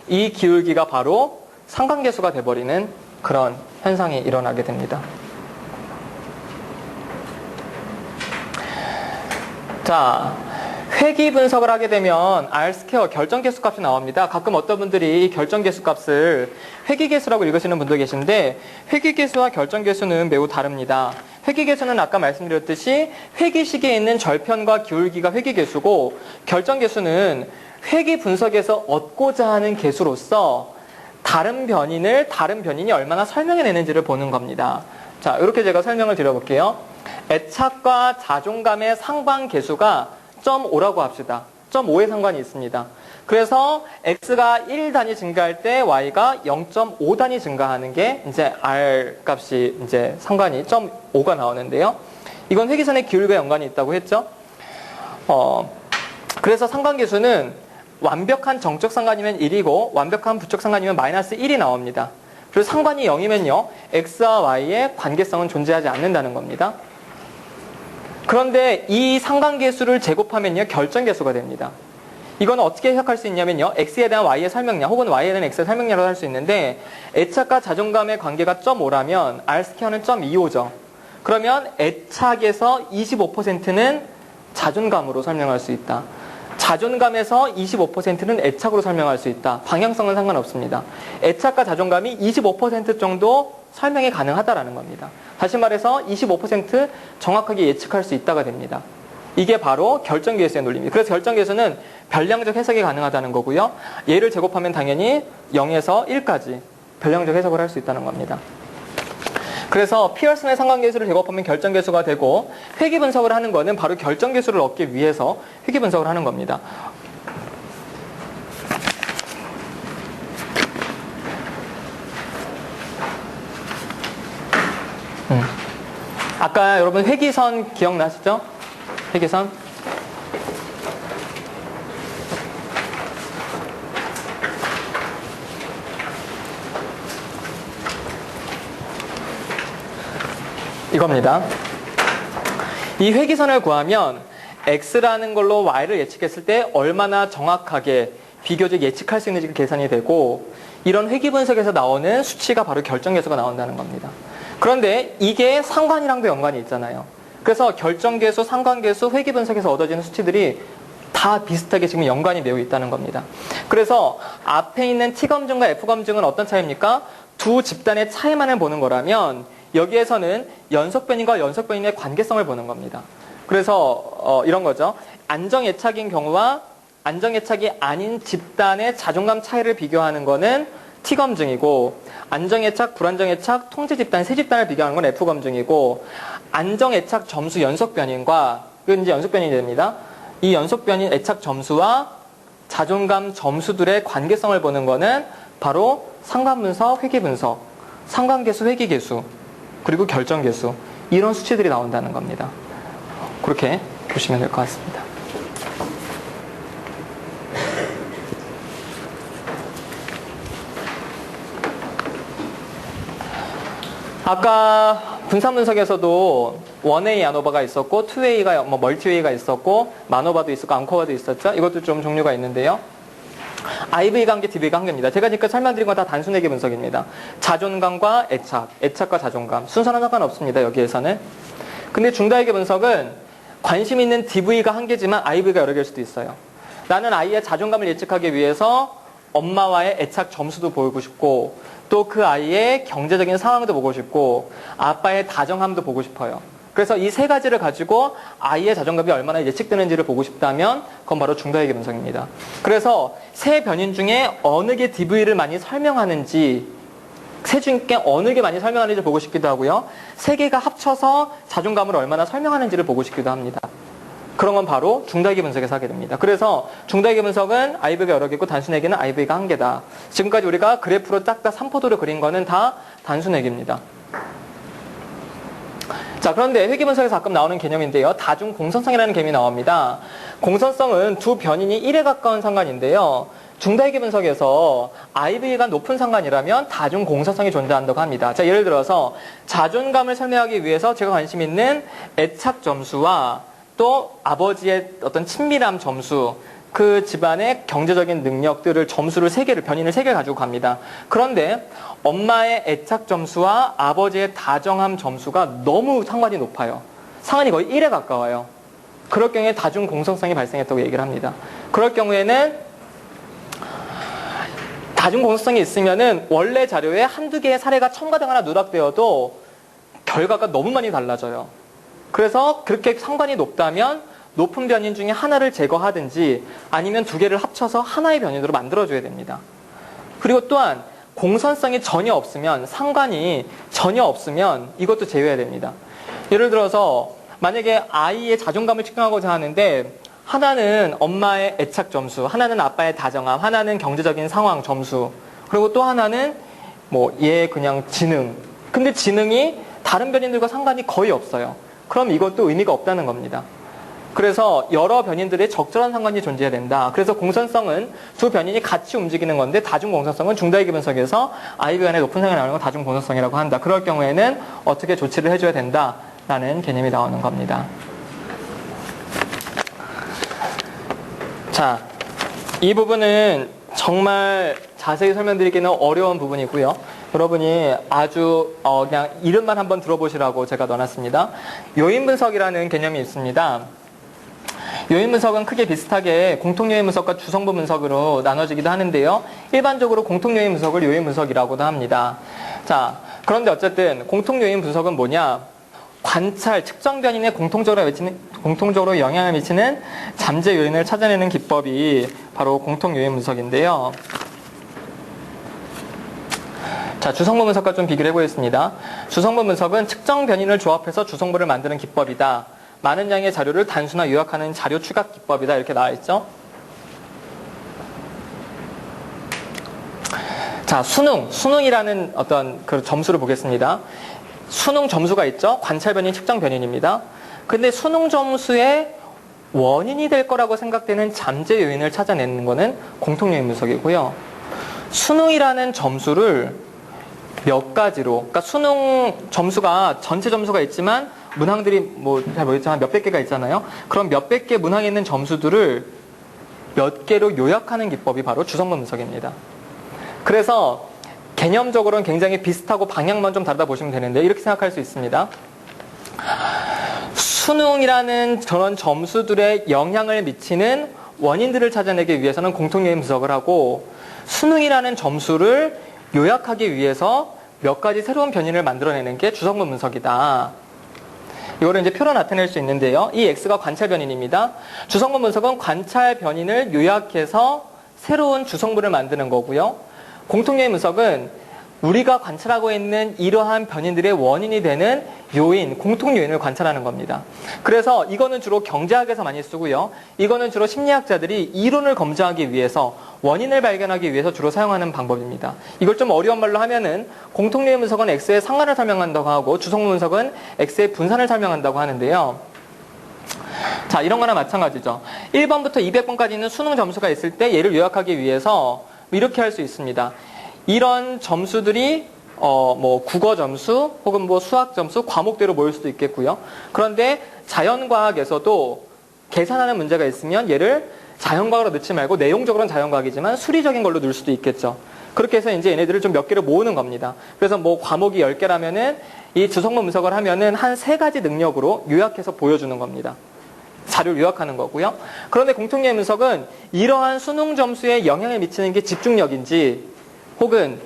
이 기울기가 바로 상관계수가 돼버리는 그런 현상이 일어나게 됩니다. 자, 회귀 분석을 하게 되면 R스퀘어 결정계수 값이 나옵니다. 가끔 어떤 분들이 결정계수 값을 회귀계수라고 읽으시는 분도 계신데 회귀계수와 결정계수는 매우 다릅니다. 회귀계수는 아까 말씀드렸듯이 회귀식에 있는 절편과 기울기가 회귀계수고 결정계수는 회귀 분석에서 얻고자 하는 계수로서 다른 변인이 얼마나 설명해내는지를 보는 겁니다. 자, 이렇게 제가 설명을 드려볼게요. 애착과 자존감의 상반계수가 0.5라고 합시다. 0.5의 상관이 있습니다. 그래서 x가 1단위 증가할 때 y가 0.5단위 증가하는 게 이제 r 값이 이제 상관이 0.5가 나오는데요. 이건 회귀선의 기울기와 연관이 있다고 했죠. 그래서 상관계수는 완벽한 정적 상관이면 1이고 완벽한 부적 상관이면 마이너스 1이 나옵니다. 그리고 상관이 0이면요. x와 y의 관계성은 존재하지 않는다는 겁니다. 그런데 이 상관계수를 제곱하면요. 결정계수가 됩니다. 이거는 어떻게 해석할 수 있냐면요. x에 대한 y의 설명량 혹은 y에 대한 x의 설명량으로 할 수 있는데 애착과 자존감의 관계가 0.5라면 R스퀘어는 0.25죠. 그러면 애착에서 25%는 자존감으로 설명할 수 있다. 자존감에서 25%는 애착으로 설명할 수 있다. 방향성은 상관없습니다. 애착과 자존감이 25% 정도 설명이 가능하다라는 겁니다. 다시 말해서 25% 정확하게 예측할 수 있다가 됩니다. 이게 바로 결정계수의 논리입니다. 그래서 결정계수는 별량적 해석이 가능하다는 거고요. 얘를 제곱하면 당연히 0에서 1까지 별량적 해석을 할 수 있다는 겁니다. 그래서 피어슨의 상관계수를 제곱하면 결정계수가 되고 회귀 분석을 하는 거는 바로 결정계수를 얻기 위해서 회귀 분석을 하는 겁니다. 아까 여러분 회귀선 기억나시죠? 회귀선. 이겁니다. 이 회귀선을 구하면 x라는 걸로 y를 예측했을 때 얼마나 정확하게 비교적 예측할 수 있는지 계산이 되고 이런 회귀 분석에서 나오는 수치가 바로 결정계수가 나온다는 겁니다. 그런데 이게 상관이랑도 연관이 있잖아요. 그래서 결정계수, 상관계수, 회귀 분석에서 얻어지는 수치들이 다 비슷하게 지금 연관이 매우 있다는 겁니다. 그래서 앞에 있는 T검증과 F검증은 어떤 차이입니까? 두 집단의 차이만을 보는 거라면 여기에서는 연속변인과 연속변인의 관계성을 보는 겁니다. 그래서 이런 거죠. 안정예착인 경우와 안정예착이 아닌 집단의 자존감 차이를 비교하는 거는 T검증이고 안정예착, 불안정예착, 통제집단, 세 집단을 비교하는 건 F검증이고 안정예착 점수 연속변인과 이건 이제 연속변인이 됩니다. 이 연속변인 애착 점수와 자존감 점수들의 관계성을 보는 거는 바로 상관분석, 회귀분석, 상관계수, 회귀계수 그리고 결정계수 이런 수치들이 나온다는 겁니다. 그렇게 보시면 될 것 같습니다. 아까 분산분석에서도 1A 아노바가 있었고 2A가 멀티웨이가 있었고 마노바도 있었고 앙코바도 있었죠. 이것도 좀 종류가 있는데요. IV가 한 개, DV가 한 개입니다. 제가 지금 설명드린 건 다 단순회귀 분석입니다. 자존감과 애착, 애착과 자존감. 순서는 상관없습니다. 여기에서는. 근데 중다회귀 분석은 관심 있는 DV가 한 개지만 IV가 여러 개일 수도 있어요. 나는 아이의 자존감을 예측하기 위해서 엄마와의 애착 점수도 보고 싶고 또 그 아이의 경제적인 상황도 보고 싶고 아빠의 다정함도 보고 싶어요. 그래서 이 세 가지를 가지고 아이의 자존감이 얼마나 예측되는지를 보고 싶다면 그건 바로 중다회귀 분석입니다. 그래서 세 변인 중에 어느 게 DV를 많이 설명하는지 세 중에 어느 게 많이 설명하는지 보고 싶기도 하고요. 세 개가 합쳐서 자존감을 얼마나 설명하는지를 보고 싶기도 합니다. 그런 건 바로 중다회귀 분석에서 하게 됩니다. 그래서 중다회귀 분석은 IV가 여러 개고 단순회귀는 IV가 한 개다. 지금까지 우리가 그래프로 딱딱 3포도를 그린 거는 다 단순회귀입니다. 자, 그런데 회귀 분석에서 가끔 나오는 개념인데요. 다중 공선성이라는 개념이 나옵니다. 공선성은 두 변인이 1에 가까운 상관인데요. 중다회귀 분석에서 IV가 높은 상관이라면 다중 공선성이 존재한다고 합니다. 자, 예를 들어서 자존감을 설명하기 위해서 제가 관심 있는 애착 점수와 또 아버지의 어떤 친밀함 점수, 그 집안의 경제적인 능력들을 점수를 3개를, 변인을 3개를 가지고 갑니다. 그런데 엄마의 애착 점수와 아버지의 다정함 점수가 너무 상관이 높아요. 상관이 거의 1에 가까워요. 그럴 경우에 다중 공성성이 발생했다고 얘기를 합니다. 그럴 경우에는 다중 공성성이 있으면은 원래 자료에 한두 개의 사례가 첨가되거나 누락되어도 결과가 너무 많이 달라져요. 그래서 그렇게 상관이 높다면 높은 변인 중에 하나를 제거하든지 아니면 두 개를 합쳐서 하나의 변인으로 만들어줘야 됩니다. 그리고 또한 공선성이 전혀 없으면, 상관이 전혀 없으면 이것도 제외해야 됩니다. 예를 들어서 만약에 아이의 자존감을 측정하고자 하는데 하나는 엄마의 애착 점수, 하나는 아빠의 다정함, 하나는 경제적인 상황 점수, 그리고 또 하나는 얘 그냥 지능. 근데 지능이 다른 변인들과 상관이 거의 없어요. 그럼 이것도 의미가 없다는 겁니다. 그래서 여러 변인들의 적절한 상관이 존재해야 된다. 그래서 공선성은 두 변인이 같이 움직이는 건데 다중 공선성은 중다회귀 분석에서 IB 간의 높은 상관이 나오는 건 다중 공선성이라고 한다. 그럴 경우에는 어떻게 조치를 해줘야 된다라는 개념이 나오는 겁니다. 자, 이 부분은 정말 자세히 설명드리기는 어려운 부분이고요. 여러분이 아주 그냥 이름만 한번 들어보시라고 제가 넣어놨습니다. 요인 분석이라는 개념이 있습니다. 요인 분석은 크게 비슷하게 공통 요인 분석과 주성분 분석으로 나눠지기도 하는데요. 일반적으로 공통 요인 분석을 요인 분석이라고도 합니다. 자, 그런데 어쨌든 공통 요인 분석은 뭐냐? 관찰, 측정 변인에 공통적으로 영향을 미치는 잠재 요인을 찾아내는 기법이 바로 공통 요인 분석인데요. 자, 주성분 분석과 좀 비교를 해보겠습니다. 주성분 분석은 측정 변인을 조합해서 주성분을 만드는 기법이다. 많은 양의 자료를 단순화 요약하는 자료 추각 기법이다. 이렇게 나와 있죠. 자, 수능이라는 어떤 그 점수를 보겠습니다. 수능 점수가 있죠. 관찰 변인, 측정 변인입니다. 근데 수능 점수의 원인이 될 거라고 생각되는 잠재 요인을 찾아내는 거는 공통 요인 분석이고요. 수능이라는 점수를 몇 가지로, 그러니까 수능 점수가 전체 점수가 있지만 문항들이 뭐 잘 모르겠지만 몇백 개가 있잖아요. 그럼 몇백 개 문항에 있는 점수들을 몇 개로 요약하는 기법이 바로 주성분 분석입니다. 그래서 개념적으로는 굉장히 비슷하고 방향만 좀 다르다 보시면 되는데 이렇게 생각할 수 있습니다. 수능이라는 저런 점수들의 영향을 미치는 원인들을 찾아내기 위해서는 공통 요인 분석을 하고, 수능이라는 점수를 요약하기 위해서 몇 가지 새로운 변인을 만들어내는 게 주성분 분석이다. 이거를 이제 표로 나타낼 수 있는데요. 이 X가 관찰 변인입니다. 주성분 분석은 관찰 변인을 요약해서 새로운 주성분을 만드는 거고요. 공통 요인 분석은 우리가 관찰하고 있는 이러한 변인들의 원인이 되는 요인, 공통 요인을 관찰하는 겁니다. 그래서 이거는 주로 경제학에서 많이 쓰고요. 이거는 주로 심리학자들이 이론을 검증하기 위해서, 원인을 발견하기 위해서 주로 사용하는 방법입니다. 이걸 좀 어려운 말로 하면은 공통 요인 분석은 X의 상관을 설명한다고 하고 주성분 분석은 X의 분산을 설명한다고 하는데요. 자, 이런 거나 마찬가지죠. 1번부터 200번까지 있는 수능 점수가 있을 때 얘를 요약하기 위해서 이렇게 할 수 있습니다. 이런 점수들이 뭐 국어 점수 혹은 뭐 수학 점수, 과목대로 모일 수도 있겠고요. 그런데 자연과학에서도 계산하는 문제가 있으면 얘를 자연과학으로 넣지 말고 내용적으로는 자연과학이지만 수리적인 걸로 넣을 수도 있겠죠. 그렇게 해서 이제 얘네들을 좀 몇 개를 모으는 겁니다. 그래서 뭐 과목이 10개라면은 이 주성분 분석을 하면은 한 3가지 능력으로 요약해서 보여주는 겁니다. 자료를 요약하는 거고요. 그런데 공통 요인 분석은 이러한 수능 점수에 영향을 미치는 게 집중력인지 혹은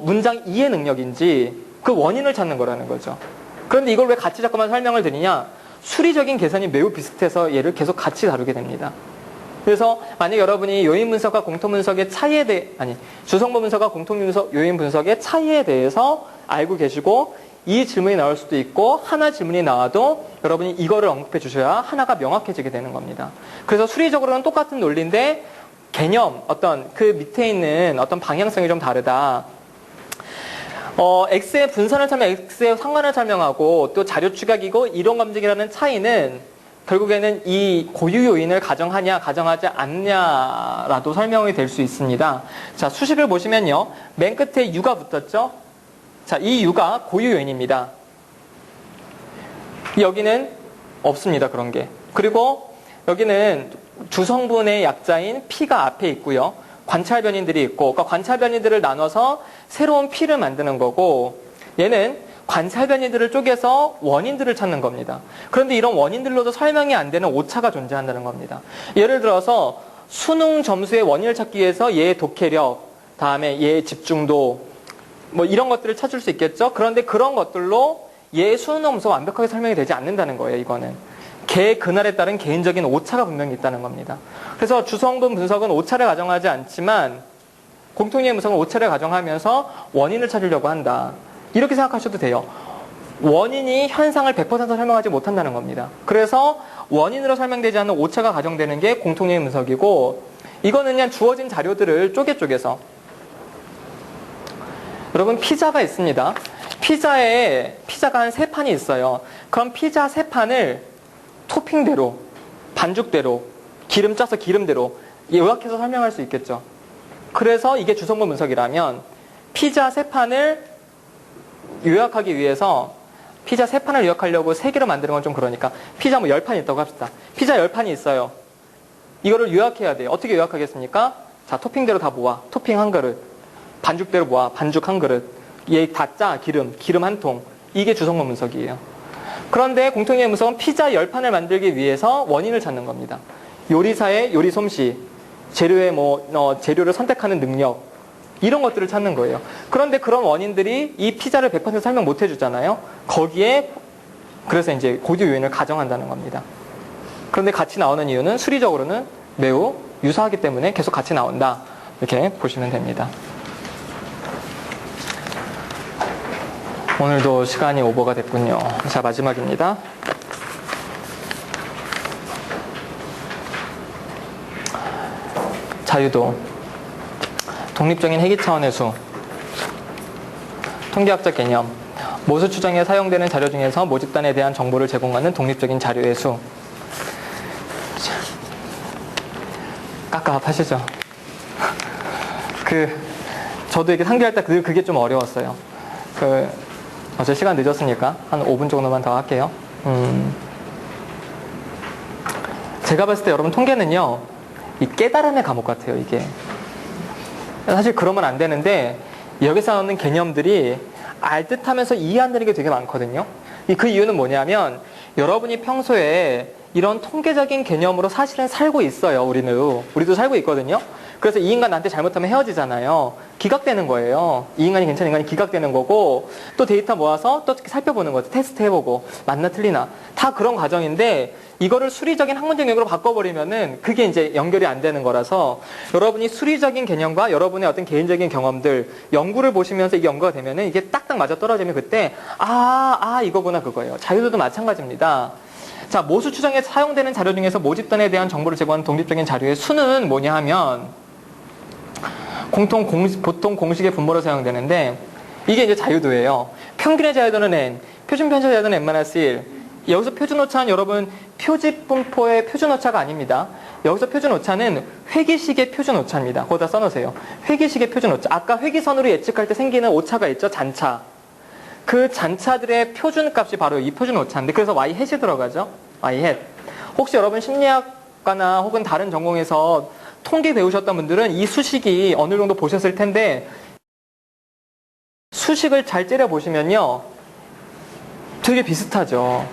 문장 이해 능력인지 그 원인을 찾는 거라는 거죠. 그런데 이걸 왜 같이 자꾸만 설명을 드리냐? 수리적인 계산이 매우 비슷해서 얘를 계속 같이 다루게 됩니다. 그래서 만약 여러분이 요인 분석과 공통 분석의 차이에 대해, 주성분 분석과 공통 요인 분석의 차이에 대해서 알고 계시고 이 질문이 나올 수도 있고 하나 질문이 나와도 여러분이 이거를 언급해 주셔야 하나가 명확해지게 되는 겁니다. 그래서 수리적으로는 똑같은 논리인데 개념, 어떤 그 밑에 있는 어떤 방향성이 좀 다르다. X의 분산을 X의 상관을 설명하고 또 자료 추각이고 이론 검증이라는 차이는 결국에는 이 고유 요인을 가정하냐 가정하지 않냐라도 설명이 될 수 있습니다. 자, 수식을 보시면요. 맨 끝에 U가 붙었죠? 자, 이 U가 고유 요인입니다. 여기는 없습니다. 그런 게. 그리고 여기는 주성분의 약자인 P가 앞에 있고요. 관찰 변인들이 있고, 그러니까 관찰 변인들을 나눠서 새로운 P를 만드는 거고, 얘는 관찰 변인들을 쪼개서 원인들을 찾는 겁니다. 그런데 이런 원인들로도 설명이 안 되는 오차가 존재한다는 겁니다. 예를 들어서 수능 점수의 원인을 찾기 위해서 얘의 독해력, 다음에 얘의 집중도, 뭐 이런 것들을 찾을 수 있겠죠. 그런데 그런 것들로 얘의 수능 점수가 완벽하게 설명이 되지 않는다는 거예요. 이거는 걔 그날에 따른 개인적인 오차가 분명히 있다는 겁니다. 그래서 주성분 분석은 오차를 가정하지 않지만 공통요인 분석은 오차를 가정하면서 원인을 찾으려고 한다. 이렇게 생각하셔도 돼요. 원인이 현상을 100% 설명하지 못한다는 겁니다. 그래서 원인으로 설명되지 않는 오차가 가정되는 게 공통요인 분석이고, 이거는 그냥 주어진 자료들을 쪼개서 여러분 피자가 있습니다. 피자가 한 3판이 있어요. 그럼 피자 3판을 토핑대로, 반죽대로, 기름 짜서 기름대로 요약해서 설명할 수 있겠죠. 그래서 이게 주성분 분석이라면 피자 3판을 요약하기 위해서 피자 3판을 요약하려고 3개로 만드는 건 좀 그러니까 피자 뭐 10판 있다고 합시다. 피자 10판이 있어요. 이거를 요약해야 돼요. 어떻게 요약하겠습니까? 자, 토핑대로 다 모아. 토핑 한 그릇. 반죽대로 모아. 반죽 한 그릇. 얘 다 짜. 기름 한 통. 이게 주성분 분석이에요. 그런데 공통의 무서운 피자 10판을 만들기 위해서 원인을 찾는 겁니다. 요리사의 요리 솜씨, 재료의 재료를 선택하는 능력, 이런 것들을 찾는 거예요. 그런데 그런 원인들이 이 피자를 100% 설명 못 해주잖아요. 거기에 그래서 이제 고유 요인을 가정한다는 겁니다. 그런데 같이 나오는 이유는 수리적으로는 매우 유사하기 때문에 계속 같이 나온다. 이렇게 보시면 됩니다. 오늘도 시간이 오버가 됐군요. 자, 마지막입니다. 자유도, 독립적인 회계 차원의 수, 통계학적 개념, 모수 추정에 사용되는 자료 중에서 모집단에 대한 정보를 제공하는 독립적인 자료의 수. 깝깝하시죠? 저도 이렇게 상기할 때 그게 좀 어려웠어요. 어제 시간 늦었으니까 한 5분 정도만 더 할게요. 제가 봤을 때 여러분 통계는요, 이 깨달음의 과목 같아요, 이게. 사실 그러면 안 되는데, 여기서 나오는 개념들이 알듯하면서 이해 안 되는 게 되게 많거든요. 그 이유는 뭐냐면, 여러분이 평소에 이런 통계적인 개념으로 사실은 살고 있어요, 우리도 살고 있거든요. 그래서 이 인간 나한테 잘못하면 헤어지잖아요. 기각되는 거예요. 이 인간이 괜찮은 인간이 기각되는 거고, 또 데이터 모아서 또 살펴보는 거죠. 테스트 해보고, 맞나 틀리나. 다 그런 과정인데, 이거를 수리적인 학문적 용어로 바꿔버리면은 그게 이제 연결이 안 되는 거라서, 여러분이 수리적인 개념과 여러분의 어떤 개인적인 경험들, 연구를 보시면서 이게 연구가 되면은 이게 딱딱 맞아 떨어지면 그때, 이거구나, 그거예요. 자유도도 마찬가지입니다. 자, 모수 추정에 사용되는 자료 중에서 모집단에 대한 정보를 제공하는 독립적인 자료의 수는 뭐냐 하면, 보통 공식의 분모로 사용되는데, 이게 이제 자유도예요. 평균의 자유도는 n, 표준 편차 자유도는 n-1. 여기서 표준 오차는 여러분 표집 분포의 표준 오차가 아닙니다. 여기서 표준 오차는 회기식의 표준 오차입니다. 거기다 써놓으세요. 회기식의 표준 오차. 아까 회기선으로 예측할 때 생기는 오차가 있죠, 잔차. 그 잔차들의 표준값이 바로 이 표준 오차인데, 그래서 y-이 들어가죠. y-. 혹시 여러분 심리학과나 혹은 다른 전공에서 통계 배우셨던 분들은 이 수식이 어느 정도 보셨을 텐데, 수식을 잘 째려 보시면요, 되게 비슷하죠.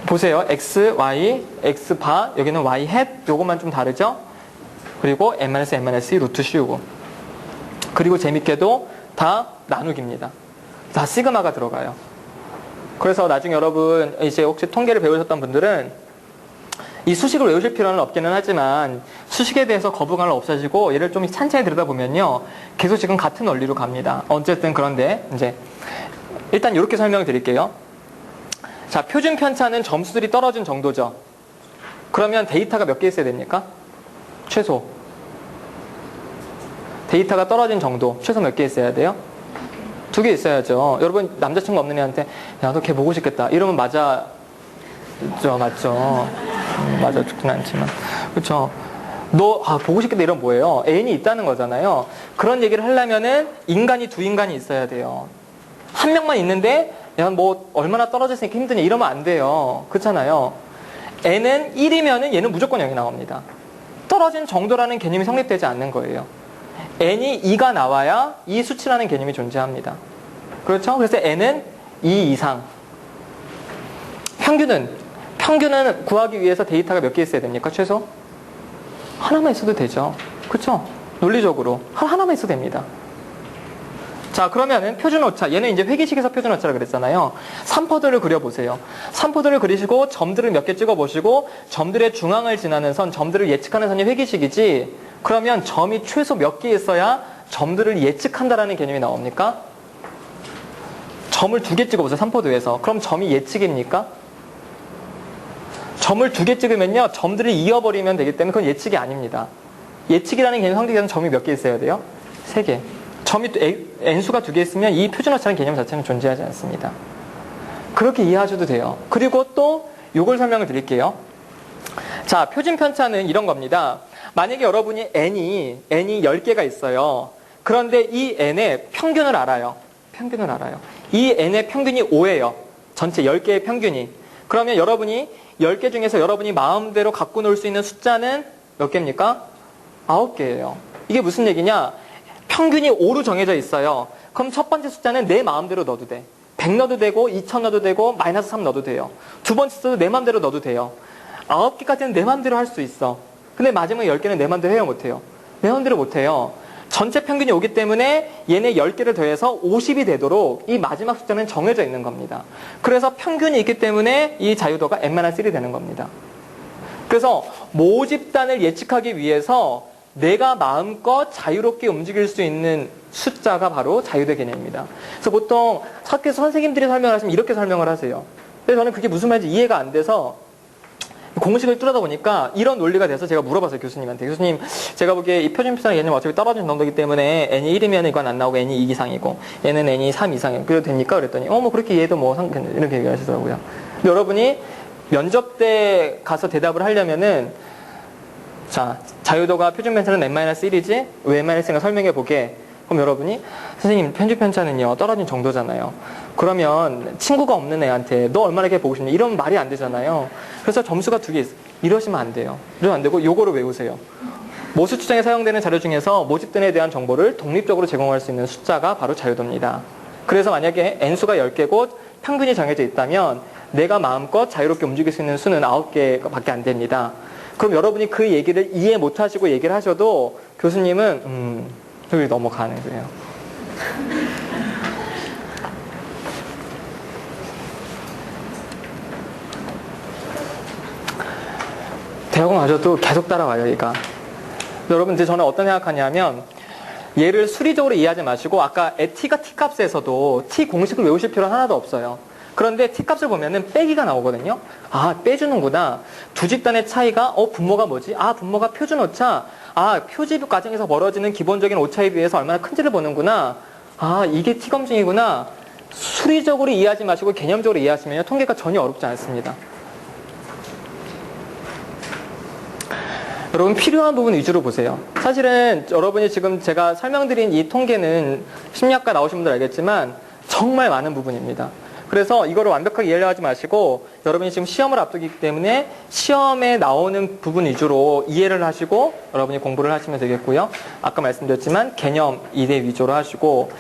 보세요. x, y, x 바, 여기는 y 햇, 요것만 좀 다르죠? 그리고 n-n-2 루트 씌우고. 그리고 재밌게도 다 나누기입니다. 다 시그마가 들어가요. 그래서 나중에 여러분, 이제 혹시 통계를 배우셨던 분들은 이 수식을 외우실 필요는 없기는 하지만 수식에 대해서 거부감을 없애시고 얘를 좀 찬찬히 들여다보면요, 계속 지금 같은 원리로 갑니다. 어쨌든 그런데 이제 일단 이렇게 설명을 드릴게요. 자, 표준 편차는 점수들이 떨어진 정도죠. 그러면 데이터가 몇 개 있어야 됩니까? 최소. 데이터가 떨어진 정도, 최소 몇 개 있어야 돼요? 2개 있어야죠. 여러분, 남자친구 없는 애한테, 야, 너 걔 보고 싶겠다. 이러면 맞죠? 맞아 죽진 않지만. 그쵸? 너, 보고 싶겠다. 이러면 뭐예요? 애인이 있다는 거잖아요. 그런 얘기를 하려면은 인간이 2인간이 있어야 돼요. 한 명만 있는데, 야, 뭐, 얼마나 떨어졌으니까 힘드냐. 이러면 안 돼요. 그렇잖아요. n은 1이면은 얘는 무조건 0이 나옵니다. 떨어진 정도라는 개념이 성립되지 않는 거예요. n이 2가 나와야 이 수치라는 개념이 존재합니다. 그렇죠? 그래서 n은 2 이상. 평균은 구하기 위해서 데이터가 몇 개 있어야 됩니까? 최소? 하나만 있어도 되죠. 그렇죠? 논리적으로. 하나만 있어도 됩니다. 자, 그러면은 표준 오차. 얘는 이제 회계식에서 표준 오차라 그랬잖아요. 삼포들을 그려보세요. 삼포들을 그리시고 점들을 몇 개 찍어보시고 점들의 중앙을 지나는 선, 점들을 예측하는 선이 회계식이지. 그러면 점이 최소 몇 개 있어야 점들을 예측한다라는 개념이 나옵니까? 점을 2개 찍어보세요. 삼포도에서. 그럼 점이 예측입니까? 점을 2개 찍으면요, 점들을 이어버리면 되기 때문에 그건 예측이 아닙니다. 예측이라는 개념 성립에는 점이 몇 개 있어야 돼요? 3개. 점이 n수가 2개 있으면 이 표준오차라는 개념 자체는 존재하지 않습니다. 그렇게 이해하셔도 돼요. 그리고 또 이걸 설명을 드릴게요. 자, 표준 편차는 이런 겁니다. 만약에 여러분이 n이 10개가 있어요. 그런데 이 n의 평균을 알아요. 이 n의 평균이 5예요. 전체 10개의 평균이. 그러면 여러분이 10개 중에서 여러분이 마음대로 갖고 놀 수 있는 숫자는 몇 개입니까? 9개예요. 이게 무슨 얘기냐? 평균이 5로 정해져 있어요. 그럼 첫 번째 숫자는 내 마음대로 넣어도 돼. 100 넣어도 되고 2000 넣어도 되고 마이너스 3 넣어도 돼요. 두 번째 수도 내 맘대로 넣어도 돼요. 9개까지는 내 맘대로 할 수 있어. 근데 마지막 10개는 내 맘대로 해요, 못해요? 내 맘대로 못해요. 전체 평균이 오기 때문에 얘네 10개를 더해서 50이 되도록 이 마지막 숫자는 정해져 있는 겁니다. 그래서 평균이 있기 때문에 이 자유도가 n-1이 되는 겁니다. 그래서 모집단을 예측하기 위해서 내가 마음껏 자유롭게 움직일 수 있는 숫자가 바로 자유도 개념입니다. 그래서 보통 학교에서 선생님들이 설명을 하시면 이렇게 설명을 하세요. 그래서 저는 그게 무슨 말인지 이해가 안 돼서 공식을 뚫어다 보니까 이런 논리가 돼서 제가 물어봤어요, 교수님한테. 교수님, 제가 보기에 이 표준편차는 얘는 어차피 떨어진 정도이기 때문에 n이 1이면 이건 안 나오고 n이 2 이상이고 얘는 n이 3 이상이고 그래도 됩니까? 그랬더니 뭐 그렇게 얘도 뭐 이렇게 얘기하시더라고요. 근데 여러분이 면접 때 가서 대답을 하려면은 자, 자유도가 표준편차는 n-1이지? 왜 n-1인가 설명해 보게. 그럼 여러분이 선생님 표준편차는요 떨어진 정도잖아요. 그러면 친구가 없는 애한테 너 얼마나 이렇게 보고 싶니? 이러면 말이 안 되잖아요. 그래서 점수가 2개 있어요. 이러시면 안 돼요. 이러면 안 되고 요거를 외우세요. 모수 추정에 사용되는 자료 중에서 모집단에 대한 정보를 독립적으로 제공할 수 있는 숫자가 바로 자유도입니다. 그래서 만약에 n수가 10개고 평균이 정해져 있다면 내가 마음껏 자유롭게 움직일 수 있는 수는 9개밖에 안 됩니다. 그럼 여러분이 그 얘기를 이해 못하시고 얘기를 하셔도 교수님은 여기 넘어가는 거예요. 대학원 가셔도 계속 따라와요, 얘가. 여러분, 이제 저는 어떤 생각하냐면 얘를 수리적으로 이해하지 마시고 아까 t가 t값에서도 t 공식을 외우실 필요는 하나도 없어요. 그런데 t값을 보면은 빼기가 나오거든요. 아, 빼주는구나. 두 집단의 차이가 분모가 뭐지? 아, 분모가 표준 오차. 아, 표집 과정에서 벌어지는 기본적인 오차에 비해서 얼마나 큰지를 보는구나. 아, 이게 t 검증이구나. 수리적으로 이해하지 마시고 개념적으로 이해하시면 통계가 전혀 어렵지 않습니다. 여러분 필요한 부분 위주로 보세요. 사실은 여러분이 지금 제가 설명드린 이 통계는 심리학과 나오신 분들 알겠지만 정말 많은 부분입니다. 그래서 이거를 완벽하게 이해를 하지 마시고 여러분이 지금 시험을 앞두기 때문에 시험에 나오는 부분 위주로 이해를 하시고 여러분이 공부를 하시면 되겠고요. 아까 말씀드렸지만 개념 이해 위주로 하시고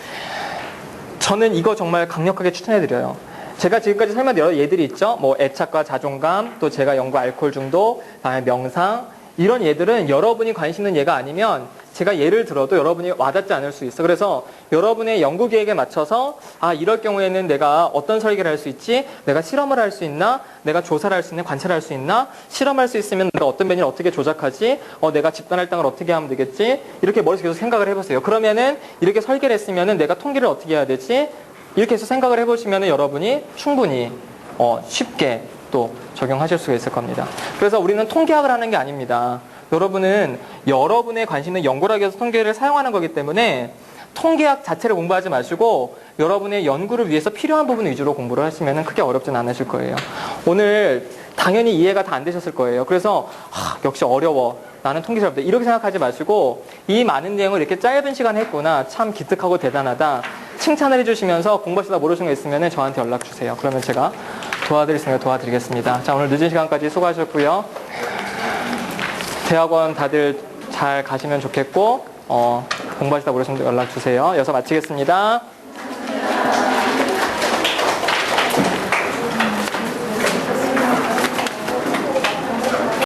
저는 이거 정말 강력하게 추천해드려요. 제가 지금까지 설명드린 여러 예들이 있죠. 뭐 애착과 자존감, 또 제가 연구 알코올 중독, 다음에 명상 이런 예들은 여러분이 관심 있는 예가 아니면 제가 예를 들어도 여러분이 와닿지 않을 수 있어. 그래서 여러분의 연구 계획에 맞춰서 아 이럴 경우에는 내가 어떤 설계를 할 수 있지? 내가 실험을 할 수 있나? 내가 조사를 할 수 있나? 관찰할 수 있나? 실험할 수 있으면 내가 어떤 메뉴를 어떻게 조작하지? 내가 집단 할당을 어떻게 하면 되겠지? 이렇게 머릿속에 계속 생각을 해보세요. 그러면은 이렇게 설계를 했으면은 내가 통계를 어떻게 해야 되지? 이렇게 해서 생각을 해보시면은 여러분이 충분히 쉽게 또 적용하실 수가 있을 겁니다. 그래서 우리는 통계학을 하는 게 아닙니다. 여러분은 여러분의 관심 있는 연구를 하기 위해서 통계를 사용하는 거기 때문에 통계학 자체를 공부하지 마시고 여러분의 연구를 위해서 필요한 부분 위주로 공부를 하시면 크게 어렵진 않으실 거예요. 오늘 당연히 이해가 다 안 되셨을 거예요. 그래서 역시 어려워. 나는 통계 잘 못해. 이렇게 생각하지 마시고 이 많은 내용을 이렇게 짧은 시간에 했구나. 참 기특하고 대단하다. 칭찬을 해주시면서 공부하시다 모르시는 거 있으면 저한테 연락 주세요. 그러면 제가 도와드리겠습니다. 도와드리겠습니다. 자, 오늘 늦은 시간까지 수고하셨고요. 대학원 다들 잘 가시면 좋겠고 공부하시다 모르시면 연락 주세요. 여기서 마치겠습니다.